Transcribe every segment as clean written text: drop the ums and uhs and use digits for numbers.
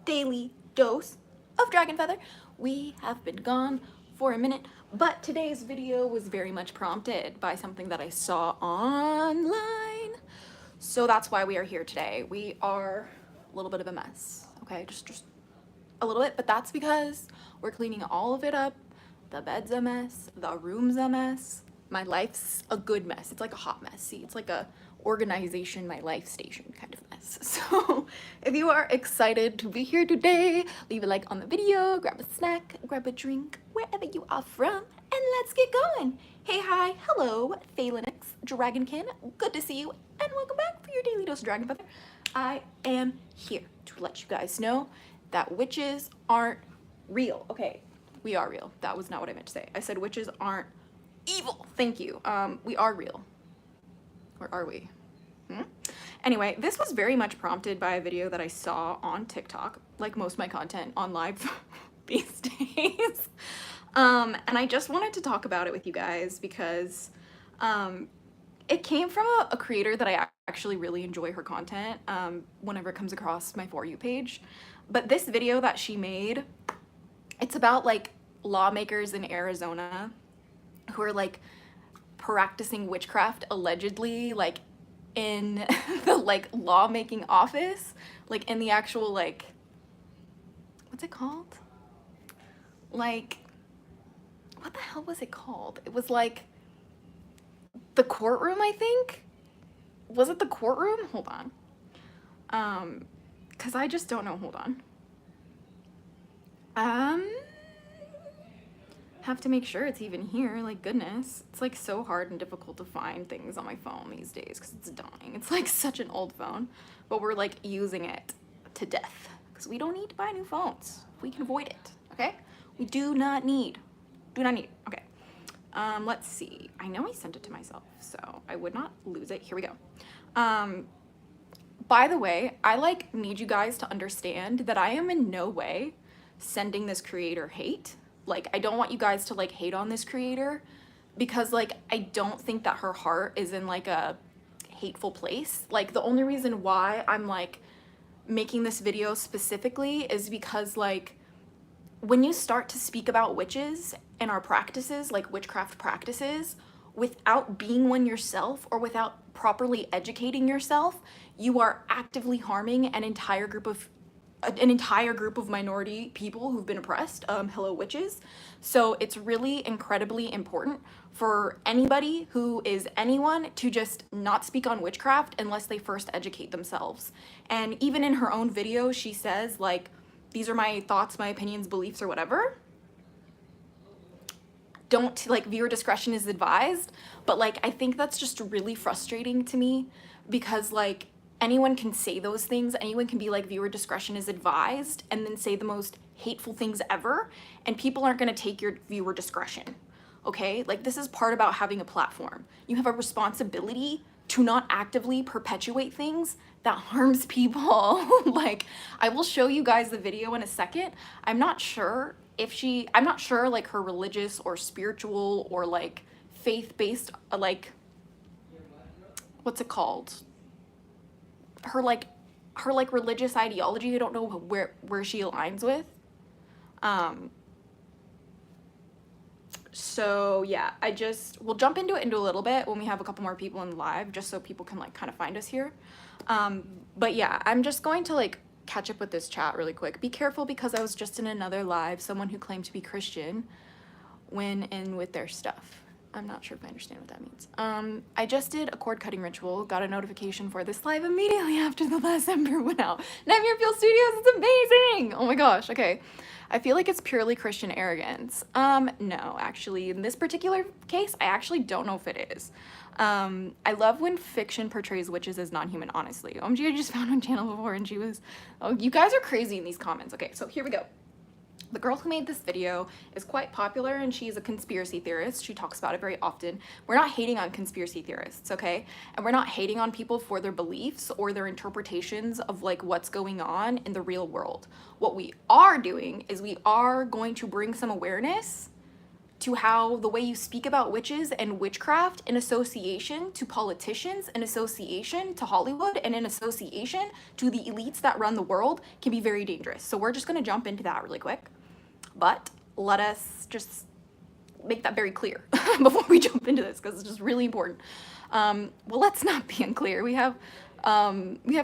daily dose of Dragon Feather. We have been gone for a minute, but today's video was very much prompted by something that I saw online. So that's why we are here today. We are a little bit of a mess, okay? Just a little bit, but that's because we're cleaning all of it up. The bed's a mess, the room's a mess, my life's a good mess. It's like a hot mess. See, it's like a organization, my life station kind of mess. So if you are excited to be here today, leave a like on the video, grab a snack, grab a drink, wherever you are from, and let's get going. Hey, hi, hello, Phalanx, Dragonkin, good to see you, and welcome back for your daily dose of Dragon Feather. I am here to let you guys know that witches aren't real. Okay, we are real. That was not what I meant to say. I said witches aren't evil. Thank you. We are real. Or are we? Anyway, this was very much prompted by a video that I saw on TikTok, like most of my content on live these days. And I just wanted to talk about it with you guys because it came from a creator that I actually really enjoy her content whenever it comes across my For You page. But this video that she made, it's about like lawmakers in Arizona who are like practicing witchcraft allegedly, like in the like lawmaking office, like in the actual like, what's it called? Like, what the hell was it called? It was like the courtroom, I think. Was it the courtroom? Hold on. Cause I just don't know. Hold on. Have to make sure it's even here. Like, goodness, it's like so hard and difficult to find things on my phone these days because it's dying. It's like such an old phone, but we're like using it to death because we don't need to buy new phones. We can avoid it. Okay, we do not need. Okay. Let's see. I know I sent it to myself, so I would not lose it. Here we go. By the way, I like need you guys to understand that I am in no way sending this creator hate. Like, I don't want you guys to like hate on this creator because like I don't think that her heart is in like a hateful place. Like, the only reason why I'm like making this video specifically is because like when you start to speak about witches and our practices, like witchcraft practices, without being one yourself or without properly educating yourself, you are actively harming an entire group of minority people who've been oppressed. Hello, witches. So it's really incredibly important for anybody who is anyone to just not speak on witchcraft unless they first educate themselves. And even in her own video, she says like, these are my thoughts, my opinions, beliefs, or whatever. Don't, like, viewer discretion is advised. But like, I think that's just really frustrating to me because like anyone can say those things. Anyone can be like, viewer discretion is advised, and then say the most hateful things ever, and people aren't going to take your viewer discretion. Okay, like, this is part about having a platform. You have a responsibility to not actively perpetuate things that harms people. Like, I will show you guys the video in a second. I'm not sure like her religious or spiritual or like faith-based, like, what's it called? Her religious ideology. I don't know where she aligns with. So yeah, we'll jump into it a little bit when we have a couple more people in live, just so people can like kind of find us here. But yeah, I'm just going to like catch up with this chat really quick. Be careful because I was just in another live, someone who claimed to be Christian went in with their stuff. I'm not sure if I understand what that means. I just did a cord cutting ritual, got a notification for this live immediately after the last Ember went out. Nightmare Fuel Studios, it's amazing! Oh my gosh, okay. I feel like it's purely Christian arrogance. No, actually, in this particular case, I actually don't know if it is. I love when fiction portrays witches as non-human, honestly. OMG, I just found one channel before and she was, oh, you guys are crazy in these comments. Okay, so here we go. The girl who made this video is quite popular and she's a conspiracy theorist. She talks about it very often. We're not hating on conspiracy theorists, okay? And we're not hating on people for their beliefs or their interpretations of like what's going on in the real world. What we are doing is we are going to bring some awareness to how the way you speak about witches and witchcraft in association to politicians, in association to Hollywood, and in association to the elites that run the world can be very dangerous. So we're just gonna jump into that really quick. But let us just make that very clear before we jump into this, because it's just really important. Well, let's not be unclear. We have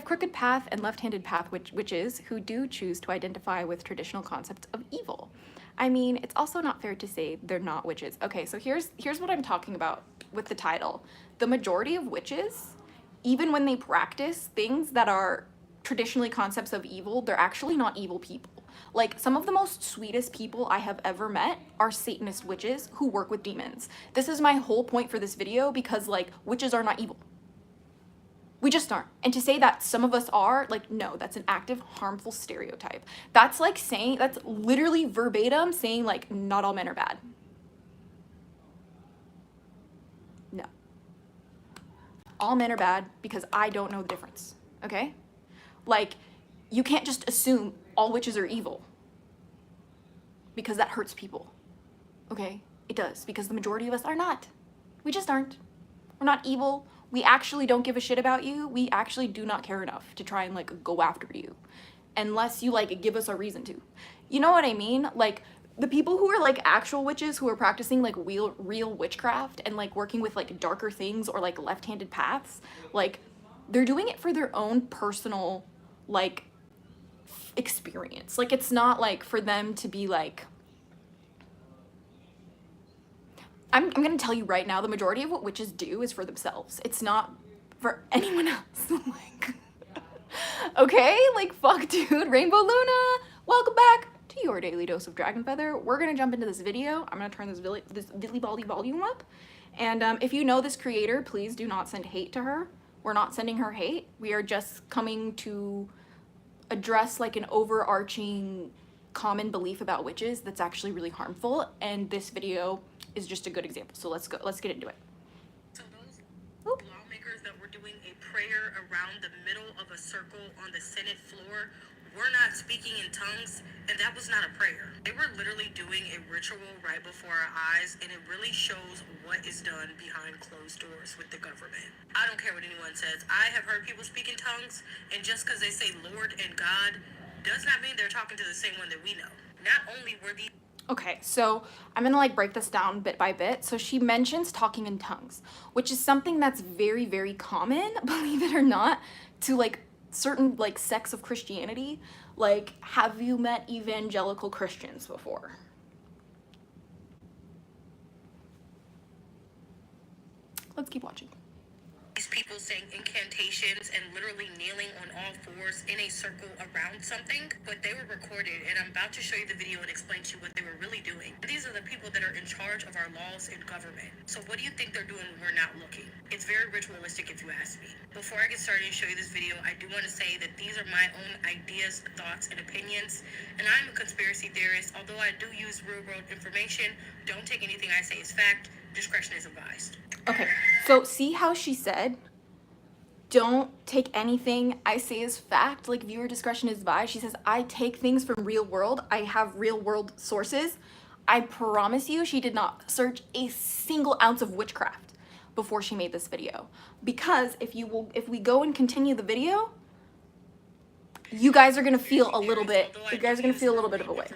crooked path and left-handed path witches who do choose to identify with traditional concepts of evil. I mean, it's also not fair to say they're not witches. Okay, so here's what I'm talking about with the title. The majority of witches, even when they practice things that are traditionally concepts of evil, they're actually not evil people. Like, some of the most sweetest people I have ever met are Satanist witches who work with demons. This is my whole point for this video, because, like, witches are not evil. We just aren't. And to say that some of us are, like, no, that's an active, harmful stereotype. That's like saying, that's literally verbatim saying, like, not all men are bad. No. All men are bad because I don't know the difference, okay? Like, you can't just assume all witches are evil, because that hurts people, okay? It does, because the majority of us are not. We just aren't. We're not evil. We actually don't give a shit about you. We actually do not care enough to try and, like, go after you, unless you, like, give us a reason to. You know what I mean? Like, the people who are, like, actual witches who are practicing, like, real witchcraft and, like, working with, like, darker things or, like, left-handed paths, like, they're doing it for their own personal, like, experience. Like, it's not, like, for them to be, like, I'm gonna tell you right now, the majority of what witches do is for themselves. It's not for anyone else. Like, okay? Like, fuck, dude. Rainbow Luna, welcome back to your daily dose of Dragon Feather. We're gonna jump into this video. I'm gonna turn this Villy volume up. And if you know this creator, please do not send hate to her. We're not sending her hate. We are just coming to address, like, an overarching common belief about witches that's actually really harmful, and this video is just a good example. So let's get into it. So those lawmakers that were doing a prayer around the middle of a circle on the Senate floor were not speaking in tongues, and that was not a prayer. They were literally doing a ritual right before our eyes, and it really shows what is done behind closed doors with the government. I don't care what anyone says. I have heard people speak in tongues, and just because they say Lord and God does not mean they're talking to the same one that we know. Not only were these... Okay, so I'm gonna, like, break this down bit by bit. So she mentions talking in tongues, which is something that's very, very common, believe it or not, to, like, certain, like, sects of Christianity. Like, have you met evangelical Christians before? Let's keep watching. These people saying incantations and literally kneeling on all fours in a circle around something, but they were recorded, and I'm about to show you the video and explain to you what they were really doing. These are the people that are in charge of our laws and government. So what do you think they're doing when we're not looking? It's very ritualistic, if you ask me. Before I get started and show you this video, I do want to say that these are my own ideas, thoughts, and opinions, and I'm a conspiracy theorist. Although I do use real-world information, don't take anything I say as fact. Discretion is advised. Okay, so see how she said, don't take anything I say as fact, like, viewer discretion is advised. She says, I take things from real world. I have real world sources. I promise you she did not search a single ounce of witchcraft before she made this video. Because if we go and continue the video, you guys are gonna feel a little bit, of a way.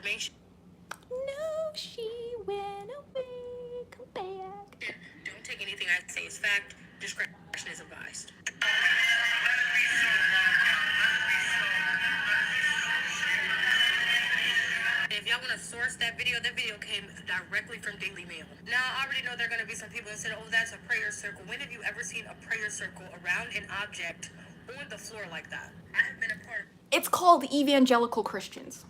No, she went away, come back. Don't take anything I say as fact. Discretion is advised. If y'all want to source that video came directly from Daily Mail. Now, I already know there are going to be some people that said, oh, that's a prayer circle. When have you ever seen a prayer circle around an object on the floor like that? I have been a part of... It's called evangelical Christians.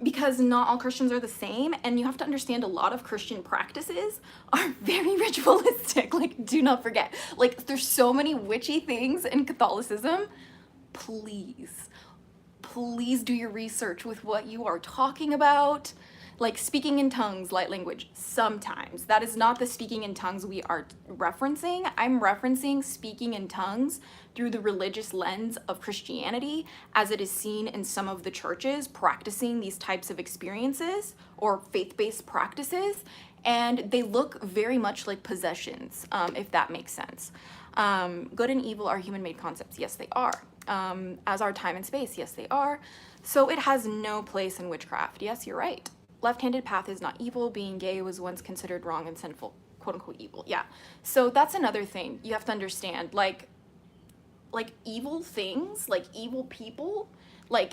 Because not all Christians are the same, and you have to understand a lot of Christian practices are very ritualistic. Like, do not forget. Like, there's so many witchy things in Catholicism. Please do your research with what you are talking about. like speaking in tongues, light language, sometimes. That is not the speaking in tongues we are referencing. I'm referencing speaking in tongues through the religious lens of Christianity as it is seen in some of the churches practicing these types of experiences or faith-based practices. And they look very much like possessions, if that makes sense. Good and evil are human-made concepts. Yes, they are. As are time and space. Yes, they are. So it has no place in witchcraft. Yes, you're right. Left-handed path is not evil. Being gay was once considered wrong and sinful, quote unquote evil. Yeah. So that's another thing you have to understand. Like evil things, like evil people, like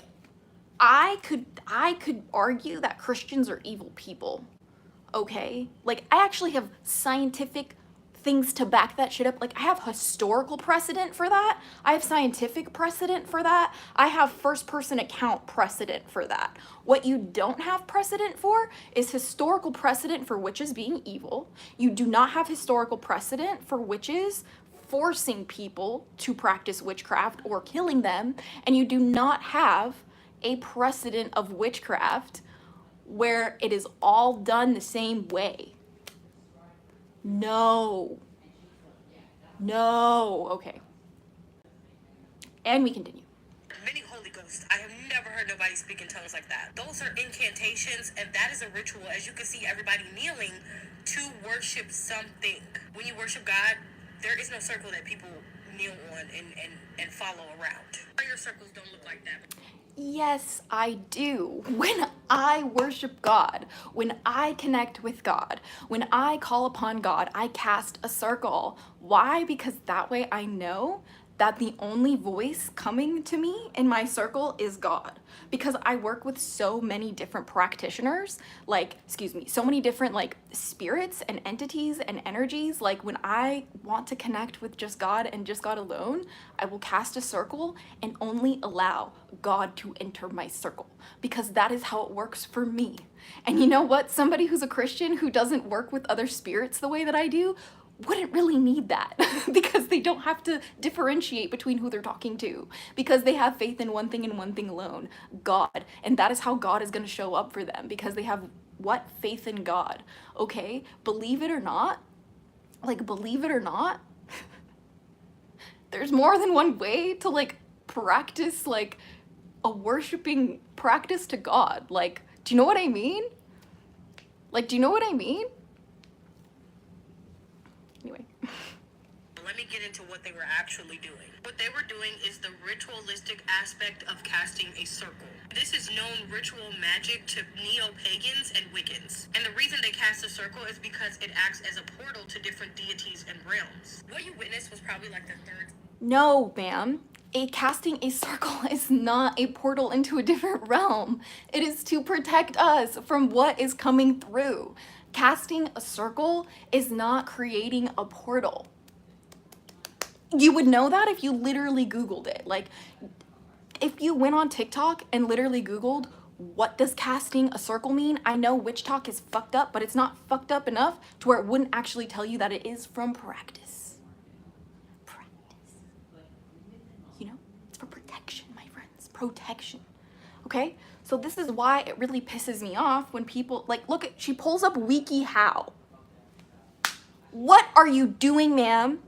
I could argue that Christians are evil people. Okay? Like I actually have scientific things to back that shit up. Like I have historical precedent for that. I have scientific precedent for that. I have first person account precedent for that. What you don't have precedent for is historical precedent for witches being evil. You do not have historical precedent for witches forcing people to practice witchcraft or killing them, and you do not have a precedent of witchcraft where it is all done the same way. No. Okay. And we continue. Many Holy Ghost. I have never heard nobody speak in tongues like that. Those are incantations, and that is a ritual. As you can see, everybody kneeling to worship something. When you worship God, there is no circle that people kneel on and follow around. Prayer circles don't look like that. Yes, I do. When I worship God, when I connect with God, when I call upon God, I cast a circle. Why? Because that way I know that the only voice coming to me in my circle is God. Because I work with so many different practitioners, so many different spirits and entities and energies. Like when I want to connect with just God and just God alone, I will cast a circle and only allow God to enter my circle, because that is how it works for me. And you know what? Somebody who's a Christian who doesn't work with other spirits the way that I do wouldn't really need that because they don't have to differentiate between who they're talking to, because they have faith in one thing and one thing alone, God. And that is how God is going to show up for them, because they have what? Faith in God. Okay? Believe it or not, there's more than one way to practice a worshiping practice to God. Do you know what I mean? Do you know what I mean? Anyway. Let me get into what they were actually doing. What they were doing is the ritualistic aspect of casting a circle. This is known ritual magic to neo-pagans and Wiccans. And the reason they cast a circle is because it acts as a portal to different deities and realms. What you witnessed was probably the third. No, ma'am. Casting a circle is not a portal into a different realm. It is to protect us from what is coming through. Casting a circle is not creating a portal. You would know that if you literally Googled it. If you went on TikTok and literally Googled, what does casting a circle mean? I know WitchTok is fucked up, but it's not fucked up enough to where it wouldn't actually tell you that it is from practice. It's for protection, my friends. Protection. Okay? So this is why it really pisses me off when people, she pulls up WikiHow. What are you doing, ma'am?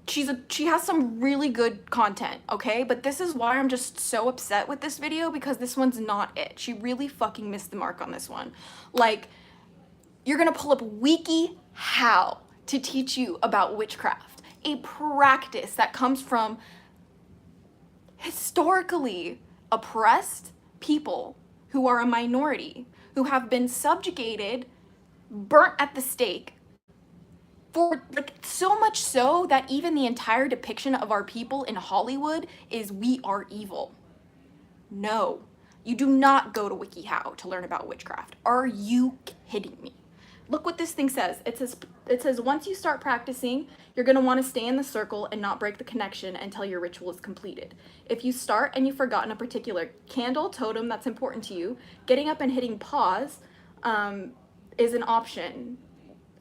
She has some really good content, okay? But this is why I'm just so upset with this video, because this one's not it. She really fucking missed the mark on this one. You're gonna pull up WikiHow to teach you about witchcraft, a practice that comes from historically oppressed people who are a minority, who have been subjugated, burnt at the stake, for so much so that even the entire depiction of our people in Hollywood is we are evil. No, you do not go to WikiHow to learn about witchcraft. Are you kidding me? Look what this thing says. It says once you start practicing, you're going to want to stay in the circle and not break the connection until your ritual is completed. If you start and you've forgotten a particular candle totem that's important to you, getting up and hitting pause is an option.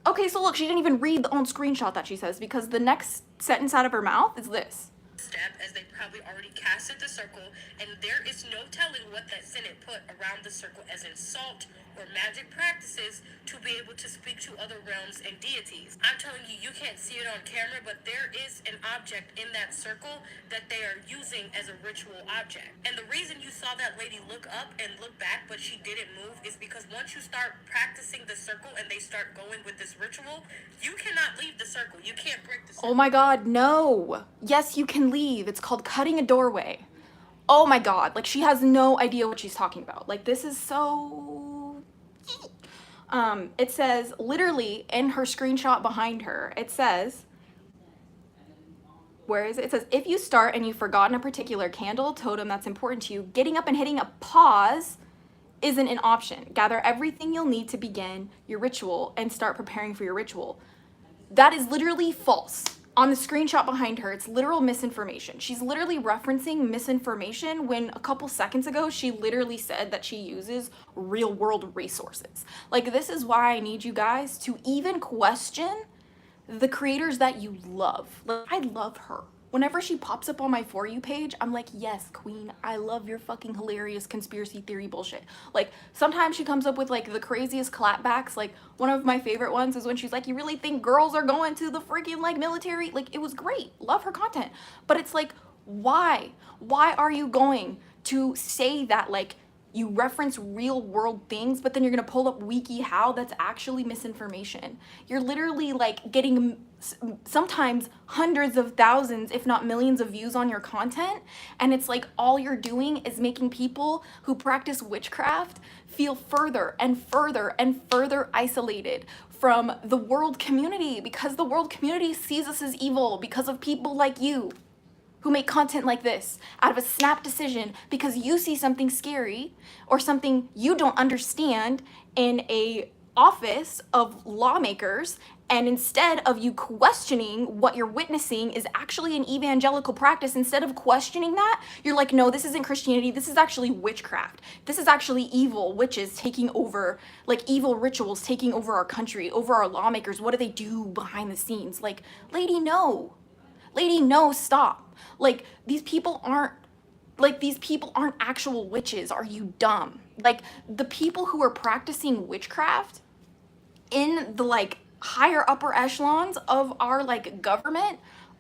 Okay, so look, she didn't even read the own screenshot that she says, because the next sentence out of her mouth is this. step, as they probably already casted the circle, and there is no telling what that Senate put around the circle as in salt or magic practices to be able to speak to other realms and deities. I'm telling you, you can't see it on camera, but there is an object in that circle that they are using as a ritual object. And the reason you saw that lady look up and look back, but she didn't move, is because once you start practicing the circle and they start going with this ritual, you cannot leave the circle. You can't break the circle. Oh my God, no. Yes, you can leave. It's called cutting a doorway. Oh my God, like she has no idea what she's talking about. Like this is so... It says, literally in her screenshot behind her, it says, where is it? It says, if you start and you've forgotten a particular candle totem that's important to you, getting up and hitting a pause isn't an option. Gather everything you'll need to begin your ritual and start preparing for your ritual. That is literally false. On the screenshot behind her, it's literal misinformation. She's literally referencing misinformation when a couple seconds ago, she literally said that she uses real world resources. Like, this is why I need you guys to even question the creators that you love. Like, I love her. Whenever she pops up on my For You page, I'm like, yes, queen, I love your fucking hilarious conspiracy theory bullshit. Like, sometimes she comes up with, like, the craziest clapbacks. Like, one of my favorite ones is when she's like, you really think girls are going to the freaking, like, military? Like, it was great. Love her content. But it's like, why? Why are you going to say that, like, you reference real world things, but then you're gonna pull up WikiHow? That's actually misinformation. You're literally like getting sometimes hundreds of thousands, if not millions of views on your content. And it's like all you're doing is making people who practice witchcraft feel further and further and further isolated from the world community, because the world community sees us as evil because of people like you who make content like this out of a snap decision because you see something scary or something you don't understand in a office of lawmakers, and instead of you questioning what you're witnessing is actually an evangelical practice, instead of questioning that, you're like, no, this isn't Christianity, this is actually witchcraft. This is actually evil witches taking over, like evil rituals taking over our country, over our lawmakers. What do they do behind the scenes? Like, lady, no. Lady, no, stop. Like, these people aren't actual witches. Are you dumb? Like, the people who are practicing witchcraft in the, like, higher upper echelons of our, like, government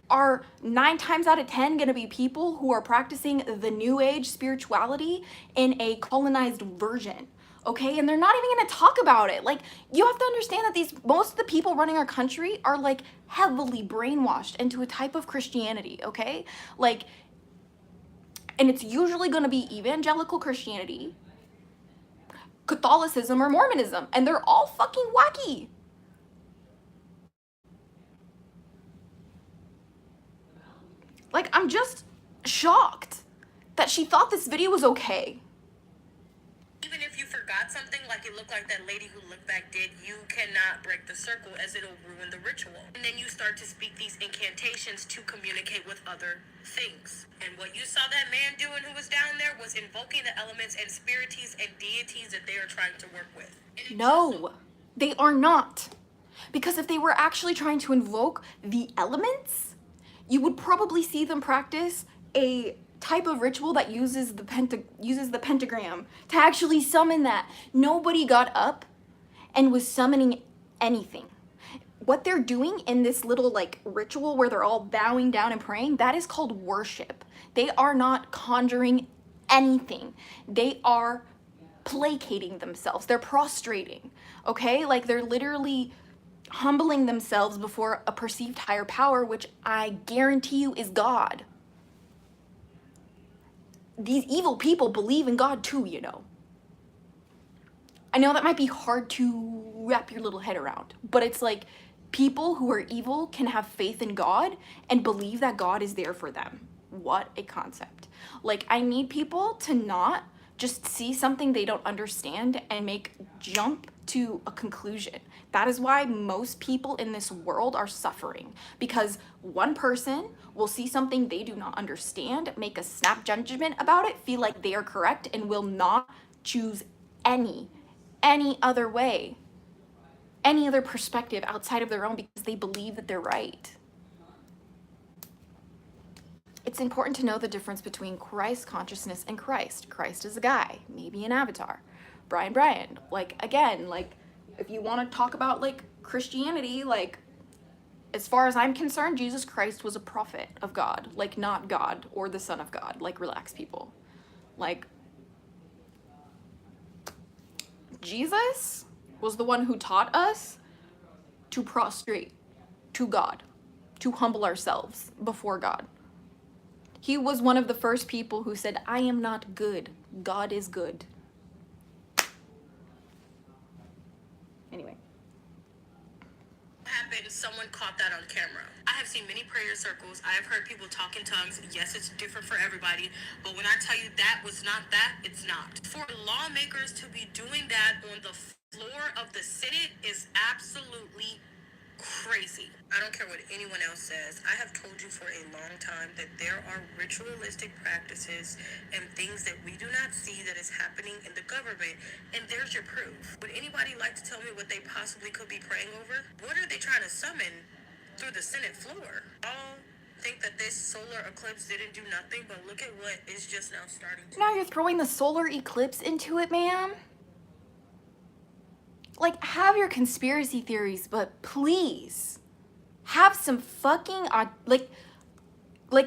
are 9 times out of 10 gonna be people who are practicing the new age spirituality in a colonized version. Okay, and they're not even gonna talk about it. Like, you have to understand that most of the people running our country are like heavily brainwashed into a type of Christianity, okay? Like, and it's usually gonna be evangelical Christianity, Catholicism, or Mormonism, and they're all fucking wacky. Like, I'm just shocked that she thought this video was okay. Even if you forgot something, like it looked like that lady who looked back did, you cannot break the circle, as it'll ruin the ritual. And then you start to speak these incantations to communicate with other things. And what you saw that man doing who was down there was invoking the elements and spirites and deities that they are trying to work with. No, they are not. Because if they were actually trying to invoke the elements, you would probably see them practice a type of ritual that uses the pentagram to actually summon that. Nobody got up and was summoning anything. What they're doing in this little like ritual where they're all bowing down and praying, that is called worship. They are not conjuring anything. They are placating themselves. They're prostrating, okay? Like, they're literally humbling themselves before a perceived higher power, which I guarantee you is God. These evil people believe in God too, you know. I know that might be hard to wrap your little head around, but it's like people who are evil can have faith in God and believe that God is there for them. What a concept. Like, I need people to not just see something they don't understand and jump to a conclusion. That is why most people in this world are suffering, because one person will see something they do not understand, make a snap judgment about it, feel like they are correct, and will not choose any other way, any other perspective outside of their own, because they believe that they're right. it's important to know the difference between Christ consciousness and Christ. Christ is a guy, maybe an avatar. Brian, like, again, like, if you want to talk about, like, Christianity, like, as far as I'm concerned, Jesus Christ was a prophet of God, like, not God or the Son of God. Like, relax, people. Like, Jesus was the one who taught us to prostrate to God, to humble ourselves before God. He was one of the first people who said, I am not good, God is good. Anyway. Happened, someone caught that on camera. I have seen many prayer circles. I have heard people talk in tongues. Yes, it's different for everybody, but when I tell you that was not that, it's not. For lawmakers to be doing that on the floor of the Senate is absolutely crazy. I don't care what anyone else says. I have told you for a long time that there are ritualistic practices and things that we do not see that is happening in the government, and there's your proof. Would anybody like to tell me what they possibly could be praying over? What are they trying to summon through the Senate floor? All think that this solar eclipse didn't do nothing, but look at what is just now starting to. Now you're throwing the solar eclipse into it, ma'am? Like, have your conspiracy theories, but please have some fucking like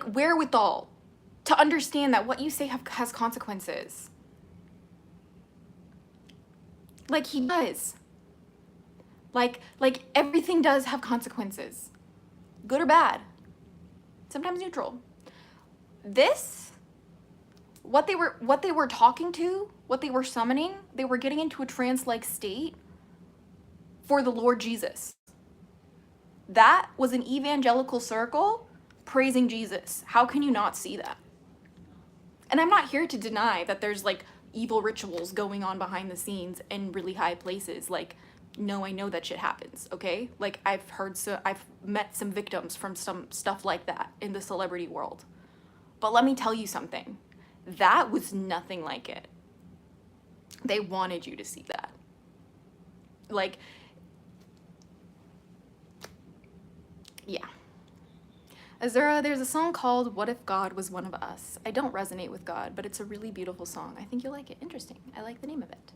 wherewithal to understand that what you say has consequences. Like, he does. Like everything does have consequences, good or bad, sometimes neutral. This, what they were talking to, what they were summoning, they were getting into a trance-like state for the Lord Jesus. That was an evangelical circle praising Jesus. How can you not see that? And I'm not here to deny that there's like evil rituals going on behind the scenes in really high places. Like, no, I know that shit happens, okay? Like, I've met some victims from some stuff like that in the celebrity world. But let me tell you something. That was nothing like it. They wanted you to see that. Like, yeah. There's a song called What If God Was One of Us. I don't resonate with God, but it's a really beautiful song. I think you'll like it. Interesting. I like the name of it.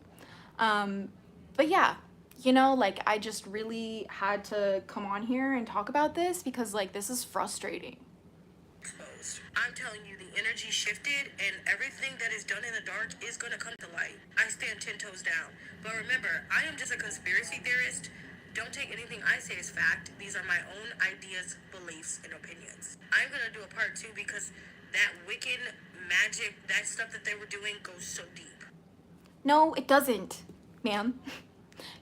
But yeah, you know, like, I just really had to come on here and talk about this because, like, this is frustrating. Exposed. I'm telling you, the energy shifted, and everything that is done in the dark is going to come to light. I stand 10 toes down. But remember, I am just a conspiracy theorist. Don't take anything I say as fact. These are my own ideas, beliefs, and opinions. I'm going to do a part 2 because that Wiccan magic, that stuff that they were doing goes so deep. No, it doesn't, ma'am.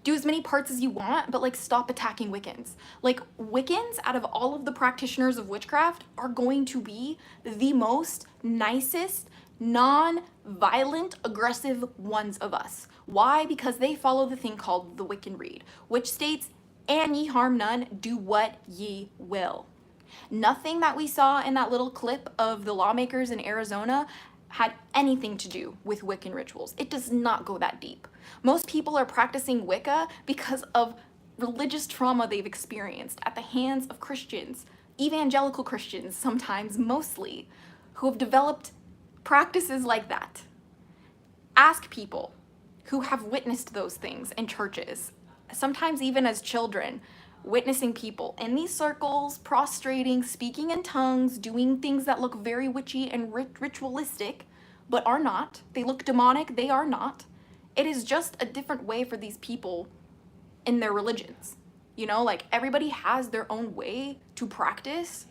Do as many parts as you want, but, like, stop attacking Wiccans. Like, Wiccans, out of all of the practitioners of witchcraft, are going to be the most nicest, non-violent, aggressive ones of us. Why? Because they follow the thing called the Wiccan Rede, which states, "An ye harm none, do what ye will." Nothing that we saw in that little clip of the lawmakers in Arizona had anything to do with Wiccan rituals. It does not go that deep. Most people are practicing Wicca because of religious trauma they've experienced at the hands of Christians, evangelical Christians sometimes, mostly, who have developed practices like that. Ask people who have witnessed those things in churches, sometimes even as children, witnessing people in these circles, prostrating, speaking in tongues, doing things that look very witchy and ritualistic, but are not. They look demonic, they are not. It is just a different way for these people in their religions. You know, like, everybody has their own way to practice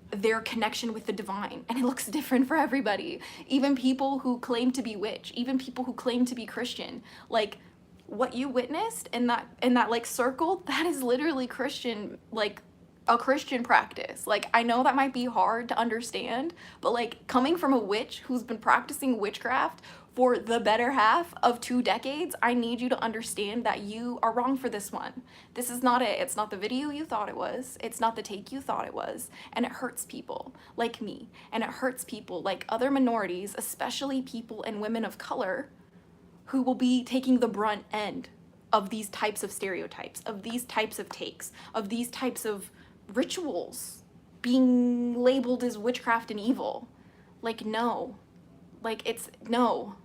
their connection with the divine, and it looks different for everybody. Even people who claim to be witch, even people who claim to be Christian, like, what you witnessed in that like circle, that is literally Christian, like a Christian practice. Like, I know that might be hard to understand, but, like, coming from a witch who's been practicing witchcraft for the better half of 2 decades, I need you to understand that you are wrong for this one. This is not it. It's not the video you thought it was. It's not the take you thought it was. And it hurts people like me. And it hurts people like other minorities, especially people and women of color, who will be taking the brunt end of these types of stereotypes, of these types of takes, of these types of rituals being labeled as witchcraft and evil. Like, no. Like, it's, no.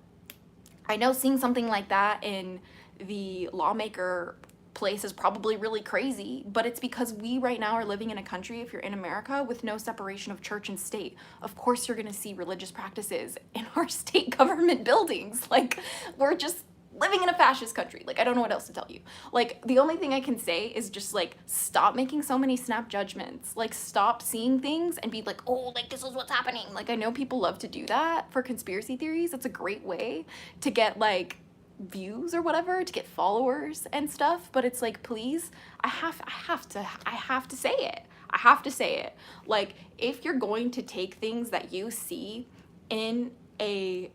I know seeing something like that in the lawmaker place is probably really crazy, but it's because we right now are living in a country, if you're in America, with no separation of church and state. Of course you're gonna see religious practices in our state government buildings. Like, we're just living in a fascist country. Like, I don't know what else to tell you. Like, the only thing I can say is just, like, stop making so many snap judgments. Like, stop seeing things and be like, oh, like, this is what's happening. Like, I know people love to do that for conspiracy theories. It's a great way to get, like, views or whatever, to get followers and stuff, but it's like, please, I have to say it. I have to say it. Like, if you're going to take things that you see in a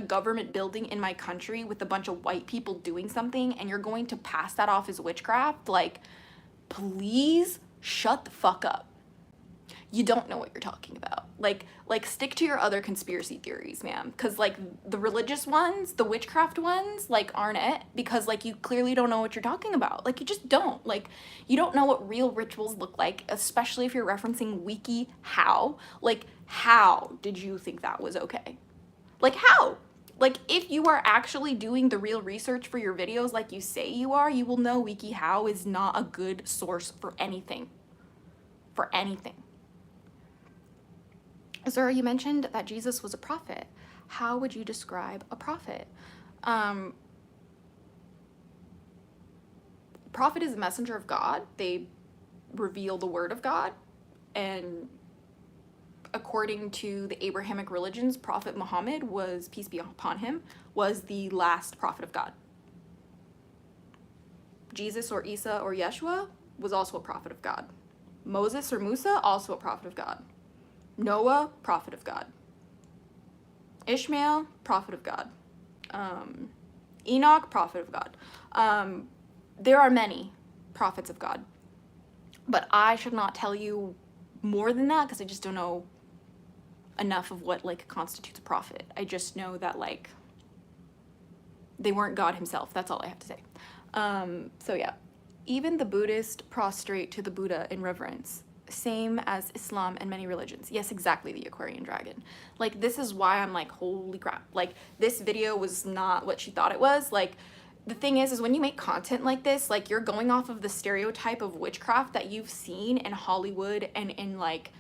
government building in my country with a bunch of white people doing something and you're going to pass that off as witchcraft, like, please shut the fuck up. You don't know what you're talking about. Like stick to your other conspiracy theories, ma'am. Because, like, the religious ones, the witchcraft ones, like, aren't it. Because, like, you clearly don't know what you're talking about. Like, you just don't. Like, you don't know what real rituals look like, especially if you're referencing WikiHow. Like, how did you think that was okay? Like, how? Like, if you are actually doing the real research for your videos like you say you are, you will know WikiHow is not a good source for anything. For anything. Zara, you mentioned that Jesus was a prophet. How would you describe a prophet? Prophet is a messenger of God. They reveal the word of God. And according to the Abrahamic religions, Prophet Muhammad was, peace be upon him, was the last prophet of God. Jesus or Isa or Yeshua was also a prophet of God. Moses or Musa, also a prophet of God. Noah, prophet of God. Ishmael, prophet of God. Enoch, prophet of God. There are many prophets of God. But I should not tell you more than that because I just don't know enough of what, like, constitutes a prophet. I just know that, like, they weren't God himself. That's all I have to say. So yeah. Even the Buddhist prostrate to the Buddha in reverence. Same as Islam and many religions. Yes, exactly, the Aquarian dragon. Like, this is why I'm like, holy crap. Like, this video was not what she thought it was. Like, the thing is when you make content like this, like, you're going off of the stereotype of witchcraft that you've seen in Hollywood and in, like,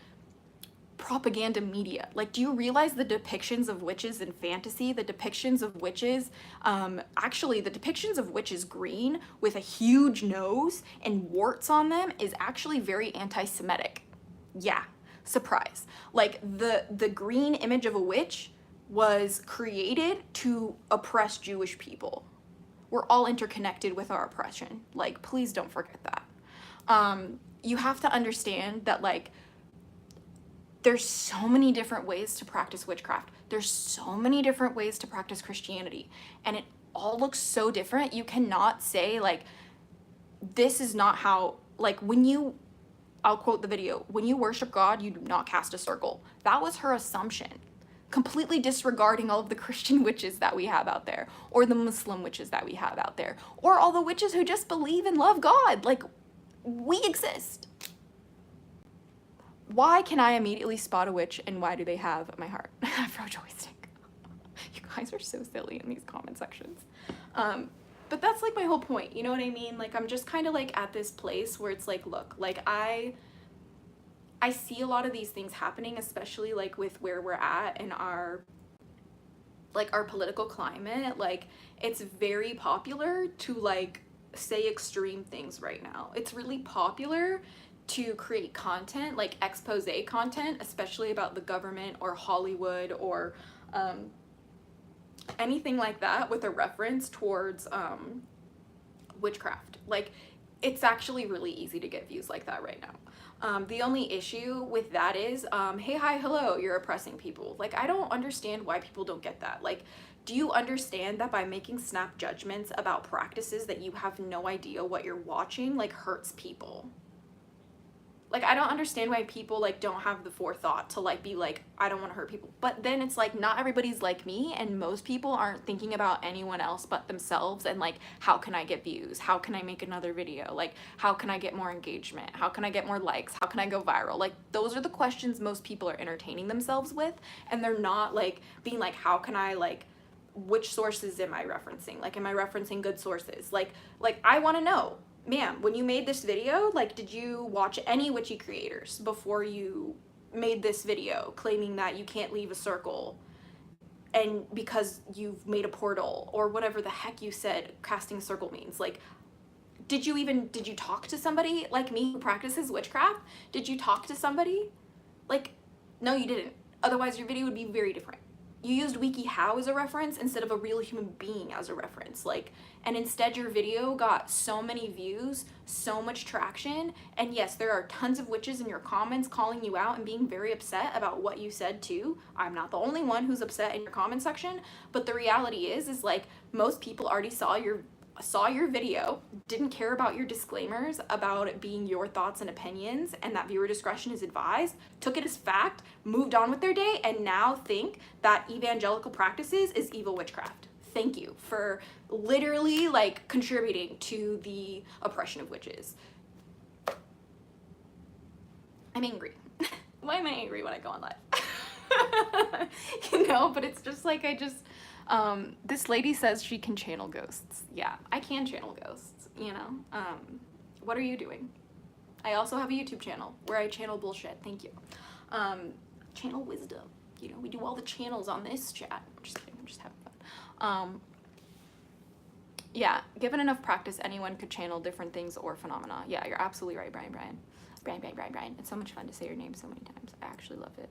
propaganda media. Like, do you realize the depictions of witches in fantasy, the depictions of witches, actually the depictions of witches green with a huge nose and warts on them is actually very anti-Semitic. Yeah, surprise. Like, the green image of a witch was created to oppress Jewish people. We're all interconnected with our oppression. Like, please don't forget that. You have to understand that, like, there's so many different ways to practice witchcraft. There's so many different ways to practice Christianity. And it all looks so different. You cannot say, like, this is not how, like, when you, I'll quote the video, when you worship God, you do not cast a circle. That was her assumption. Completely disregarding all of the Christian witches that we have out there, or the Muslim witches that we have out there, or all the witches who just believe and love God. Like, we exist. Why can I immediately spot a witch, and why do they have my heart? Afro joystick. You guys are so silly in these comment sections. But that's, like, my whole point, you know what I mean? Like, I'm just kind of, like, at this place where it's like, look, like, I see a lot of these things happening, especially, like, with where we're at in our, like, our political climate. Like, it's very popular to, like, say extreme things right now. It's really popular to create content, like expose content, especially about the government or Hollywood or anything like that with a reference towards witchcraft. Like, it's actually really easy to get views like that right now. The only issue with that is, hey, hi, hello, you're oppressing people. Like, I don't understand why people don't get that. Like, do you understand that by making snap judgments about practices that you have no idea what you're watching, like, hurts people? Like, I don't understand why people, like, don't have the forethought to, like, be like, I don't want to hurt people. But then it's like, not everybody's like me, and most people aren't thinking about anyone else but themselves and, like, how can I get views? How can I make another video? Like, how can I get more engagement? How can I get more likes? How can I go viral? Like, those are the questions most people are entertaining themselves with, and they're not, like, being like, how can I, like, which sources am I referencing? Like, am I referencing good sources? Like I want to know, ma'am, when you made this video, like, did you watch any witchy creators before you made this video claiming that you can't leave a circle and because you've made a portal or whatever the heck you said casting a circle means? Like, did you talk to somebody like me who practices witchcraft? Did you talk to somebody? Like, no, you didn't. Otherwise your video would be very different. You used WikiHow as a reference instead of a real human being as a reference. Like, and instead your video got so many views, so much traction, and yes, there are tons of witches in your comments calling you out and being very upset about what you said too. I'm not the only one who's upset in your comment section, but the reality is like, most people already saw your video, didn't care about your disclaimers about it being your thoughts and opinions and that viewer discretion is advised, took it as fact, moved on with their day, and now think that evangelical practices is evil witchcraft. Thank you for literally, like, contributing to the oppression of witches. I'm angry. Why am I angry when I go on live? You know, but it's just like, this lady says she can channel ghosts. Yeah, I can channel ghosts, you know? What are you doing? I also have a YouTube channel where I channel bullshit. Thank you. Channel wisdom. You know, we do all the channels on this chat. I'm just kidding, I'm just having fun. Yeah, given enough practice, anyone could channel different things or phenomena. Yeah, you're absolutely right, Brian. It's so much fun to say your name so many times. I actually love it.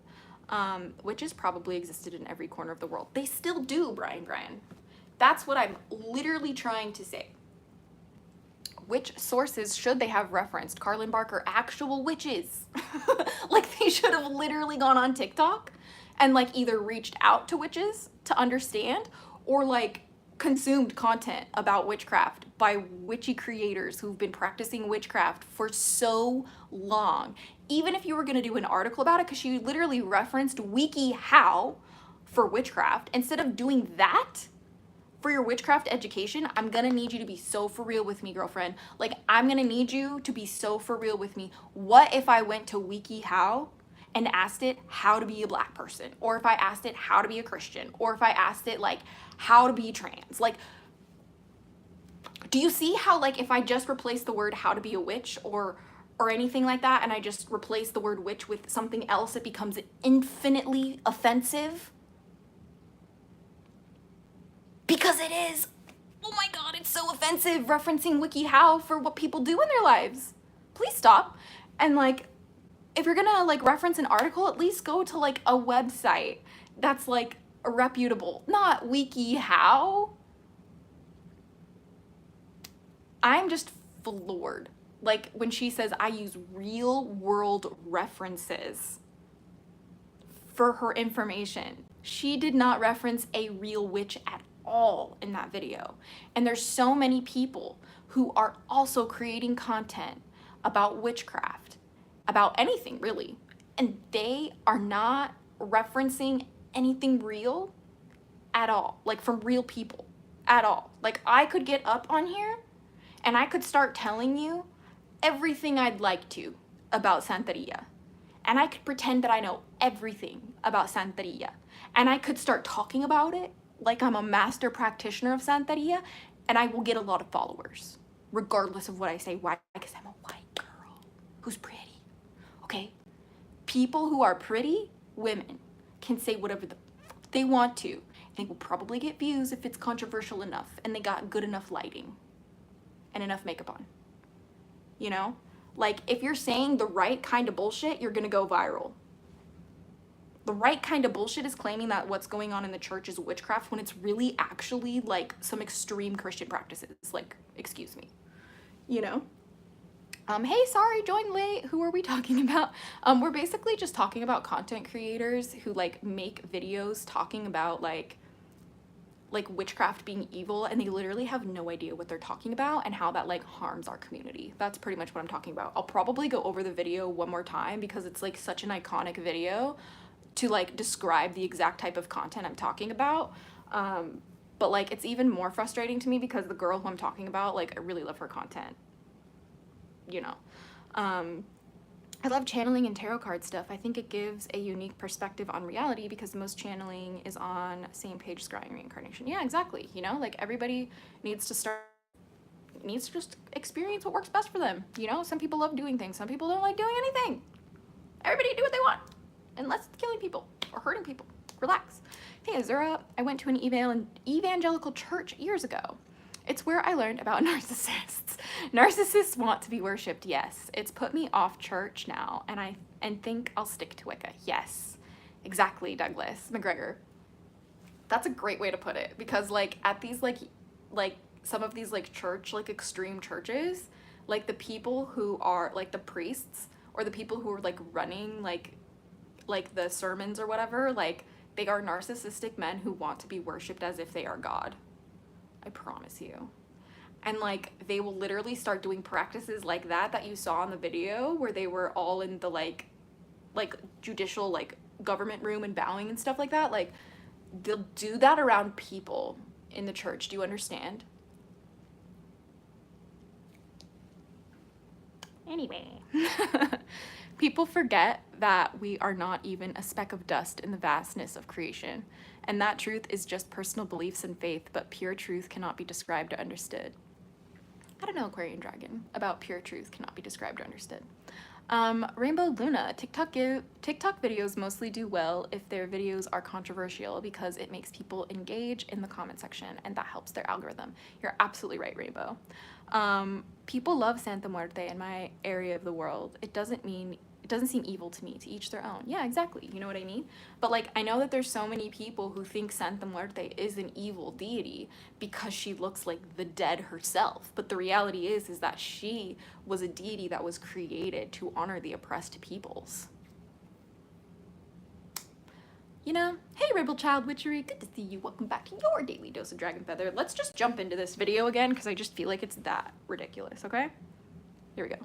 Witches probably existed in every corner of the world. They still do, Brian. That's what I'm literally trying to say. Which sources should they have referenced? Carlin Barker, actual witches. Like, they should have literally gone on TikTok and, like, either reached out to witches to understand or, like, consumed content about witchcraft by witchy creators who've been practicing witchcraft for so long. Even if you were going to do an article about it, because she literally referenced WikiHow for witchcraft, instead of doing that for your witchcraft education, I'm going to need you to be so for real with me, girlfriend. Like, I'm going to need you to be so for real with me. What if I went to WikiHow and asked it how to be a black person? Or if I asked it how to be a Christian? Or if I asked it, like, how to be trans? Like, do you see how, like, if I just replace the word how to be a witch or anything like that, and I just replace the word witch with something else, it becomes infinitely offensive? Because it is. Oh my God, it's so offensive referencing WikiHow for what people do in their lives. Please stop. And, like, if you're gonna, like, reference an article, at least go to, like, a website that's, like, reputable, not WikiHow. I'm just floored. Like, when she says I use real world references for her information. She did not reference a real witch at all in that video. And there's so many people who are also creating content about witchcraft, about anything really, and they are not referencing anything real at all, like from real people at all. Like, I could get up on here and I could start telling you everything I'd like to about Santeria. And I could pretend that I know everything about Santeria. And I could start talking about it like I'm a master practitioner of Santeria, and I will get a lot of followers, regardless of what I say. Why? Because I'm a white girl who's pretty, okay? People who are pretty women can say whatever they want to. They will probably get views if it's controversial enough and they got good enough lighting and enough makeup on. You know? Like, if you're saying the right kind of bullshit, you're gonna go viral. The right kind of bullshit is claiming that what's going on in the church is witchcraft when it's really actually, like, some extreme Christian practices. Like, excuse me. You know? Hey, sorry, joined late. Who are we talking about? We're basically just talking about content creators who, like, make videos talking about, like like witchcraft being evil, and they literally have no idea what they're talking about and how that like harms our community. That's pretty much what I'm talking about. I'll probably go over the video one more time because it's like such an iconic video to like describe the exact type of content I'm talking about. But like it's even more frustrating to me because the girl who I'm talking about, like I really love her content, you know. I love channeling and tarot card stuff. I think it gives a unique perspective on reality because most channeling is on same page scrying reincarnation. Yeah, exactly. You know, like everybody needs to just experience what works best for them. You know, some people love doing things, some people don't like doing anything. Everybody do what they want, unless it's killing people or hurting people. Relax. Hey Azura, I went to an evangelical church years ago. It's where I learned about narcissists. Narcissists want to be worshipped, yes. It's put me off church now, and think I'll stick to Wicca. Yes, exactly, Douglas McGregor. That's a great way to put it, because like at these like some of these like church, like extreme churches, like the people who are like the priests or the people who are like running like the sermons or whatever, like they are narcissistic men who want to be worshipped as if they are God. I promise you. And like they will literally start doing practices like that you saw in the video where they were all in the like judicial like government room and bowing and stuff like that. Like they'll do that around people in the church. Do you understand? Anyway. People forget that we are not even a speck of dust in the vastness of creation, and that truth is just personal beliefs and faith, but pure truth cannot be described or understood. I don't know, Aquarian Dragon, about pure truth cannot be described or understood. Rainbow Luna, TikTok videos mostly do well if their videos are controversial because it makes people engage in the comment section and that helps their algorithm. You're absolutely right, Rainbow. People love Santa Muerte in my area of the world. It doesn't seem evil to me, to each their own. Yeah, exactly. You know what I mean? But like, I know that there's so many people who think Santa Muerte is an evil deity because she looks like the dead herself. But the reality is that she was a deity that was created to honor the oppressed peoples. You know? Hey, Rebel Child Witchery, good to see you. Welcome back to your daily dose of Dragon Feather. Let's just jump into this video again because I just feel like it's that ridiculous, okay? Here we go.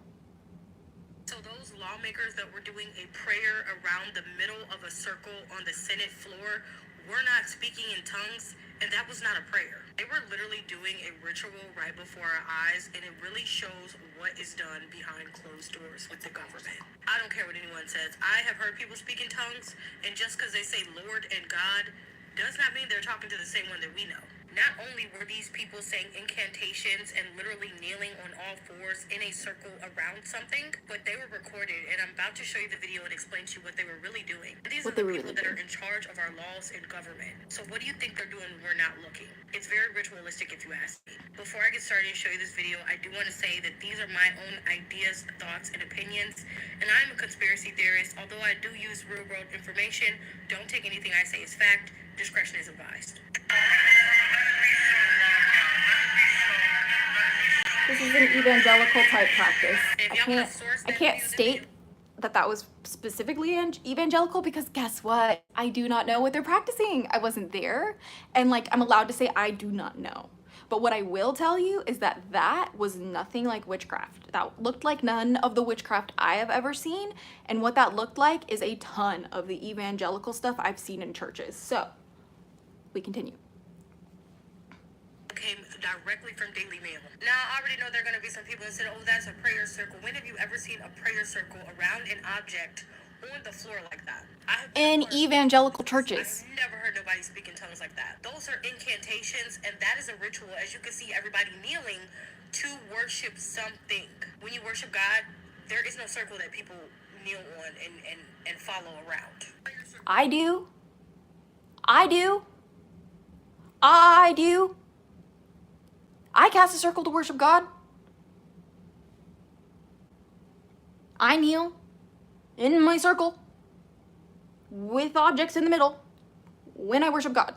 So those lawmakers that were doing a prayer around the middle of a circle on the Senate floor were not speaking in tongues, and that was not a prayer. They were literally doing a ritual right before our eyes, and it really shows what is done behind closed doors with the government. I don't care what anyone says. I have heard people speak in tongues, and just because they say Lord and God does not mean they're talking to the same one that we know. Not only were these people saying incantations and literally kneeling on all fours in a circle around something, but they were recorded, and I'm about to show you the video and explain to you what they were really doing. These are the people that are in charge of our laws and government. So what do you think they're doing when we're not looking? It's very ritualistic if you ask me. Before I get started and show you this video, I do want to say that these are my own ideas, thoughts, and opinions, and I'm a conspiracy theorist. Although I do use real world information, don't take anything I say as fact. Discretion is advised. This is an evangelical type practice. I can't state that was specifically evangelical because guess what? I do not know what they're practicing. I wasn't there. And like, I'm allowed to say I do not know. But what I will tell you is that was nothing like witchcraft. That looked like none of the witchcraft I have ever seen. And what that looked like is a ton of the evangelical stuff I've seen in churches. So we continue. Came directly from Daily Mail. Now, I already know there are going to be some people that said, oh, that's a prayer circle. When have you ever seen a prayer circle around an object on the floor like that? In evangelical churches. I've never heard nobody speak in tongues like that. Those are incantations, and that is a ritual. As you can see, everybody kneeling to worship something. When you worship God, there is no circle that people kneel on and follow around. I do. I cast a circle to worship God. I kneel in my circle with objects in the middle when I worship God.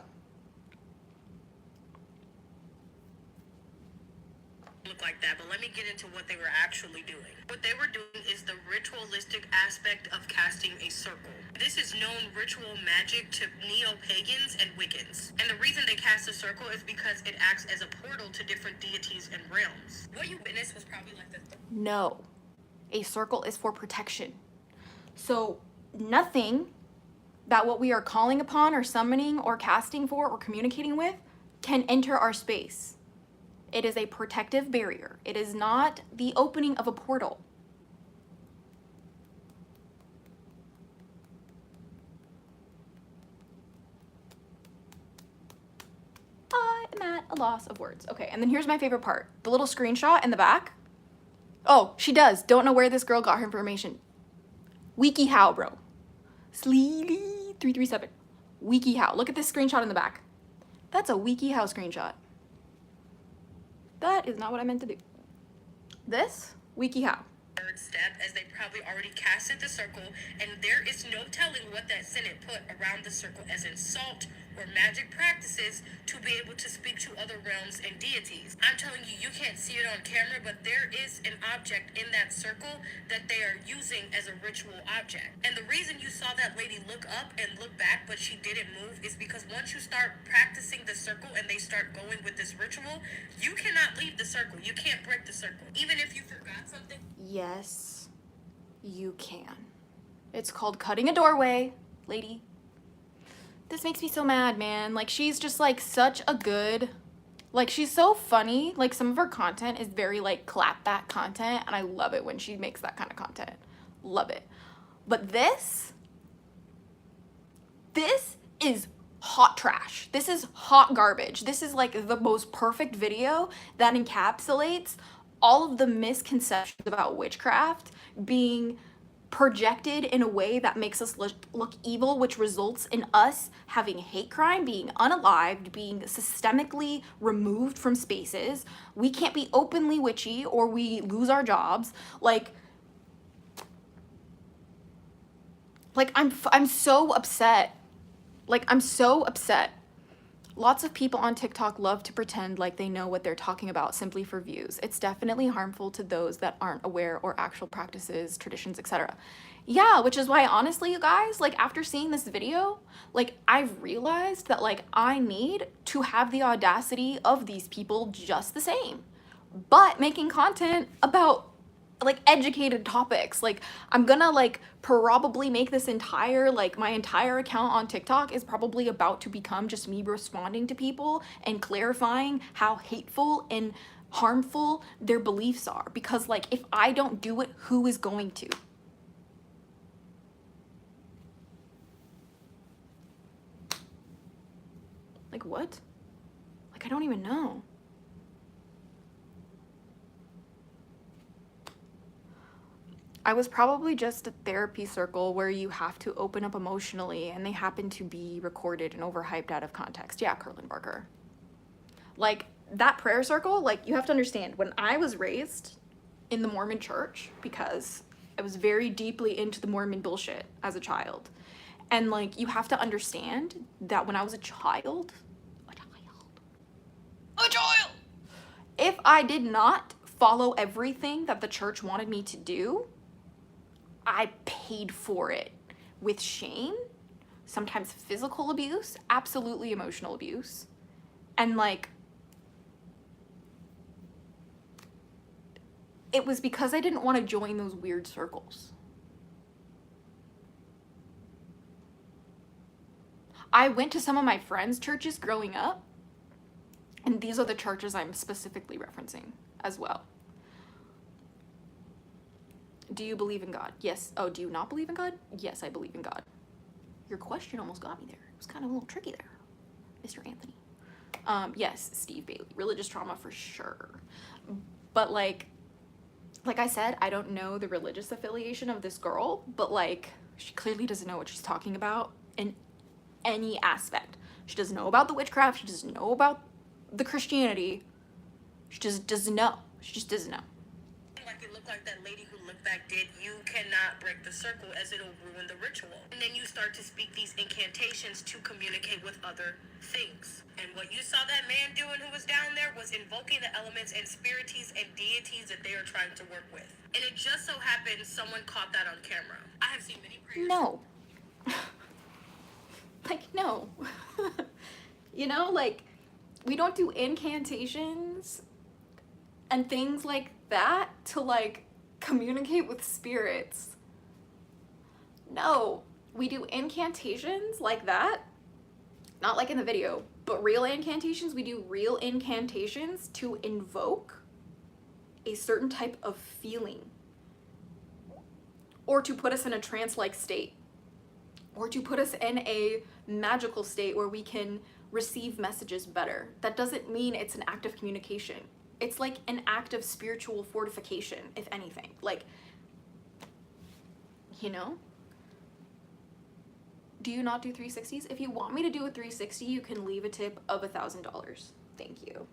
Look like that, but let me get into what they were actually doing. What they were doing is the ritualistic aspect of casting a circle. This is known ritual magic to neo-pagans and Wiccans. And the reason they cast a circle is because it acts as a portal to different deities and realms. What you witnessed was probably like the... No. A circle is for protection. So nothing that what we are calling upon or summoning or casting for or communicating with can enter our space. It is a protective barrier. It is not the opening of a portal. I am at a loss of words. Okay, and then here's my favorite part. The little screenshot in the back. Oh, she does. Don't know where this girl got her information. WikiHow, bro. Sleely337. WikiHow. Look at this screenshot in the back. That's a WikiHow screenshot. That is not what I meant to do. This, WikiHow. Third step, as they probably already casted the circle, and there is no telling what that Senate put around the circle as in salt or magic practices to be able to speak to other realms and deities. I'm telling you, you can't see it on camera, but there is an object in that circle that they are using as a ritual object. And the reason you saw that lady look up and look back, but she didn't move, is because once you start practicing the circle and they start going with this ritual, you cannot leave the circle. You can't break the circle. Even if you forgot something. Yes, you can. It's called cutting a doorway, lady. This makes me so mad, man. Like, she's just, like, such a good... Like, she's so funny. Like, some of her content is very, like, clapback content, and I love it when she makes that kind of content. Love it. But this is hot trash. This is hot garbage. This is, like, the most perfect video that encapsulates all of the misconceptions about witchcraft being projected in a way that makes us look evil, which results in us having hate crime, being unalived, being systemically removed from spaces. We can't be openly witchy or we lose our jobs. Like I'm so upset. Like, I'm so upset. Lots of people on TikTok love to pretend like they know what they're talking about simply for views. It's definitely harmful to those that aren't aware or actual practices, traditions, etc. Yeah, which is why, honestly, you guys, like, after seeing this video, like, I've realized that, like, I need to have the audacity of these people just the same, but making content about like educated topics. Like, I'm gonna like probably make this entire, like, my entire account on TikTok is probably about to become just me responding to people and clarifying how hateful and harmful their beliefs are, because like, if I don't do it, who is going to? Like, what? Like, I don't even know. I was probably just a therapy circle where you have to open up emotionally, and they happen to be recorded and overhyped out of context. Yeah, Curlin Barker. Like, that prayer circle, like, you have to understand, when I was raised in the Mormon church, because I was very deeply into the Mormon bullshit as a child, and like, you have to understand that when I was a child, if I did not follow everything that the church wanted me to do, I paid for it with shame, sometimes physical abuse, absolutely emotional abuse. And like, it was because I didn't want to join those weird circles. I went to some of my friends' churches growing up, and these are the churches I'm specifically referencing as well. Do you believe in God? Yes. Oh, do you not believe in God? Yes, I believe in God. Your question almost got me there. It was kind of a little tricky there, Mr. Anthony. Yes, Steve Bailey. Religious trauma for sure. But like I said, I don't know the religious affiliation of this girl, but like, she clearly doesn't know what she's talking about in any aspect. She doesn't know about the witchcraft. She doesn't know about the Christianity. She just doesn't know. She just doesn't know. Like, it looked like that lady who looked back did. You cannot break the circle, as it'll ruin the ritual. And then you start to speak these incantations to communicate with other things. And what you saw that man doing who was down there was invoking the elements and spirites and deities that they are trying to work with. And it just so happened someone caught that on camera. I have seen many prayers. No. Like, no. You know, like, we don't do incantations and things like that to, like, communicate with spirits. No, we do incantations like that, not like in the video, but real incantations. We do real incantations to invoke a certain type of feeling, or to put us in a trance-like state, or to put us in a magical state where we can receive messages better. That doesn't mean it's an act of communication. It's like an act of spiritual fortification, if anything. Like, you know? Do you not do 360s? If you want me to do a 360, you can leave a tip of $1,000. Thank you.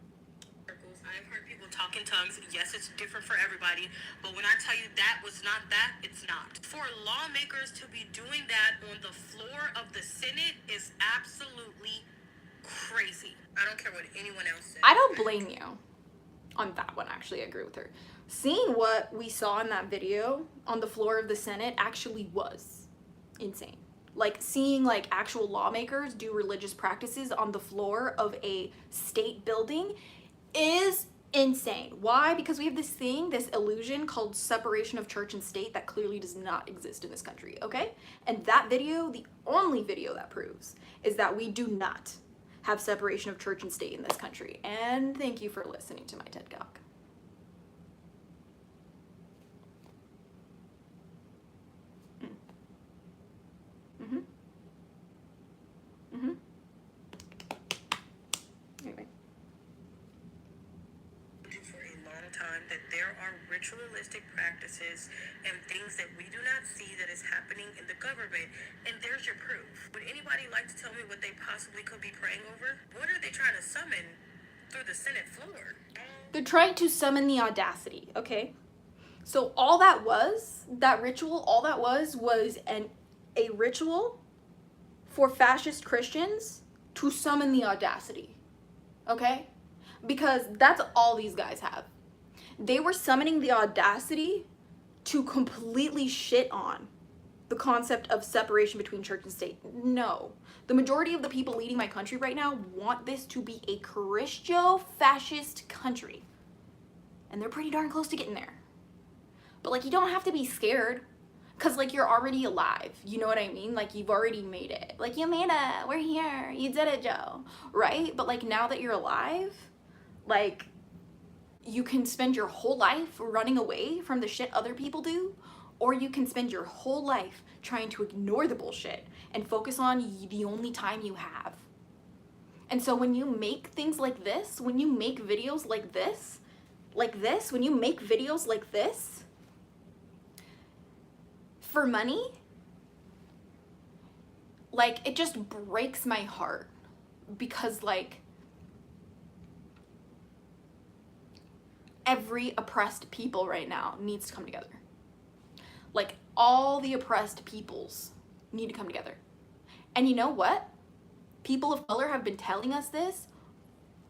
I've heard people talk in tongues. Yes, it's different for everybody, but when I tell you that was not that, it's not. For lawmakers to be doing that on the floor of the Senate is absolutely crazy. I don't care what anyone else says. I don't blame you on that one, actually. I agree with her. Seeing what we saw in that video on the floor of the Senate actually was insane. Like, seeing like actual lawmakers do religious practices on the floor of a state building is insane. Why? Because we have this thing, this illusion called separation of church and state that clearly does not exist in this country, okay? And that video, the only video that proves, is that we do not have separation of church and state in this country. And thank you for listening to my TED Talk. Anyway. For a long time that there are ritualistic practices and things that we do not see that is happening in the government, and there's your proof. Would anybody like to tell me what they possibly could be praying over? What are they trying to summon through the Senate floor? They're trying to summon the audacity, okay? So all that was, that ritual, all that was a ritual for fascist Christians to summon the audacity, okay? Because that's all these guys have. They were summoning the audacity to completely shit on the concept of separation between church and state. No. The majority of the people leading my country right now want this to be a Christo-fascist country. And they're pretty darn close to getting there. But, like, you don't have to be scared. Because, like, you're already alive. You know what I mean? Like, you've already made it. Like, you made it. We're here. You did it, Joe. Right? But, like, now that you're alive, like, you can spend your whole life running away from the shit other people do, or you can spend your whole life trying to ignore the bullshit and focus on the only time you have. And so when you make things like this, when you make videos like this, when you make videos like this for money, like, it just breaks my heart because, like, every oppressed people right now needs to come together. Like, all the oppressed peoples need to come together. And you know what? People of color have been telling us this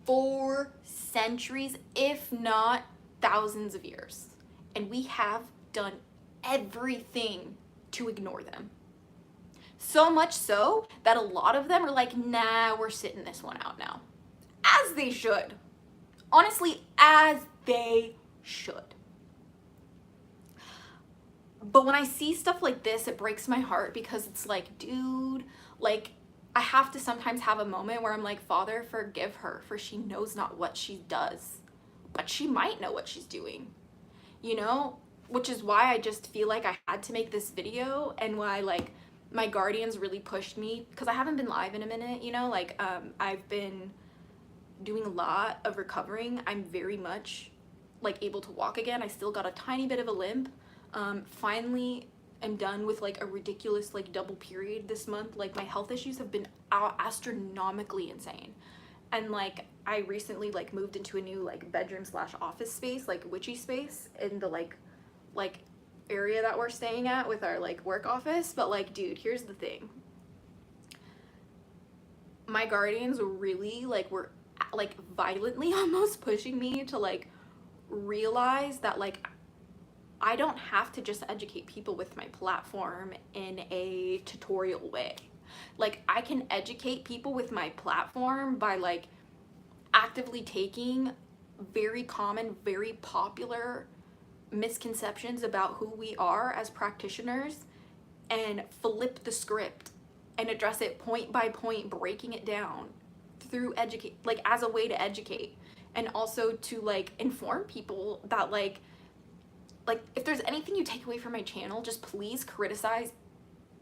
for centuries, if not thousands of years. And we have done everything to ignore them. So much so that a lot of them are like, nah, we're sitting this one out now. As they should. Honestly, as they should. But when I see stuff like this, it breaks my heart because it's like, dude, like, I have to sometimes have a moment where I'm like, Father, forgive her, for she knows not what she does. But she might know what she's doing, you know? Which is why I just feel like I had to make this video, and why, like, my guardians really pushed me, because I haven't been live in a minute, you know? Like, I've been doing a lot of recovering. I'm very much, like, able to walk again. I still got a tiny bit of a limp. Finally am done with, like, a ridiculous, like, double period this month. Like, my health issues have been astronomically insane. And, like, I recently, like, moved into a new, like, bedroom / office space, like, witchy space in the, like area that we're staying at with our, like, work office. But, like, dude, here's the thing. My guardians really, like, were, like, violently almost pushing me to, like, realize that, like, I don't have to just educate people with my platform in a tutorial way. Like, I can educate people with my platform by like actively taking very common, very popular misconceptions about who we are as practitioners and flip the script and address it point by point, breaking it down through educate, like as a way to educate, and also to like inform people that like if there's anything you take away from my channel, just please criticize,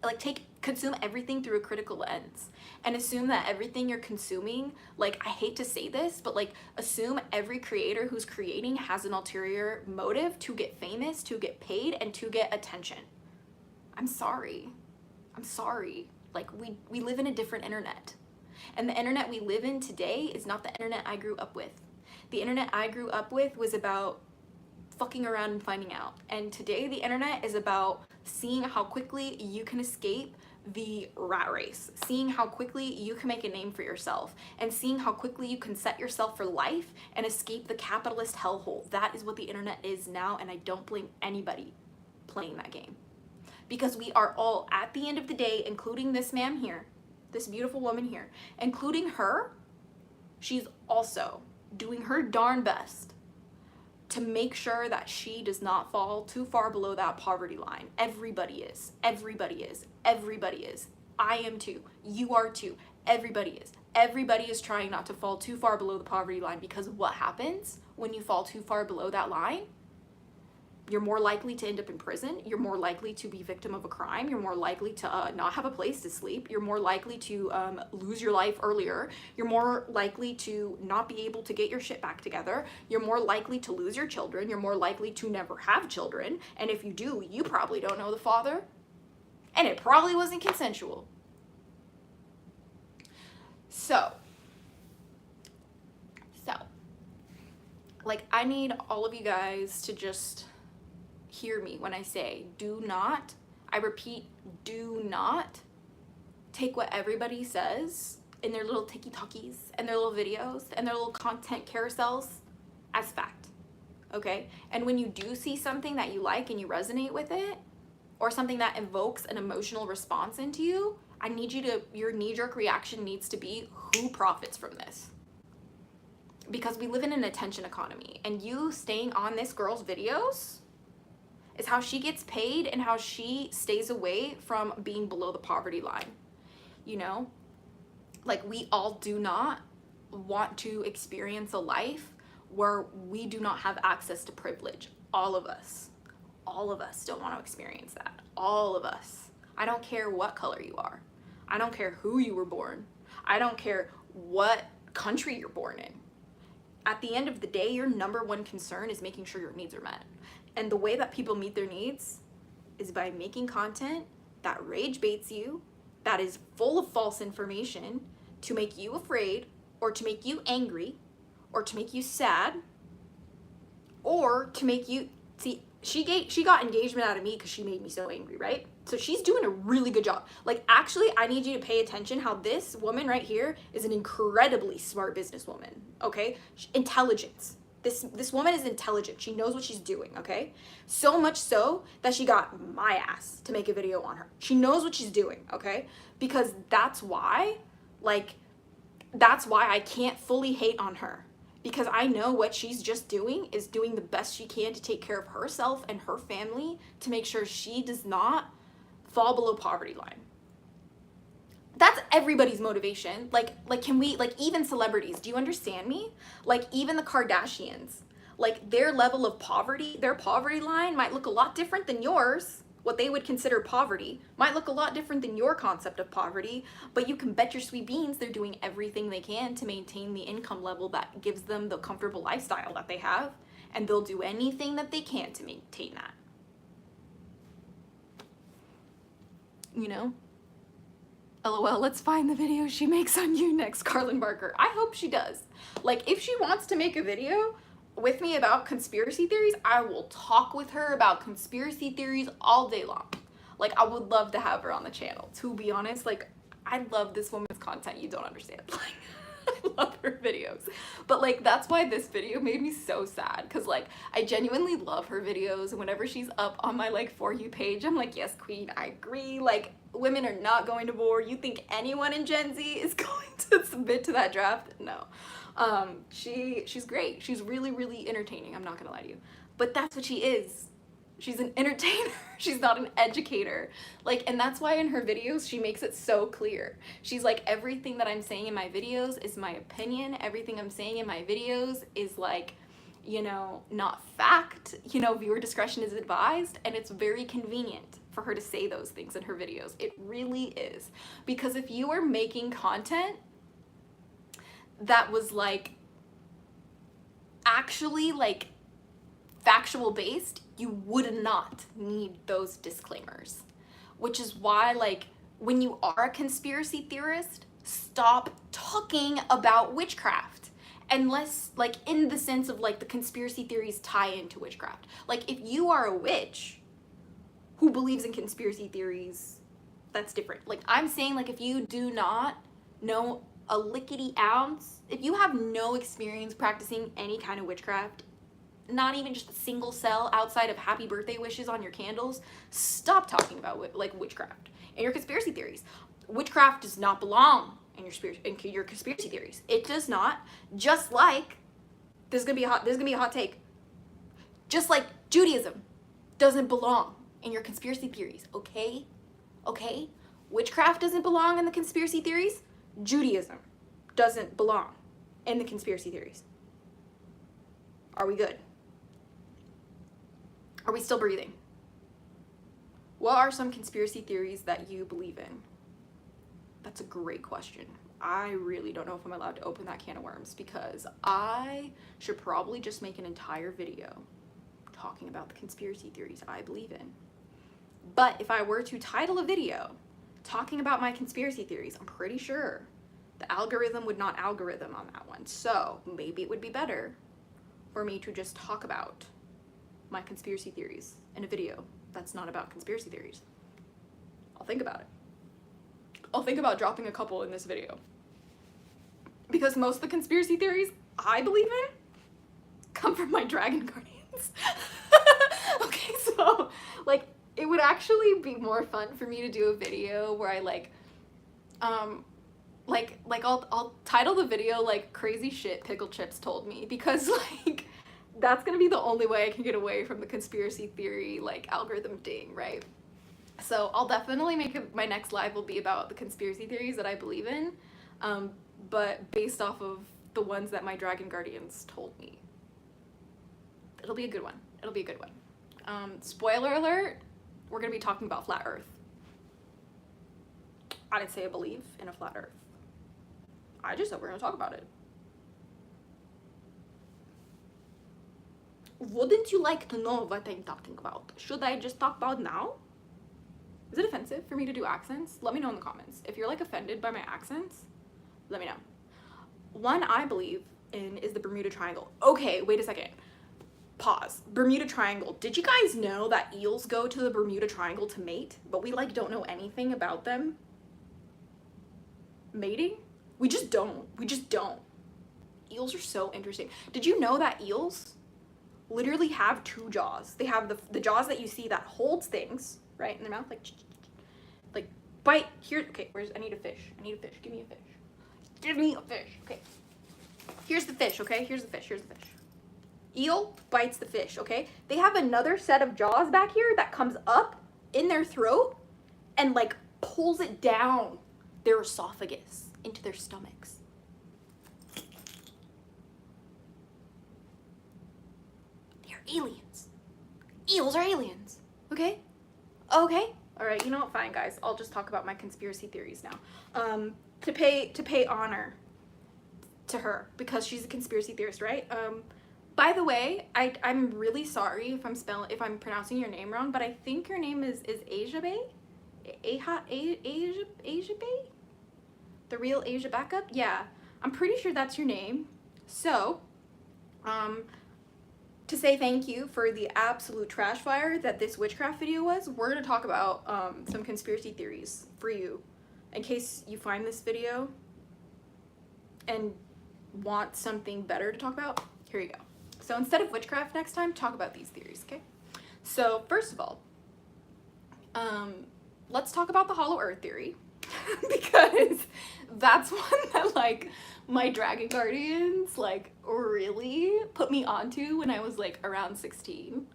like consume everything through a critical lens, and assume that everything you're consuming, like, I hate to say this, but like assume every creator who's creating has an ulterior motive to get famous, to get paid, and to get attention. I'm sorry. Like, we live in a different internet, and the internet we live in today is not the internet I grew up with. The internet I grew up with was about fucking around and finding out. And today the internet is about seeing how quickly you can escape the rat race, seeing how quickly you can make a name for yourself, and seeing how quickly you can set yourself for life and escape the capitalist hellhole. That is what the internet is now, and I don't blame anybody playing that game. Because we are all, at the end of the day, including this ma'am here, this beautiful woman here, including her, she's also doing her darn best to make sure that she does not fall too far below that poverty line. Everybody is. I am too. You are too. Everybody is. Everybody is trying not to fall too far below the poverty line, because what happens when you fall too far below that line? You're more likely to end up in prison. You're more likely to be victim of a crime. You're more likely to not have a place to sleep. You're more likely to lose your life earlier. You're more likely to not be able to get your shit back together. You're more likely to lose your children. You're more likely to never have children. And if you do, you probably don't know the father. And it probably wasn't consensual. So, like, I need all of you guys to just hear me when I say, do not, I repeat, do not take what everybody says in their little TikTokies and their little videos and their little content carousels as fact, okay? And when you do see something that you like and you resonate with it, or something that evokes an emotional response into you, I need you to, your knee-jerk reaction needs to be, who profits from this? Because we live in an attention economy, and you staying on this girl's videos is how she gets paid and how she stays away from being below the poverty line. You know, like, we all do not want to experience a life where we do not have access to privilege. All of us don't want to experience that. All of us. I don't care what color you are. I don't care who you were born. I don't care what country you're born in. At the end of the day, your number one concern is making sure your needs are met. And the way that people meet their needs is by making content that rage baits you, that is full of false information to make you afraid, or to make you angry, or to make you sad, or to make you, see, she got engagement out of me because she made me so angry, right? So she's doing a really good job. Like, actually, I need you to pay attention how this woman right here is an incredibly smart businesswoman, okay? Intelligence. This woman is intelligent. She knows what she's doing, okay? So much so that she got my ass to make a video on her. She knows what she's doing, okay? Because that's why I can't fully hate on her. Because I know what she's just doing is doing the best she can to take care of herself and her family, to make sure she does not fall below poverty line. That's everybody's motivation. Like, can we, like, even celebrities, do you understand me? Like, even the Kardashians, like, their level of poverty, their poverty line might look a lot different than yours. What they would consider poverty might look a lot different than your concept of poverty, but you can bet your sweet beans they're doing everything they can to maintain the income level that gives them the comfortable lifestyle that they have, and they'll do anything that they can to maintain that. You know? LOL, let's find the video she makes on you next, Carlin Barker. I hope she does. Like, if she wants to make a video with me about conspiracy theories, I will talk with her about conspiracy theories all day long. Like, I would love to have her on the channel. To be honest, like, I love this woman's content. You don't understand. Like, I love her videos. But like, that's why this video made me so sad, because like, I genuinely love her videos, and whenever she's up on my like For You page, I'm like, yes queen, I agree, like women are not going to war. You think anyone in Gen Z is going to submit to that draft? No. She's great. She's really, really entertaining, I'm not gonna lie to you. But that's what she is. She's an entertainer. She's not an educator. Like, and that's why in her videos, she makes it so clear. She's like, everything that I'm saying in my videos is my opinion. Everything I'm saying in my videos is like, you know, not fact. You know, viewer discretion is advised. And it's very convenient for her to say those things in her videos. It really is. Because if you are making content that was like, actually like factual based, you would not need those disclaimers. Which is why, like, when you are a conspiracy theorist, stop talking about witchcraft. Unless, like, in the sense of, like, the conspiracy theories tie into witchcraft. Like, if you are a witch who believes in conspiracy theories, that's different. Like, I'm saying, like, if you do not know a lickety ounce, if you have no experience practicing any kind of witchcraft, not even just a single cell outside of happy birthday wishes on your candles, stop talking about like witchcraft and your conspiracy theories. Witchcraft does not belong in your conspiracy theories. It does not. Just like this is gonna be a hot take. Just like Judaism doesn't belong in your conspiracy theories. Okay, okay. Witchcraft doesn't belong in the conspiracy theories. Judaism doesn't belong in the conspiracy theories. Are we good? Are we still breathing? What are some conspiracy theories that you believe in? That's a great question. I really don't know if I'm allowed to open that can of worms, because I should probably just make an entire video talking about the conspiracy theories I believe in. But if I were to title a video talking about my conspiracy theories, I'm pretty sure the algorithm would not algorithm on that one. So maybe it would be better for me to just talk about my conspiracy theories in a video that's not about conspiracy theories. I'll think about it. I'll think about dropping a couple in this video. Because most of the conspiracy theories I believe in come from my dragon guardians. Okay, so like, it would actually be more fun for me to do a video where I I'll title the video like crazy shit Pickle Chips told me, because like that's gonna be the only way I can get away from the conspiracy theory like algorithm ding, right? So I'll definitely my next live will be about the conspiracy theories that I believe in, but based off of the ones that my dragon guardians told me. It'll be a good one. It'll be a good one. Spoiler alert, we're gonna be talking about flat earth. I didn't say I believe in a flat earth. I just said we're gonna talk about it. Wouldn't you like to know what I'm talking about? Should I just talk about now? Is it offensive for me to do accents? Let me know in the comments. If you're like offended by my accents, let me know. One I believe in is the Bermuda Triangle. Okay, wait a second. Pause. Bermuda Triangle. Did you guys know that eels go to the Bermuda Triangle to mate, but we like don't know anything about them mating? We just don't. We just don't. Eels are so interesting. Did you know that eels literally have two jaws? They have the jaws that you see that holds things, right, in their mouth, like bite here. Okay, I need a fish. I need a fish. Give me a fish. Give me a fish. Okay. Here's the fish, okay? Here's the fish. Here's the fish. Eel bites the fish, okay? They have another set of jaws back here that comes up in their throat and like pulls it down their esophagus into their stomachs. They're aliens. Eels are aliens, okay? Okay? All right, you know what? Fine, guys. I'll just talk about my conspiracy theories now. To pay honor to her, because she's a conspiracy theorist, right? By the way, I'm really sorry if I'm pronouncing your name wrong, but I think your name is Asia Bay? Asia Bay? The real Asia Backup? Yeah, I'm pretty sure that's your name. So, to say thank you for the absolute trash fire that this witchcraft video was, we're gonna talk about some conspiracy theories for you, in case you find this video and want something better to talk about, here you go. So instead of witchcraft next time, talk about these theories, okay? So first of all, let's talk about the Hollow Earth theory because that's one that like my dragon guardians like really put me onto when I was like around 16.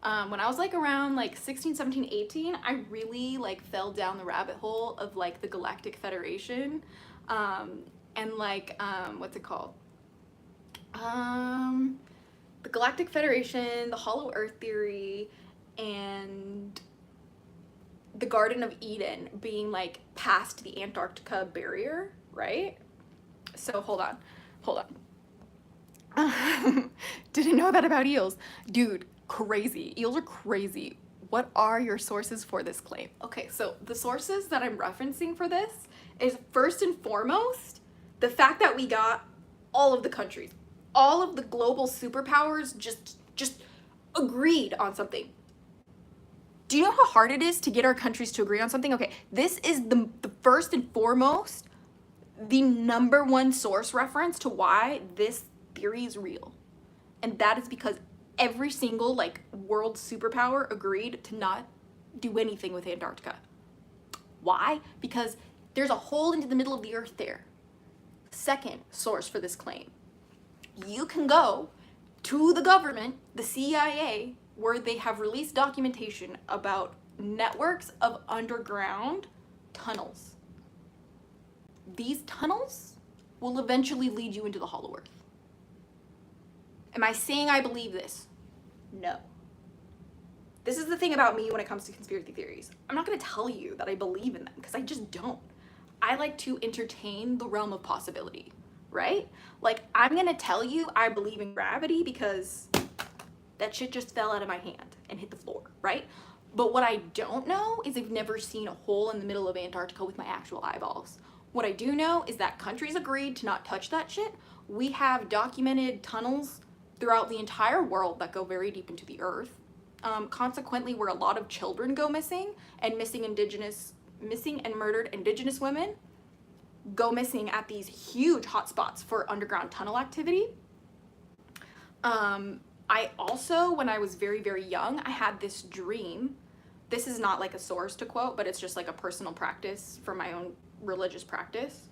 When I was like around like 16, 17, 18, I really like fell down the rabbit hole of like the Galactic Federation, and like what's it called? The Galactic Federation, the Hollow Earth theory, and the Garden of Eden being like past the Antarctica barrier, right? So hold on. Didn't know that about eels. Dude, crazy. Eels are crazy. What are your sources for this claim? Okay, so the sources that I'm referencing for this is first and foremost the fact that we got all of the countries, all of the global superpowers just agreed on something. Do you know how hard it is to get our countries to agree on something? Okay, this is the first and foremost, the number one source reference to why this theory is real. And that is because every single like world superpower agreed to not do anything with Antarctica. Why? Because there's a hole into the middle of the earth there. Second source for this claim. You can go to the government, the CIA, where they have released documentation about networks of underground tunnels. These tunnels will eventually lead you into the Hollow Earth. Am I saying I believe this? No. This is the thing about me when it comes to conspiracy theories. I'm not going to tell you that I believe in them because I just don't. I like to entertain the realm of possibility, right? Like, I'm going to tell you I believe in gravity because that shit just fell out of my hand and hit the floor, right? But what I don't know is I've never seen a hole in the middle of Antarctica with my actual eyeballs. What I do know is that countries agreed to not touch that shit. We have documented tunnels throughout the entire world that go very deep into the earth. Consequently, where a lot of children go missing and missing and murdered indigenous women go missing at these huge hotspots for underground tunnel activity. I also, when I was very, very young, I had this dream. This is not like a source to quote, but it's just like a personal practice for my own religious practice,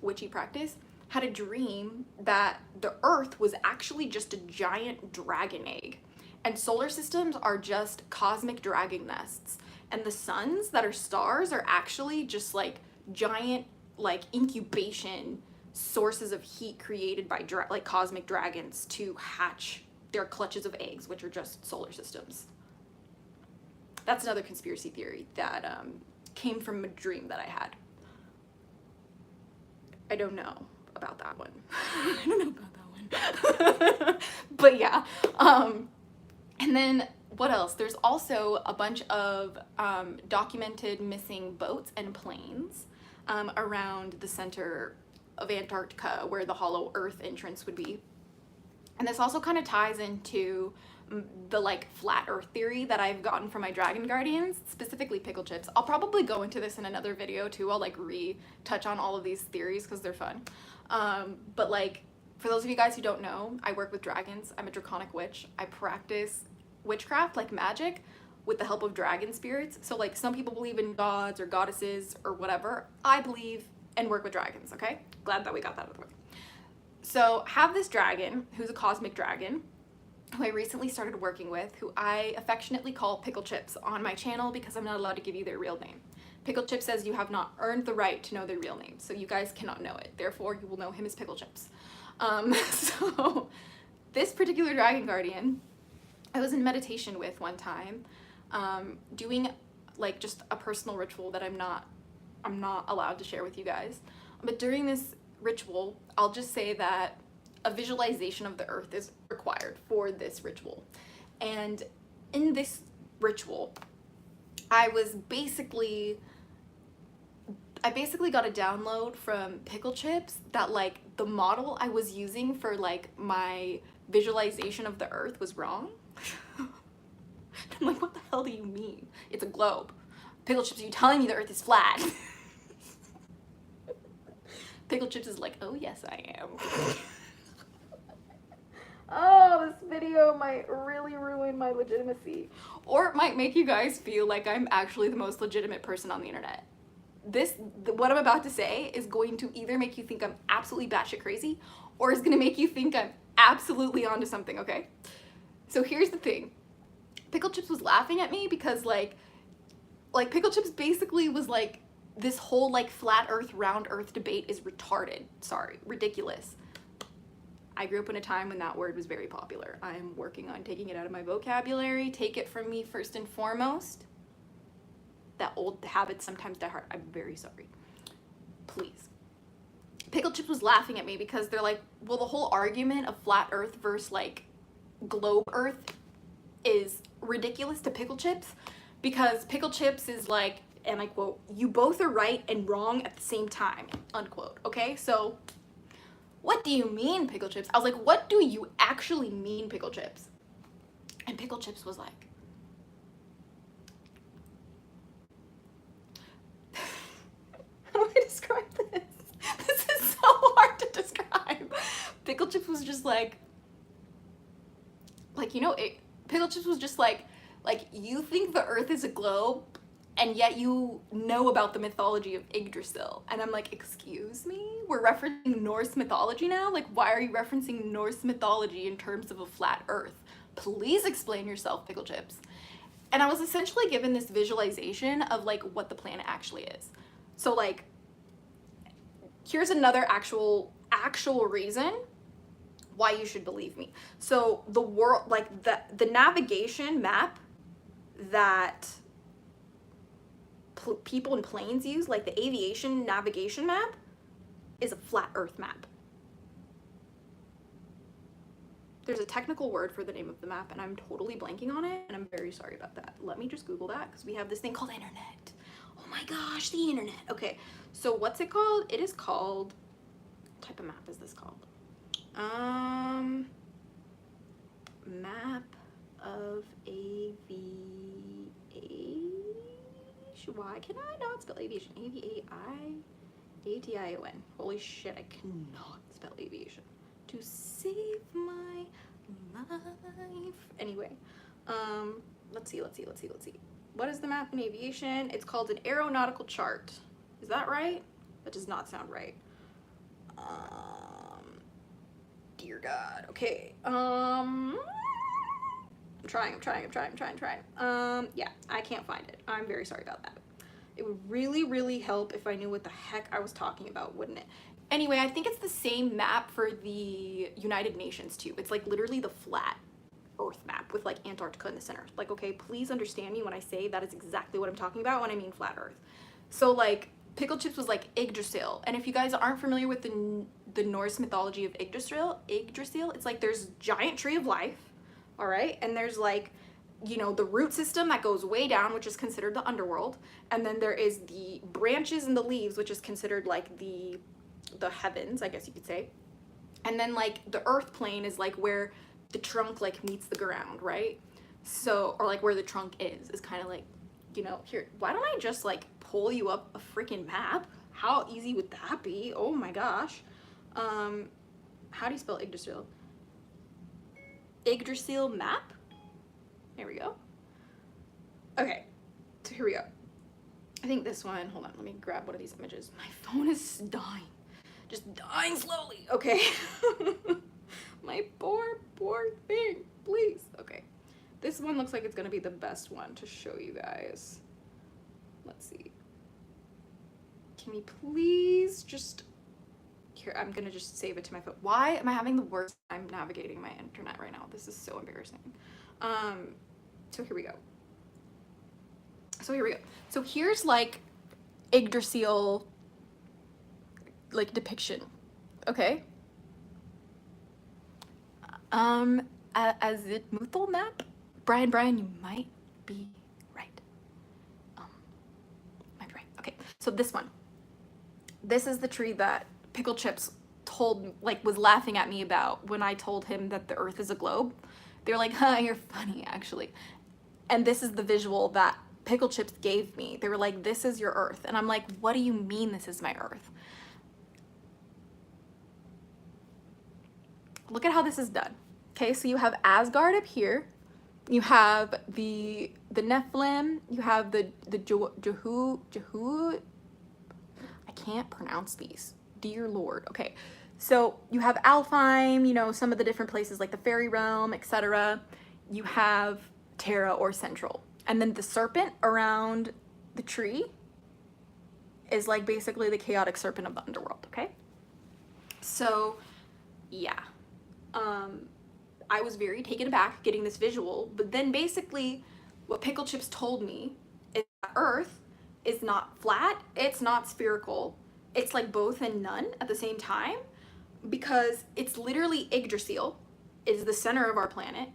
witchy practice. Had a dream that the earth was actually just a giant dragon egg, and solar systems are just cosmic dragon nests, and the suns that are stars are actually just like giant like incubation sources of heat created by like cosmic dragons to hatch their clutches of eggs, which are just solar systems. That's another conspiracy theory that came from a dream that I had. I don't know about that one. I don't know about that one. But yeah. And then what else? There's also a bunch of documented missing boats and planes around the center of Antarctica where the Hollow Earth entrance would be. And this also kind of ties into the like flat earth theory that I've gotten from my dragon guardians, specifically pickle chips. I'll probably go into this in another video too. I'll like retouch on all of these theories because they're fun. But like, for those of you guys who don't know, I work with dragons. I'm a draconic witch. I practice witchcraft, like magic, with the help of dragon spirits. So like some people believe in gods or goddesses or whatever. I believe and work with dragons, okay? Glad that we got that out of the way. So have this dragon, who's a cosmic dragon, who I recently started working with, who I affectionately call Pickle Chips on my channel because I'm not allowed to give you their real name. Pickle Chips says you have not earned the right to know their real name, so you guys cannot know it. Therefore, you will know him as Pickle Chips. So this particular dragon guardian, I was in meditation with one time, doing like just a personal ritual that I'm not allowed to share with you guys. But during this ritual, I'll just say that a visualization of the earth is required for this ritual. And in this ritual, I basically got a download from Pickle Chips that like the model I was using for like my visualization of the earth was wrong. I'm like, what the hell do you mean? It's a globe. Pickle Chips, are you telling me the earth is flat? Pickle Chips is like, oh yes I am. Oh, this video might really ruin my legitimacy. Or it might make you guys feel like I'm actually the most legitimate person on the internet. What I'm about to say is going to either make you think I'm absolutely batshit crazy, or is gonna make you think I'm absolutely onto something, okay? So here's the thing. Pickle Chips was laughing at me because like Pickle Chips basically was like, this whole like flat earth, round earth debate is retarded. Sorry, ridiculous. I grew up in a time when that word was very popular. I'm working on taking it out of my vocabulary. Take it from me first and foremost. That old habits sometimes die hard. I'm very sorry. Please. Pickle Chips was laughing at me because they're like, well, the whole argument of flat earth versus like globe earth is ridiculous to Pickle Chips, because Pickle Chips is like, and I quote, you both are right and wrong at the same time, unquote. Okay, so what do you mean, Pickle Chips? I was like, what do you actually mean, Pickle Chips? And Pickle Chips was like, how do I describe this? This is so hard to describe. Pickle Chips was just like, you know, Pickle Chips was just like, you think the earth is a globe, and yet you know about the mythology of Yggdrasil. And I'm like, excuse me? We're referencing Norse mythology now? Like, why are you referencing Norse mythology in terms of a flat earth? Please explain yourself, Pickle Chips. And I was essentially given this visualization of like what the planet actually is. So like, here's another actual reason why you should believe me. So the world, like the navigation map that people in planes use, like the aviation navigation map, is a flat earth map. There's a technical word for the name of the map and I'm totally blanking on it, and I'm very sorry about that. Let me just Google that, because we have this thing called internet. Oh my gosh, the internet. Okay, so what's it called? It is called, what type of map is this called? Map of aviation. Why can I not spell aviation? A-V-A-I-A-T-I-O-N. Holy shit, I cannot spell aviation to save my life. Anyway, let's see. What is the map in aviation? It's called an aeronautical chart. Is that right? That does not sound right. Dear God. Okay. I'm trying. Yeah, I can't find it. I'm very sorry about that. It would really, really help if I knew what the heck I was talking about, wouldn't it? Anyway, I think it's the same map for the United Nations too. It's like literally the flat earth map with like Antarctica in the center. Like, okay, please understand me when I say that is exactly what I'm talking about when I mean flat earth. So like, Pickle Chips was like Yggdrasil. And if you guys aren't familiar with the Norse mythology of Yggdrasil, it's like there's giant tree of life, all right? And there's like, you know, the root system that goes way down, which is considered the underworld. And then there is the branches and the leaves, which is considered like the heavens, I guess you could say. And then like the earth plane is like where the trunk like meets the ground, right? So, or like where the trunk is kind of like, you know, here, why don't I just like pull you up a freaking map? How easy would that be? Oh my gosh. How do you spell Yggdrasil? Yggdrasil map? There we go. Okay, so here we go. I think this one, hold on, let me grab one of these images. My phone is dying. Just dying slowly. Okay. My poor thing. Please. Okay. This one looks like it's gonna be the best one to show you guys. Let's see. Can we please just, here, I'm gonna just save it to my phone. Why am I having the worst time navigating my internet right now? This is so embarrassing. So here we go. So here's like Yggdrasil like depiction, okay? Azimuthal map? Brian, you might be right. Might be right. Okay, so this one. This is the tree that Pickle Chips was laughing at me about when I told him that the earth is a globe. They're like, huh, you're funny, actually. And this is the visual that Pickle Chips gave me. They were like, this is your earth. And I'm like, what do you mean this is my earth? look at how this is done. Okay, so you have Asgard up here. You have the Nephilim. You have the Jehu. I can't pronounce these. Dear Lord. Okay, so you have Alfheim. You know, some of the different places like the fairy realm, etc. You have Terra or Central, and then the serpent around the tree is like basically the chaotic serpent of the underworld. Okay, so yeah. I was very taken aback getting this visual, but then basically what Pickle Chips told me is that Earth is not flat, it's not spherical, it's like both and none at the same time, because it's literally Yggdrasil is the center of our planet,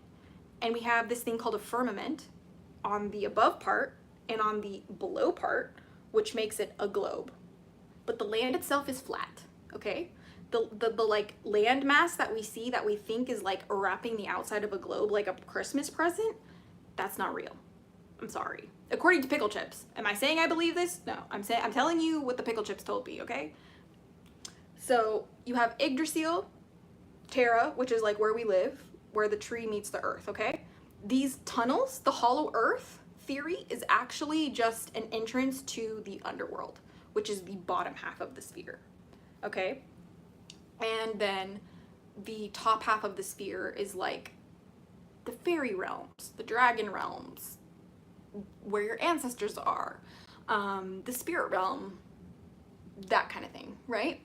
and we have this thing called a firmament on the above part and on the below part, which makes it a globe. But the land itself is flat, okay? The like land mass that we see that we think is like wrapping the outside of a globe like a Christmas present, that's not real. I'm sorry. According to Pickle Chips. Am I saying I believe this? No. I'm telling you what the Pickle Chips told me, okay? So you have Yggdrasil, Terra, which is like where we live, where the tree meets the earth, okay? These tunnels, the hollow earth theory, is actually just an entrance to the underworld, which is the bottom half of the sphere, okay? And then the top half of the sphere is like the fairy realms, the dragon realms, where your ancestors are, the spirit realm, that kind of thing, right?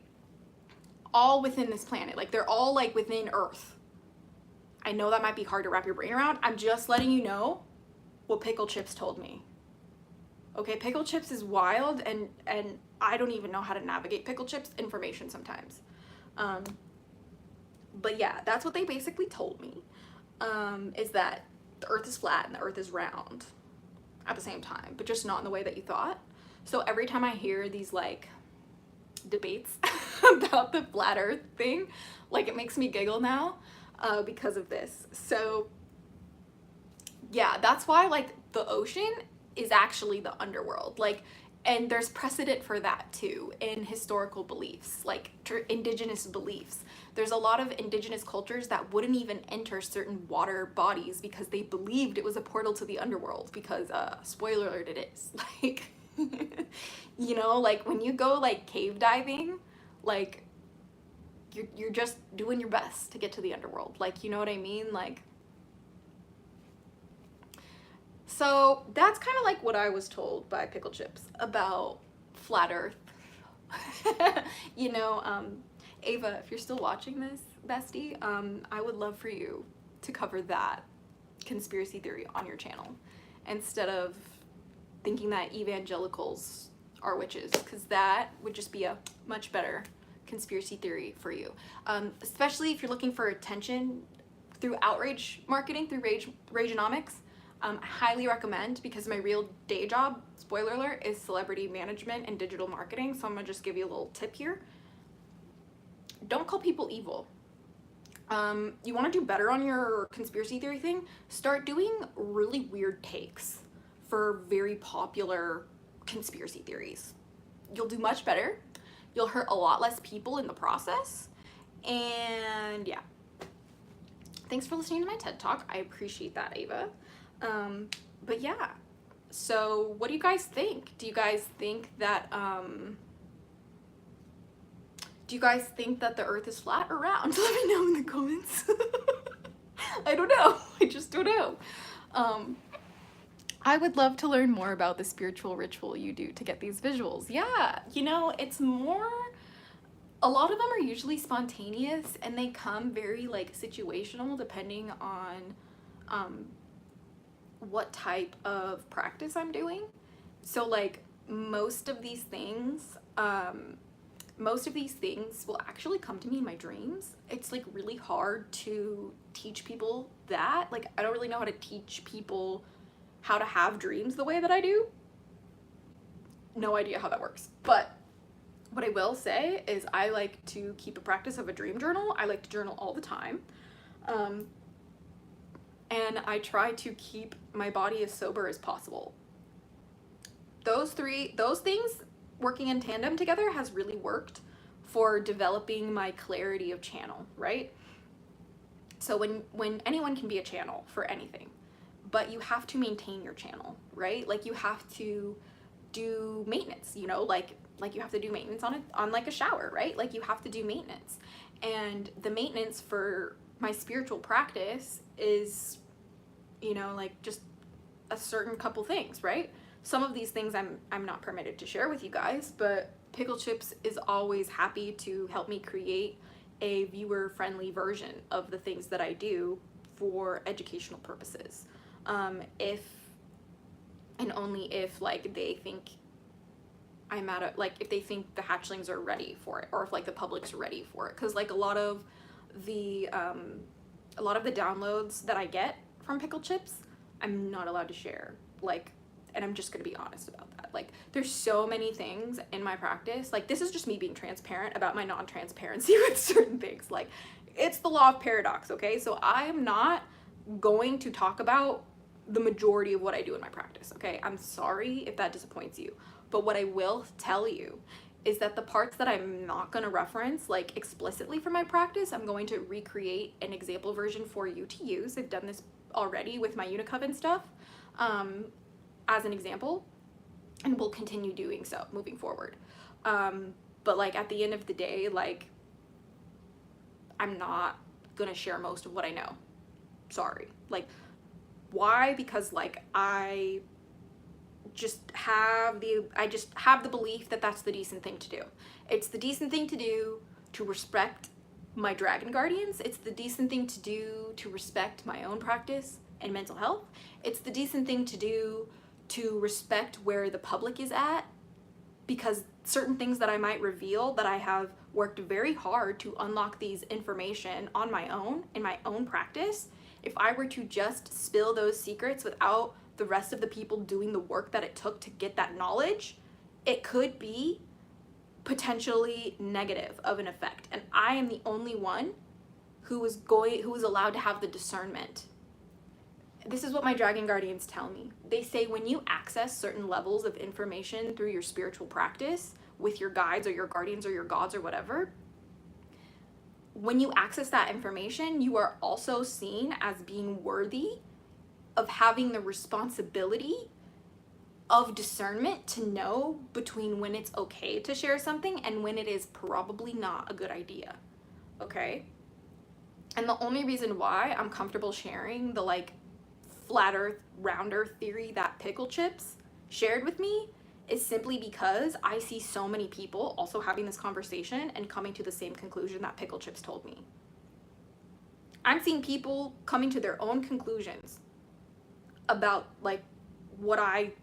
All within this planet. Like they're all like within Earth. I know that might be hard to wrap your brain around. I'm just letting you know what Pickle Chips told me. Okay, Pickle Chips is wild, and I don't even know how to navigate Pickle Chips information sometimes. But yeah, that's what they basically told me, is that the earth is flat and the earth is round at the same time, but just not in the way that you thought. So every time I hear these like debates about the flat earth thing, like it makes me giggle now, because of this. So yeah, that's why like the ocean is actually the underworld. Like, and there's precedent for that too in historical beliefs, like indigenous beliefs. There's a lot of indigenous cultures that wouldn't even enter certain water bodies because they believed it was a portal to the underworld, because spoiler alert, it is. Like you know, like when you go like cave diving, like you're just doing your best to get to the underworld, like, you know what I mean? Like, so that's kind of like what I was told by Pickle Chips about flat earth. You know, Ava, if you're still watching this, bestie, I would love for you to cover that conspiracy theory on your channel instead of thinking that evangelicals are witches, because that would just be a much better conspiracy theory for you. Especially if you're looking for attention through outrage marketing, through Rageonomics. I highly recommend, because my real day job, spoiler alert, is celebrity management and digital marketing. So I'm gonna just give you a little tip here. Don't call people evil. You want to do better on your conspiracy theory thing? Start doing really weird takes for very popular conspiracy theories. You'll do much better. You'll hurt a lot less people in the process. And yeah. Thanks for listening to my TED Talk. I appreciate that, Ava. But yeah, so what do you guys think? Do you guys think that the earth is flat or round? Let me know in the comments. I don't know. I just don't know. I would love to learn more about the spiritual ritual you do to get these visuals. Yeah, you know, it's more, a lot of them are usually spontaneous, and they come very like situational depending on what type of practice I'm doing. So like most of these things will actually come to me in my dreams. It's like really hard to teach people that. Like, I don't really know how to teach people how to have dreams the way that I do. No idea how that works. But what I will say is I like to keep a practice of a dream journal. I like to journal all the time. And I try to keep my body as sober as possible. Those things working in tandem together has really worked for developing my clarity of channel, right? So when anyone can be a channel for anything, but you have to maintain your channel, right? Like you have to do maintenance, you know, like you have to do maintenance on like a shower, right? Like you have to do maintenance. And the maintenance for my spiritual practice is, you know, like just a certain couple things, right? Some of these things I'm not permitted to share with you guys, but Pickle Chips is always happy to help me create a viewer-friendly version of the things that I do for educational purposes. If and only if like they think I'm at a, like if they think the hatchlings are ready for it, or if like the public's ready for it, because like a lot of the downloads that I get from Pickle Chips, I'm not allowed to share, like, and I'm just gonna be honest about that. Like there's so many things in my practice, like this is just me being transparent about my non-transparency with certain things. Like it's the law of paradox, okay? So I am not going to talk about the majority of what I do in my practice, okay? I'm sorry if that disappoints you, but what I will tell you is that the parts that I'm not going to reference like explicitly for my practice, I'm going to recreate an example version for you to use. I've done this already with my Unicoven stuff as an example, and will continue doing so moving forward. But like at the end of the day, like I'm not gonna share most of what I know. Sorry. Like why? Because like I just have the belief that that's the decent thing to do. It's the decent thing to do to respect my dragon guardians. It's the decent thing to do to respect my own practice and mental health. It's the decent thing to do to respect where the public is at, because certain things that I might reveal that I have worked very hard to unlock these information on my own in my own practice, if I were to just spill those secrets without the rest of the people doing the work that it took to get that knowledge, it could be potentially negative of an effect. And I am the only one who was allowed to have the discernment. This is what my dragon guardians tell me. They say when you access certain levels of information through your spiritual practice with your guides or your guardians or your gods or whatever, when you access that information, you are also seen as being worthy of having the responsibility of discernment to know between when it's okay to share something and when it is probably not a good idea, okay? And the only reason why I'm comfortable sharing the like flat earth, round earth theory that Pickle Chips shared with me is simply because I see so many people also having this conversation and coming to the same conclusion that Pickle Chips told me. I'm seeing people coming to their own conclusions about like what I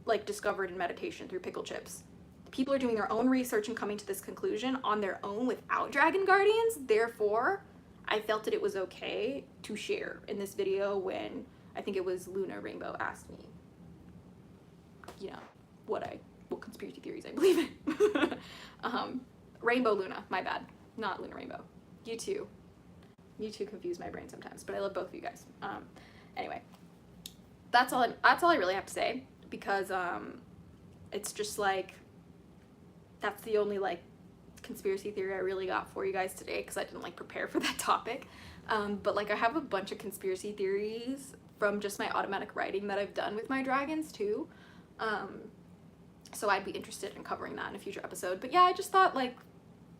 like discovered in meditation through Pickle Chips. People are doing their own research and coming to this conclusion on their own without dragon guardians. Therefore, I felt that it was okay to share in this video when I think it was Luna Rainbow asked me, you know, what conspiracy theories I believe in. Rainbow Luna, my bad, not Luna Rainbow. You two confuse my brain sometimes, but I love both of you guys. Anyway, that's all I really have to say, because it's just like that's the only like conspiracy theory I really got for you guys today, because I didn't like prepare for that topic. But like I have a bunch of conspiracy theories from just my automatic writing that I've done with my dragons too. So I'd be interested in covering that in a future episode. But yeah, I just thought, like,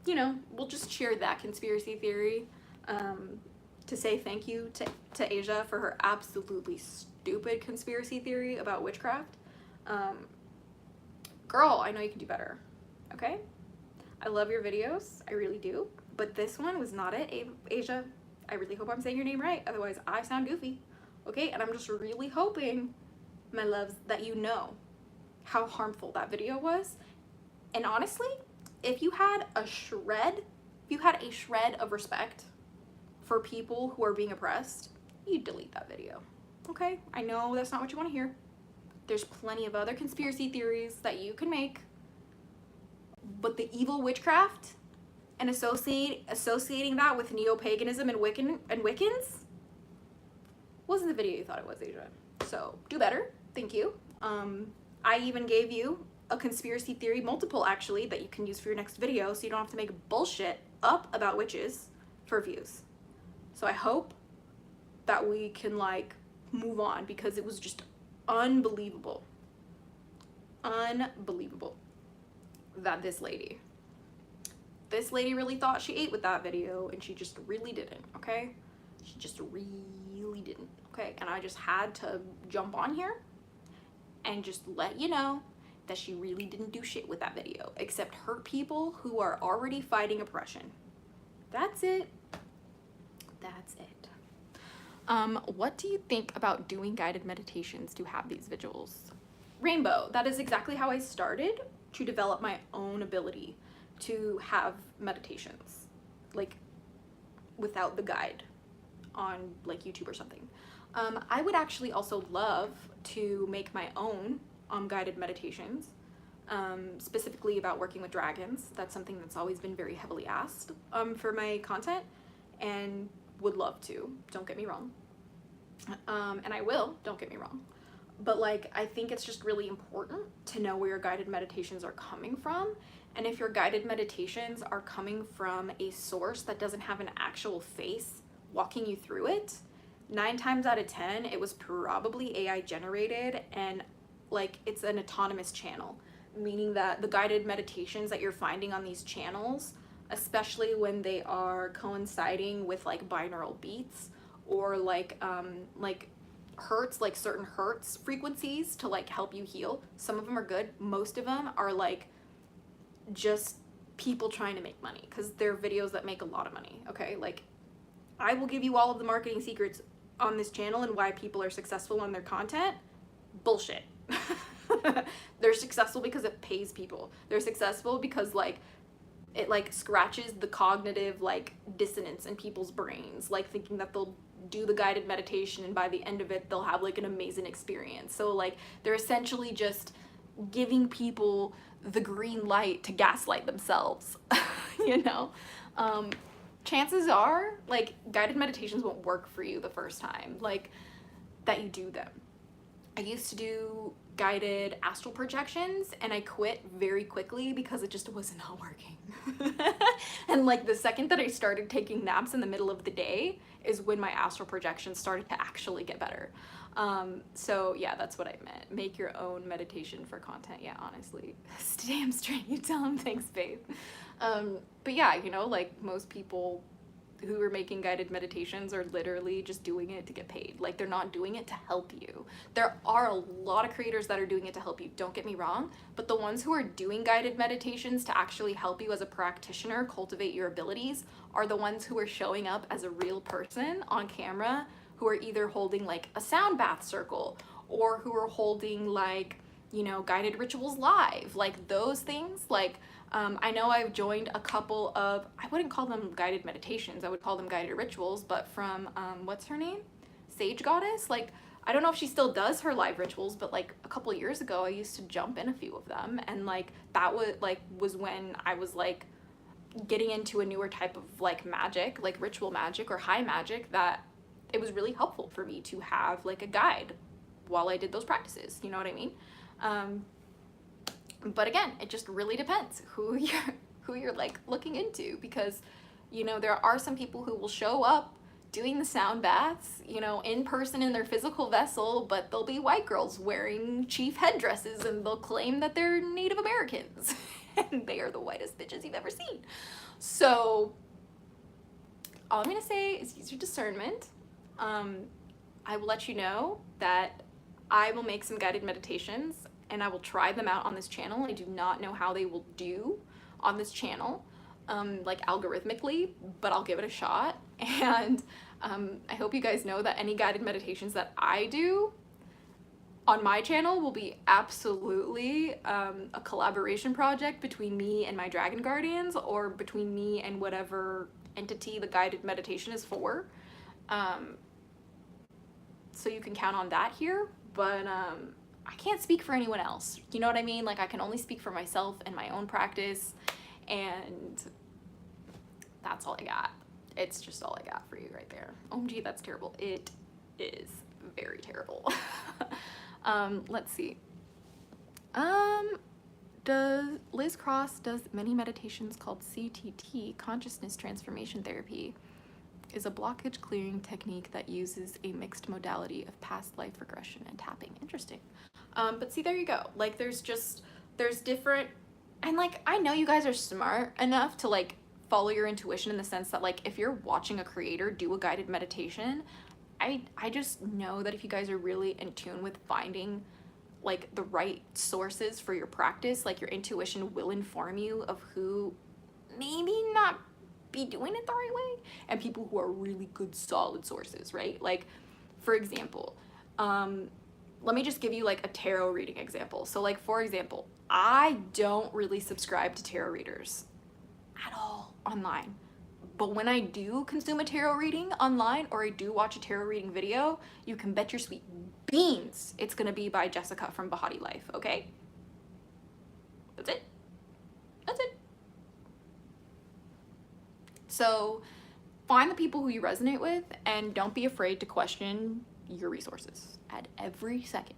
you know, we'll just share that conspiracy theory to say thank you to Asia for her absolutely stupid conspiracy theory about witchcraft. Girl, I know you can do better, okay? I love your videos, I really do. But this one was not it, Asia. I really hope I'm saying your name right, otherwise I sound goofy, okay? And I'm just really hoping, my loves, that you know how harmful that video was. And honestly, if you had a shred of respect for people who are being oppressed, you'd delete that video, okay? I know that's not what you want to hear. There's plenty of other conspiracy theories that you can make, but the evil witchcraft and associating that with neo-paganism and Wiccans wasn't the video you thought it was, Asia. So do better, thank you. I even gave you a conspiracy theory, multiple actually, that you can use for your next video, so you don't have to make bullshit up about witches for views. So I hope that we can like move on, because it was just unbelievable that this lady really thought she ate with that video, and she just really didn't. Okay, she just really didn't. Okay, and I just had to jump on here and just let you know that she really didn't do shit with that video except hurt people who are already fighting oppression. That's it. That's it. What do you think about doing guided meditations to have these visuals? Rainbow, that is exactly how I started to develop my own ability to have meditations, like without the guide on like YouTube or something. I would actually also love to make my own guided meditations, specifically about working with dragons. That's something that's always been very heavily asked for my content, and would love to, don't get me wrong. And I will, don't get me wrong. But like, I think it's just really important to know where your guided meditations are coming from. And if your guided meditations are coming from a source that doesn't have an actual face walking you through it, 9 times out of 10, it was probably AI generated, and like it's an autonomous channel, meaning that the guided meditations that you're finding on these channels, especially when they are coinciding with like binaural beats or like hertz, like certain hertz frequencies to like help you heal. Some of them are good. Most of them are like just people trying to make money, because they're videos that make a lot of money. Okay, like I will give you all of the marketing secrets on this channel and why people are successful on their content. Bullshit. They're successful because it pays people. They're successful because like it like scratches the cognitive like dissonance in people's brains, like thinking that they'll do the guided meditation and by the end of it they'll have like an amazing experience. So like they're essentially just giving people the green light to gaslight themselves. You know, chances are like guided meditations won't work for you the first time like that you do them. I used to do guided astral projections and I quit very quickly because it just was not working. And like the second that I started taking naps in the middle of the day is when my astral projections started to actually get better. So yeah, that's what I meant. Make your own meditation for content. Yeah, honestly. Damn straight, you tell him. Thanks, babe. But yeah, you know, like most people who are making guided meditations are literally just doing it to get paid. Like they're not doing it to help you. There are a lot of creators that are doing it to help you, don't get me wrong, but the ones who are doing guided meditations to actually help you as a practitioner cultivate your abilities are the ones who are showing up as a real person on camera, who are either holding like a sound bath circle or who are holding like, you know, guided rituals live, like those things. Like I know I've joined a couple of, I wouldn't call them guided meditations, I would call them guided rituals, but from, what's her name? Sage Goddess? Like, I don't know if she still does her live rituals, but like a couple years ago, I used to jump in a few of them. And like, that was when I was like getting into a newer type of like magic, like ritual magic or high magic, that it was really helpful for me to have like a guide while I did those practices. You know what I mean? But again, it just really depends who you're like looking into, because you know there are some people who will show up doing the sound baths, you know, in person in their physical vessel, but they'll be white girls wearing chief headdresses and they'll claim that they're Native Americans and they are the whitest bitches you've ever seen. So all I'm gonna say is use your discernment. I will let you know that I will make some guided meditations and I will try them out on this channel. I do not know how they will do on this channel, like algorithmically, but I'll give it a shot. And I hope you guys know that any guided meditations that I do on my channel will be absolutely a collaboration project between me and my dragon guardians, or between me and whatever entity the guided meditation is for. So you can count on that here, but I can't speak for anyone else. You know what I mean? Like I can only speak for myself and my own practice, and that's all I got. It's just all I got for you right there. OMG, that's terrible. It is very terrible. Let's see. Liz Cross does many meditations called CTT, Consciousness Transformation Therapy. is a blockage clearing technique that uses a mixed modality of past life regression and tapping. Interesting. But see, there you go. Like, there's different, and like, I know you guys are smart enough to like follow your intuition in the sense that like, if you're watching a creator do a guided meditation, I just know that if you guys are really in tune with finding like the right sources for your practice, like your intuition will inform you of who maybe not be doing it the right way and people who are really good solid sources, right? Like, for example, let me just give you like a tarot reading example. So like, for example, I don't really subscribe to tarot readers at all online. But when I do consume a tarot reading online or I do watch a tarot reading video, you can bet your sweet beans it's gonna be by Jessica from Bahati Life, okay? That's it. That's it. So find the people who you resonate with and don't be afraid to question your resources at every second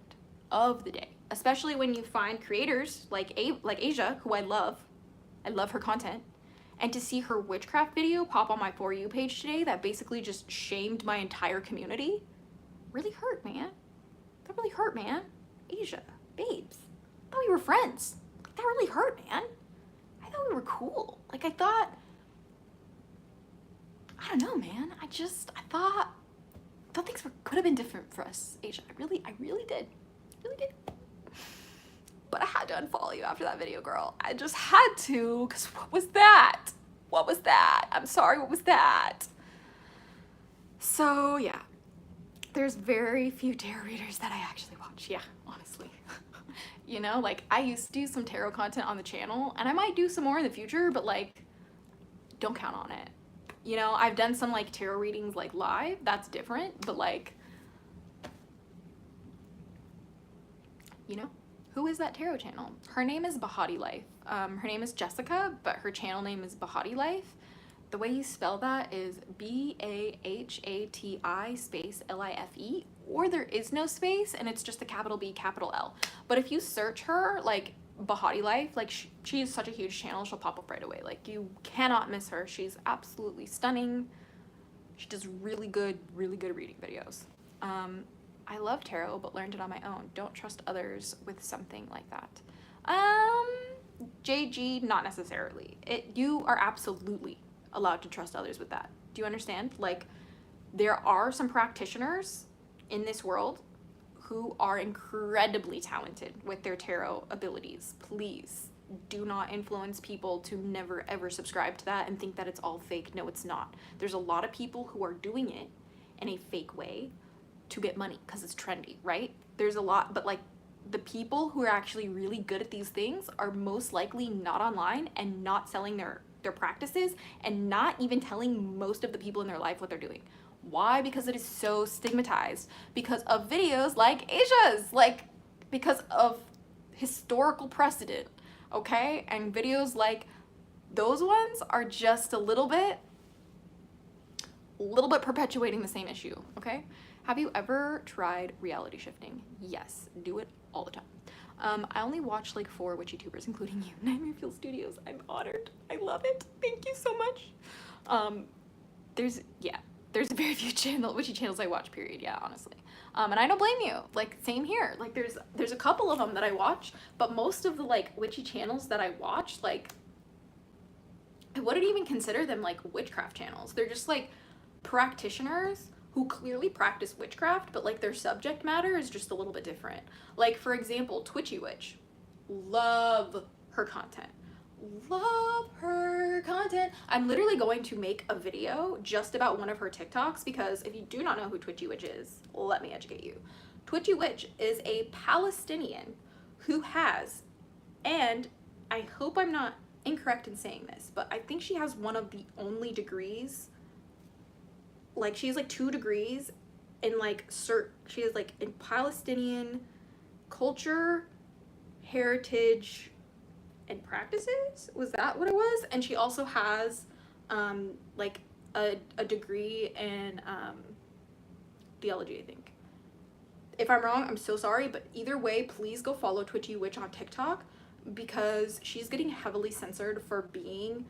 of the day, especially when you find creators like Asia, who I love her content. And to see her witchcraft video pop on my For You page today that basically just shamed my entire community really hurt, man. That really hurt, man. Asia, babes, I thought we were friends. That really hurt, man. I thought we were cool. Like, I thought know, man. I thought things could have been different for us, Asia. I really did. Really did. But I had to unfollow you after that video, girl. I just had to, because what was that? What was that? I'm sorry, what was that? So, yeah. There's very few tarot readers that I actually watch. Yeah, honestly. You know, like, I used to do some tarot content on the channel, and I might do some more in the future, but, like, don't count on it. You know, I've done some, like, tarot readings, like, live. That's different, but, like, you know? Who is that tarot channel? Her name is Bahati Life. Her name is Jessica, but her channel name is Bahati Life. The way you spell that is Bahati space Life, or there is no space and it's just a capital B, capital L. But if you search her, like Bahati Life, like she is such a huge channel, she'll pop up right away. Like, you cannot miss her. She's absolutely stunning. She does really good reading videos. I love tarot, but learned it on my own. Don't trust others with something like that. JG, not necessarily. You are absolutely allowed to trust others with that. Do you understand? Like, there are some practitioners in this world who are incredibly talented with their tarot abilities. Please do not influence people to never ever subscribe to that and think that it's all fake. No, it's not. There's a lot of people who are doing it in a fake way to get money because it's trendy, right? There's a lot, but like, the people who are actually really good at these things are most likely not online and not selling their practices and not even telling most of the people in their life what they're doing. Why? Because it is so stigmatized because of videos like Asia's, like, because of historical precedent, okay? And videos like those ones are just a little bit perpetuating the same issue, okay? Have you ever tried reality shifting? Yes, do it all the time. I only watch like 4 witchy tubers, including you. Nightmare Fuel Studios. I'm honored. I love it. Thank you so much. There's very few witchy channels I watch, period. Yeah, honestly. And I don't blame you. Like, same here. Like, there's a couple of them that I watch, but most of the like witchy channels that I watch, like, I wouldn't even consider them like witchcraft channels. They're just like practitioners who clearly practice witchcraft, but like their subject matter is just a little bit different. Like, for example, Twitchy Witch. Love her content. Love her content. I'm literally going to make a video just about one of her TikToks, because if you do not know who Twitchy Witch is, let me educate you. Twitchy Witch is a Palestinian who has, and I hope I'm not incorrect in saying this, but I think she has one of the only degrees, like, she has like 2 degrees in like she has like in Palestinian culture, heritage, and practices. Was that what it was? And she also has like a degree in theology, I think. If I'm wrong, I'm so sorry, but either way, please go follow Twitchy Witch on TikTok, because she's getting heavily censored for being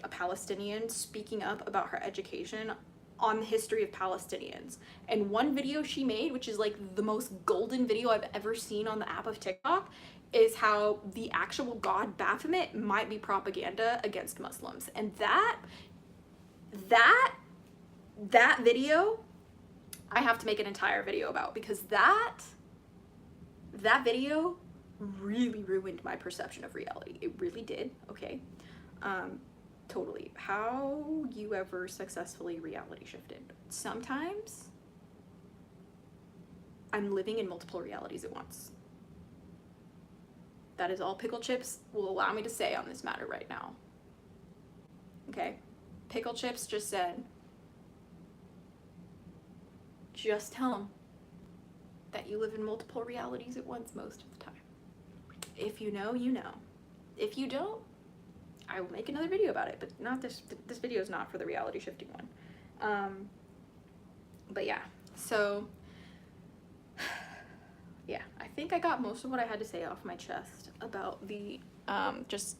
a Palestinian speaking up about her education on the history of Palestinians. And one video she made, which is like the most golden video I've ever seen on the app of TikTok, is how the actual god Baphomet might be propaganda against Muslims. And that video I have to make an entire video about, because that video really ruined my perception of reality. It really did. Okay. Totally. How you ever successfully reality shifted? Sometimes I'm living in multiple realities at once. That is all Pickle Chips will allow me to say on this matter right now. Okay? Pickle Chips just said, just tell them that you live in multiple realities at once most of the time. If you know, you know. If you don't, I will make another video about it, but not this. This video is not for the reality shifting one. But yeah, so yeah, I think I got most of what I had to say off my chest about the just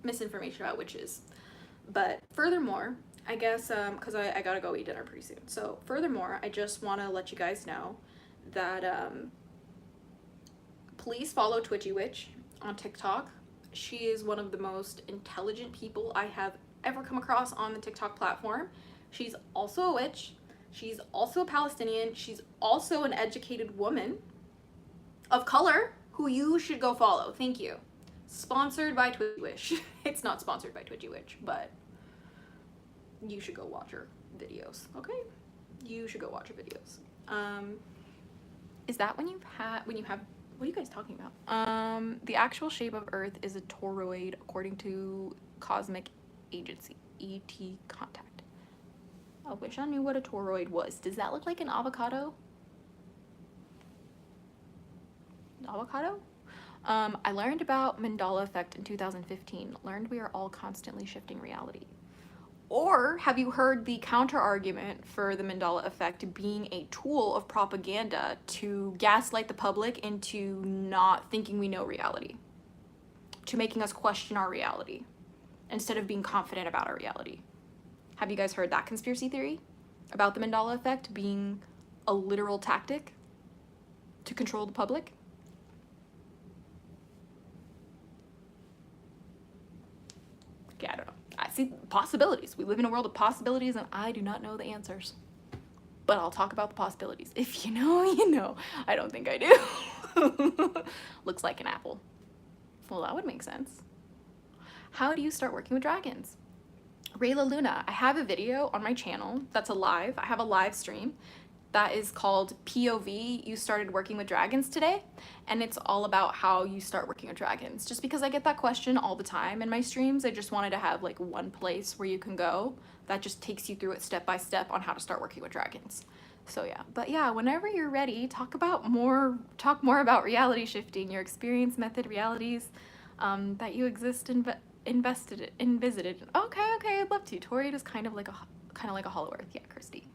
misinformation about witches. But furthermore, I guess because I gotta go eat dinner pretty soon. So furthermore, I just want to let you guys know that please follow Twitchy Witch on TikTok. She is one of the most intelligent people I have ever come across on the TikTok platform. She's also a witch. She's also a Palestinian. She's also an educated woman of color who you should go follow. Thank you. Sponsored by Twitchy Witch. It's not sponsored by Twitchy Witch, but you should go watch her videos, okay? You should go watch her videos. Is that when you have, what are you guys talking about? The actual shape of Earth is a toroid according to Cosmic Agency, ET Contact. I wish I knew what a toroid was. Does that look like an avocado? Avocado? I learned about Mandela effect in 2015. Learned we are all constantly shifting reality. Or have you heard the counter argument for the Mandela effect being a tool of propaganda to gaslight the public into not thinking we know reality, to making us question our reality instead of being confident about our reality? Have you guys heard that conspiracy theory about the Mandela effect being a literal tactic to control the public? Yeah, I don't know. I see possibilities. We live in a world of possibilities, and I do not know the answers. But I'll talk about the possibilities. If you know, you know. I don't think I do. Looks like an apple. Well, that would make sense. How do you start working with dragons? Rayla Luna, I have a video on my channel that's a live. I have a live stream that is called POV, You Started Working with Dragons Today. And it's all about how you start working with dragons. Just because I get that question all the time in my streams, I just wanted to have like one place where you can go that just takes you through it step by step on how to start working with dragons. So yeah, but yeah, whenever you're ready, talk more about reality shifting, your experience, method, realities that you invested in, visited. Okay, I'd love to. Toroid is kind of like a hollow earth. Yeah, Christy.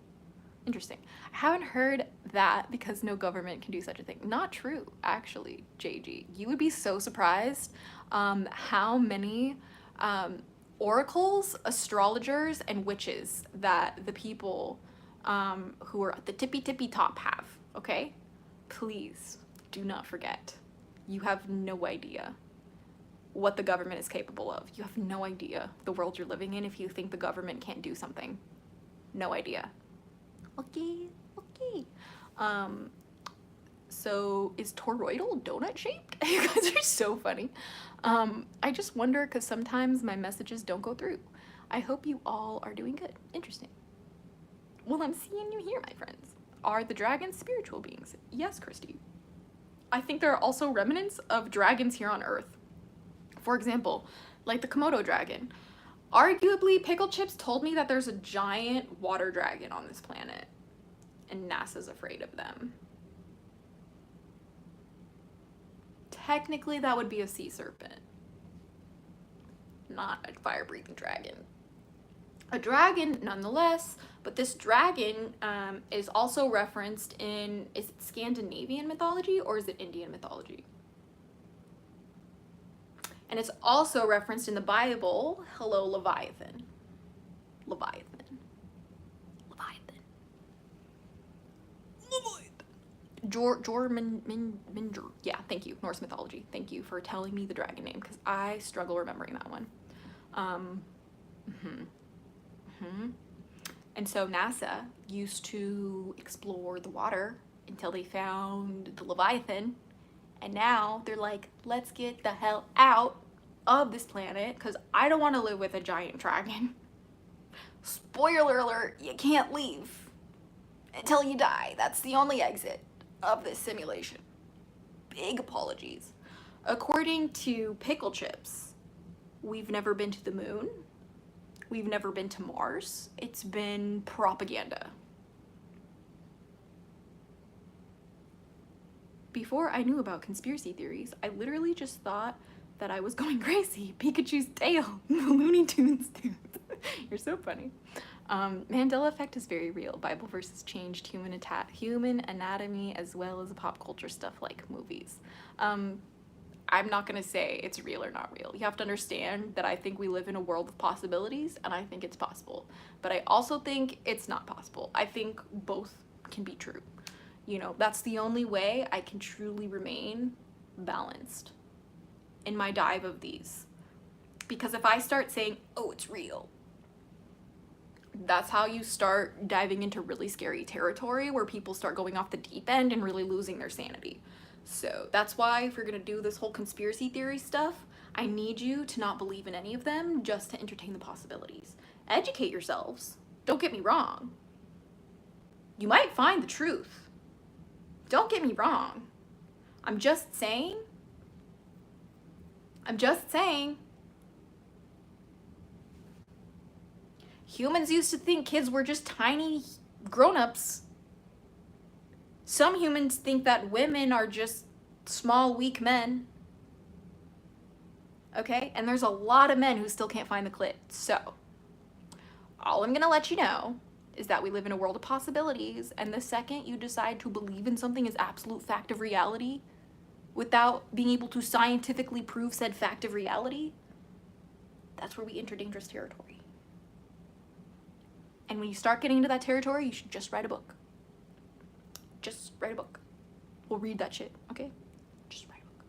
Interesting. I haven't heard that because no government can do such a thing. Not true, actually, JG. You would be so surprised how many oracles, astrologers, and witches that the people who are at the tippy top have, okay? Please do not forget. You have no idea what the government is capable of. You have no idea the world you're living in if you think the government can't do something. No idea. Okay. So is toroidal donut shaped? You guys are so funny. I just wonder because sometimes my messages don't go through. I hope you all are doing good. Interesting. Well, I'm seeing you here, my friends. Are the dragons spiritual beings? Yes, Christy. I think there are also remnants of dragons here on Earth. For example, like the Komodo dragon. Arguably, Pickle Chips told me that there's a giant water dragon on this planet, and NASA's afraid of them. Technically, that would be a sea serpent, not a fire-breathing dragon. A dragon, nonetheless, but this dragon is also referenced in, is it Scandinavian mythology or is it Indian mythology? And it's also referenced in the Bible. Hello, Leviathan. Leviathan. Leviathan. Jormungandr. Yeah, thank you. Norse mythology. Thank you for telling me the dragon name, because I struggle remembering that one. And so NASA used to explore the water until they found the Leviathan. And now they're like, let's get the hell out of this planet, because I don't want to live with a giant dragon. Spoiler alert, you can't leave until you die. That's the only exit of this simulation. Big apologies. According to Pickle Chips, we've never been to the moon. We've never been to Mars. It's been propaganda. Before I knew about conspiracy theories, I literally just thought that I was going crazy. Pikachu's tail, the Looney Tunes tooth. You're so funny. Mandela effect is very real. Bible verses changed human anatomy as well as pop culture stuff like movies. I'm not gonna say it's real or not real. You have to understand that I think we live in a world of possibilities, and I think it's possible. But I also think it's not possible. I think both can be true. You know, that's the only way I can truly remain balanced in my dive of these. Because if I start saying, oh, it's real, that's how you start diving into really scary territory where people start going off the deep end and really losing their sanity. So that's why if you're gonna do this whole conspiracy theory stuff, I need you to not believe in any of them, just to entertain the possibilities. Educate yourselves. Don't get me wrong. You might find the truth. Don't get me wrong. I'm just saying. Humans used to think kids were just tiny grown-ups. Some humans think that women are just small, weak men. Okay? And there's a lot of men who still can't find the clit. So, all I'm gonna let you know is that we live in a world of possibilities, and the second you decide to believe in something as absolute fact of reality without being able to scientifically prove said fact of reality, that's where we enter dangerous territory. And when you start getting into that territory, you should just write a book. Just write a book. We'll read that shit, okay? Just write a book.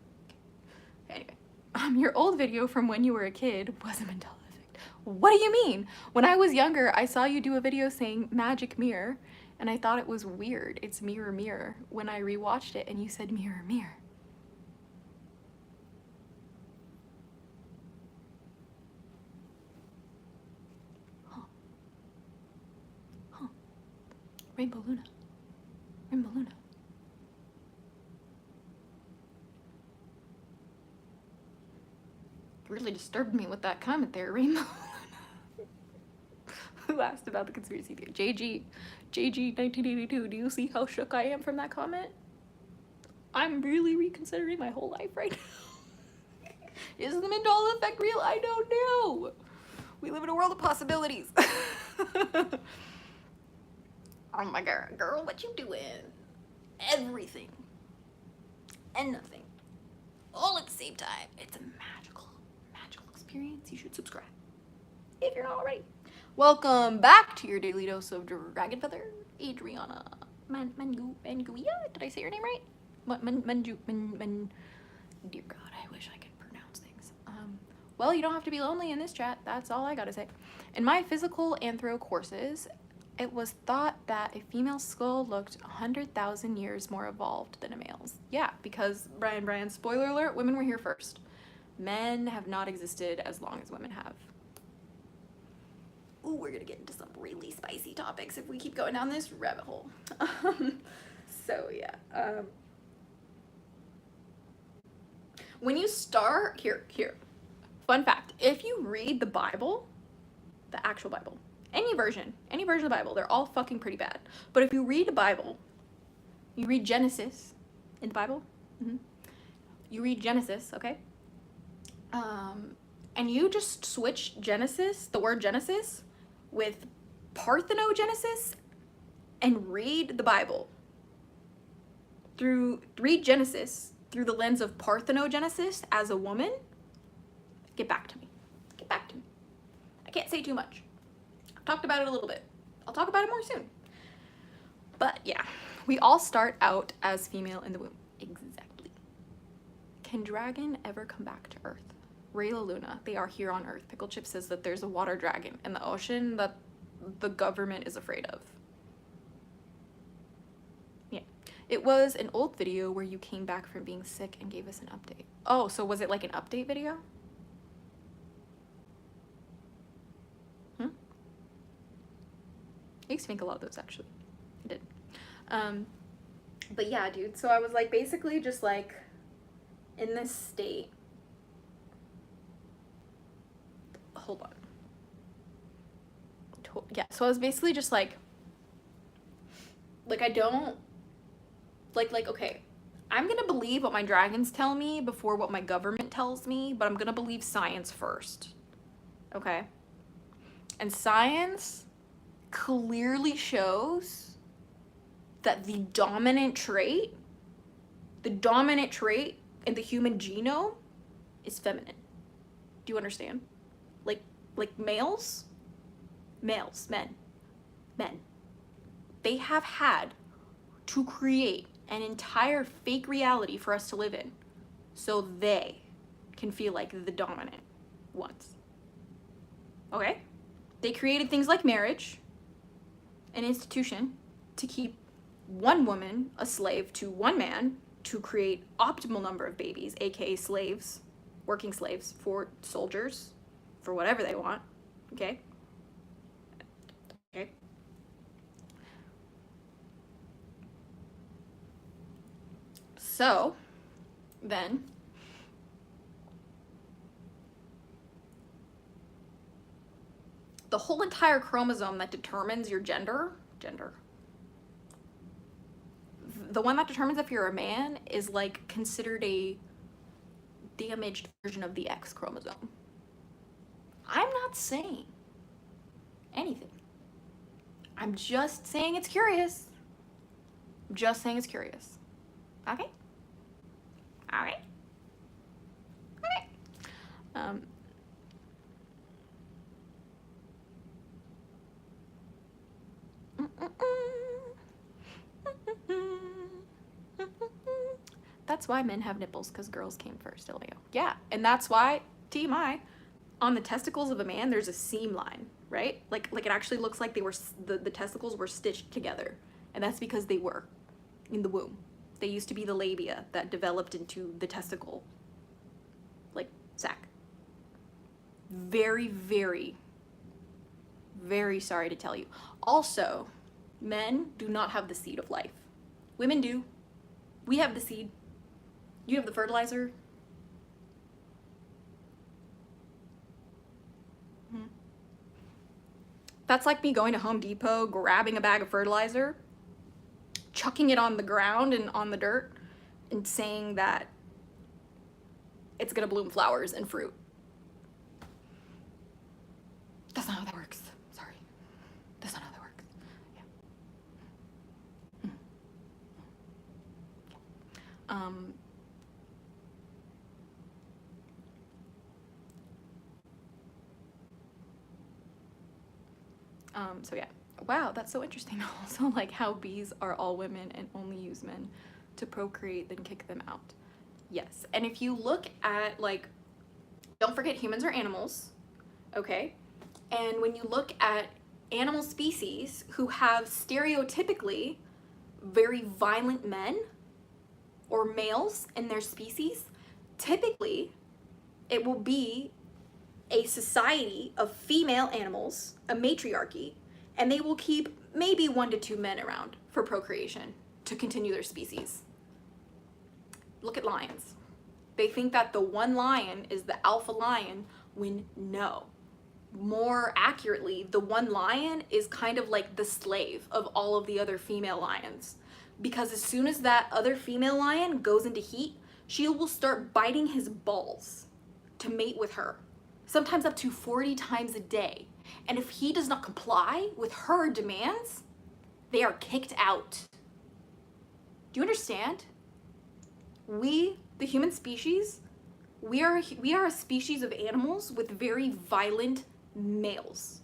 Okay. Anyway, your old video from when you were a kid was a Mandela effect. What do you mean? When I was younger, I saw you do a video saying magic mirror, and I thought it was weird. It's mirror, mirror. When I rewatched it and you said mirror, mirror. Huh. Rainbow Luna. Rainbow Luna. You really disturbed me with that comment there, Rainbow Luna. Who asked about the conspiracy theory? JG 1982. Do you see how shook I am from that comment? I'm really reconsidering my whole life right now. Is the Mandela effect real? I don't know. We live in a world of possibilities. Oh my god, girl, what you doing? Everything and nothing, all at the same time. It's a magical experience. You should subscribe if you're not already. Welcome back to your daily dose of Dragon Feather, Adriana Manguia. Did I say your name right? Dear God, I wish I could pronounce things. Well, you don't have to be lonely in this chat. That's all I gotta say. In my physical anthro courses, it was thought that a female skull looked 100,000 years more evolved than a male's. Yeah, because, Brian, spoiler alert, women were here first. Men have not existed as long as women have. Ooh, we're gonna get into some really spicy topics if we keep going down this rabbit hole. So, yeah. When you start, here. Fun fact, if you read the Bible, the actual Bible, any version of the Bible, they're all fucking pretty bad. But if you read the Bible, you read Genesis in the Bible, you read Genesis, okay? And you just switch Genesis, the word Genesis, with Parthenogenesis, and read the Bible. Read Genesis through the lens of Parthenogenesis as a woman, Get back to me. Get back to me. I can't say too much. I've talked about it a little bit. I'll talk about it more soon. But yeah, we all start out as female in the womb. Exactly. Can dragon ever come back to Earth? Rayla Luna, they are here on Earth. Pickle Chip says that there's a water dragon in the ocean that the government is afraid of. Yeah. It was an old video where you came back from being sick and gave us an update. Oh, so was it like an update video? I used to think a lot of those, actually. I did. But yeah, dude, so I was like basically just like in this state. Hold on. Yeah, so I was basically just like I don't like okay, I'm gonna believe what my dragons tell me before what my government tells me, but I'm gonna believe science first. Okay? And science clearly shows that the dominant trait in the human genome is feminine. Do you understand? Like males, men, they have had to create an entire fake reality for us to live in so they can feel like the dominant ones. Okay? They created things like marriage, an institution to keep one woman a slave to one man to create optimal number of babies, aka slaves, working slaves for soldiers, for whatever they want. Okay? Okay. So, then, the whole entire chromosome that determines your gender, the one that determines if you're a man is like considered a damaged version of the X chromosome. I'm not saying anything. I'm just saying it's curious. Okay? Okay? Okay. That's why men have nipples, because girls came first, LMAO. Yeah, and that's why, TMI, on the testicles of a man, there's a seam line, right? Like it actually looks like they were, the testicles were stitched together. And that's because they were in the womb. They used to be the labia that developed into the testicle, like, sac. Very, very, very sorry to tell you. Also, men do not have the seed of life. Women do. We have the seed. You have the fertilizer. That's like me going to Home Depot, grabbing a bag of fertilizer, chucking it on the ground and on the dirt, and saying that it's gonna bloom flowers and fruit. That's not how that works. Sorry. That's not how that works. Yeah. So yeah. Wow, that's so interesting. Also, like how bees are all women and only use men to procreate, then kick them out. Yes, and if you look at, like, don't forget humans are animals, okay? And when you look at animal species who have stereotypically very violent men or males in their species, typically it will be a society of female animals, a matriarchy, and they will keep maybe 1 to 2 men around for procreation to continue their species. Look at lions. They think that the one lion is the alpha lion, when no. More accurately, the one lion is kind of like the slave of all of the other female lions. Because as soon as that other female lion goes into heat, she will start biting his balls to mate with her. Sometimes up to 40 times a day. And if he does not comply with her demands, they are kicked out. Do you understand? We, the human species, We are a species of animals with very violent males.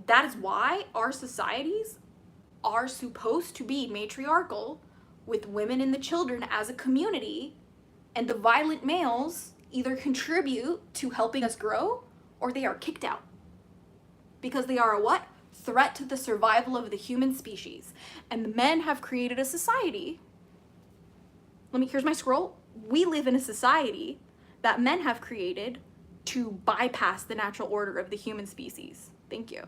That is why our societies are supposed to be matriarchal, with women and the children as a community, and the violent males either contribute to helping us grow or they are kicked out. Because they are a what? Threat to the survival of the human species. And the men have created a society. Here's my scroll. We live in a society that men have created to bypass the natural order of the human species. Thank you.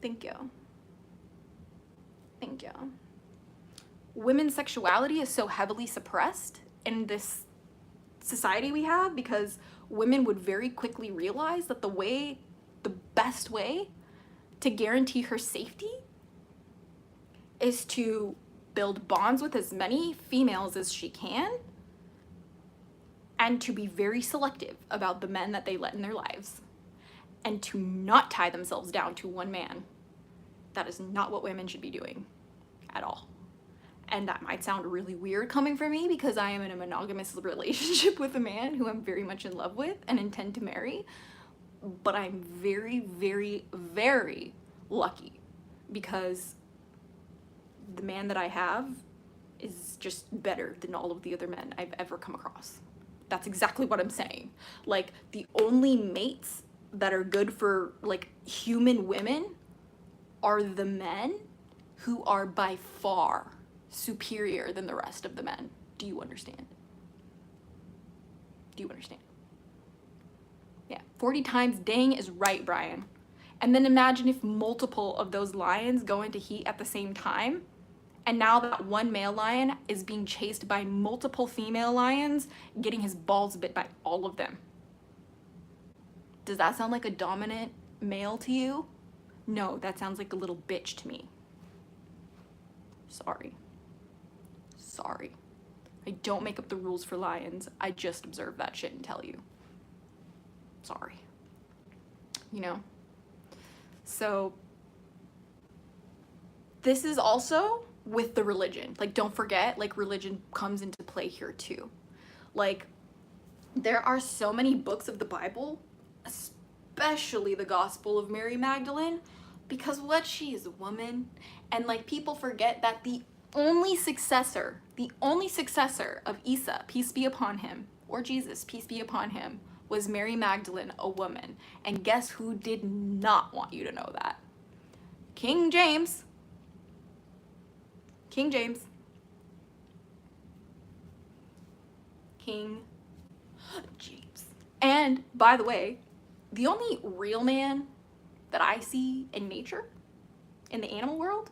Thank you. Thank you. Women's sexuality is so heavily suppressed in this society we have because women would very quickly realize that the best way to guarantee her safety is to build bonds with as many females as she can and to be very selective about the men that they let in their lives and to not tie themselves down to one man. That is not what women should be doing at all. And that might sound really weird coming from me because I am in a monogamous relationship with a man who I'm very much in love with and intend to marry. But I'm very, very, very lucky because the man that I have is just better than all of the other men I've ever come across. That's exactly what I'm saying. Like, the only mates that are good for, like, human women are the men who are by far superior than the rest of the men. Do you understand? Do you understand? Yeah, 40 times dang is right, Brian. And then imagine if multiple of those lions go into heat at the same time, and now that one male lion is being chased by multiple female lions, getting his balls bit by all of them. Does that sound like a dominant male to you? No, that sounds like a little bitch to me. Sorry. Sorry. I don't make up the rules for lions. I just observe that shit and tell you. Sorry. You know? So, this is also with the religion. Like, don't forget, like, religion comes into play here too. Like, there are so many books of the Bible, especially the Gospel of Mary Magdalene, because what, she is a woman, and like, people forget that the only successor of Isa, peace be upon him, or Jesus, peace be upon him, was Mary Magdalene, a woman. And guess who did not want you to know that? King James. King James. King James. And by the way, the only real man that I see in nature, in the animal world,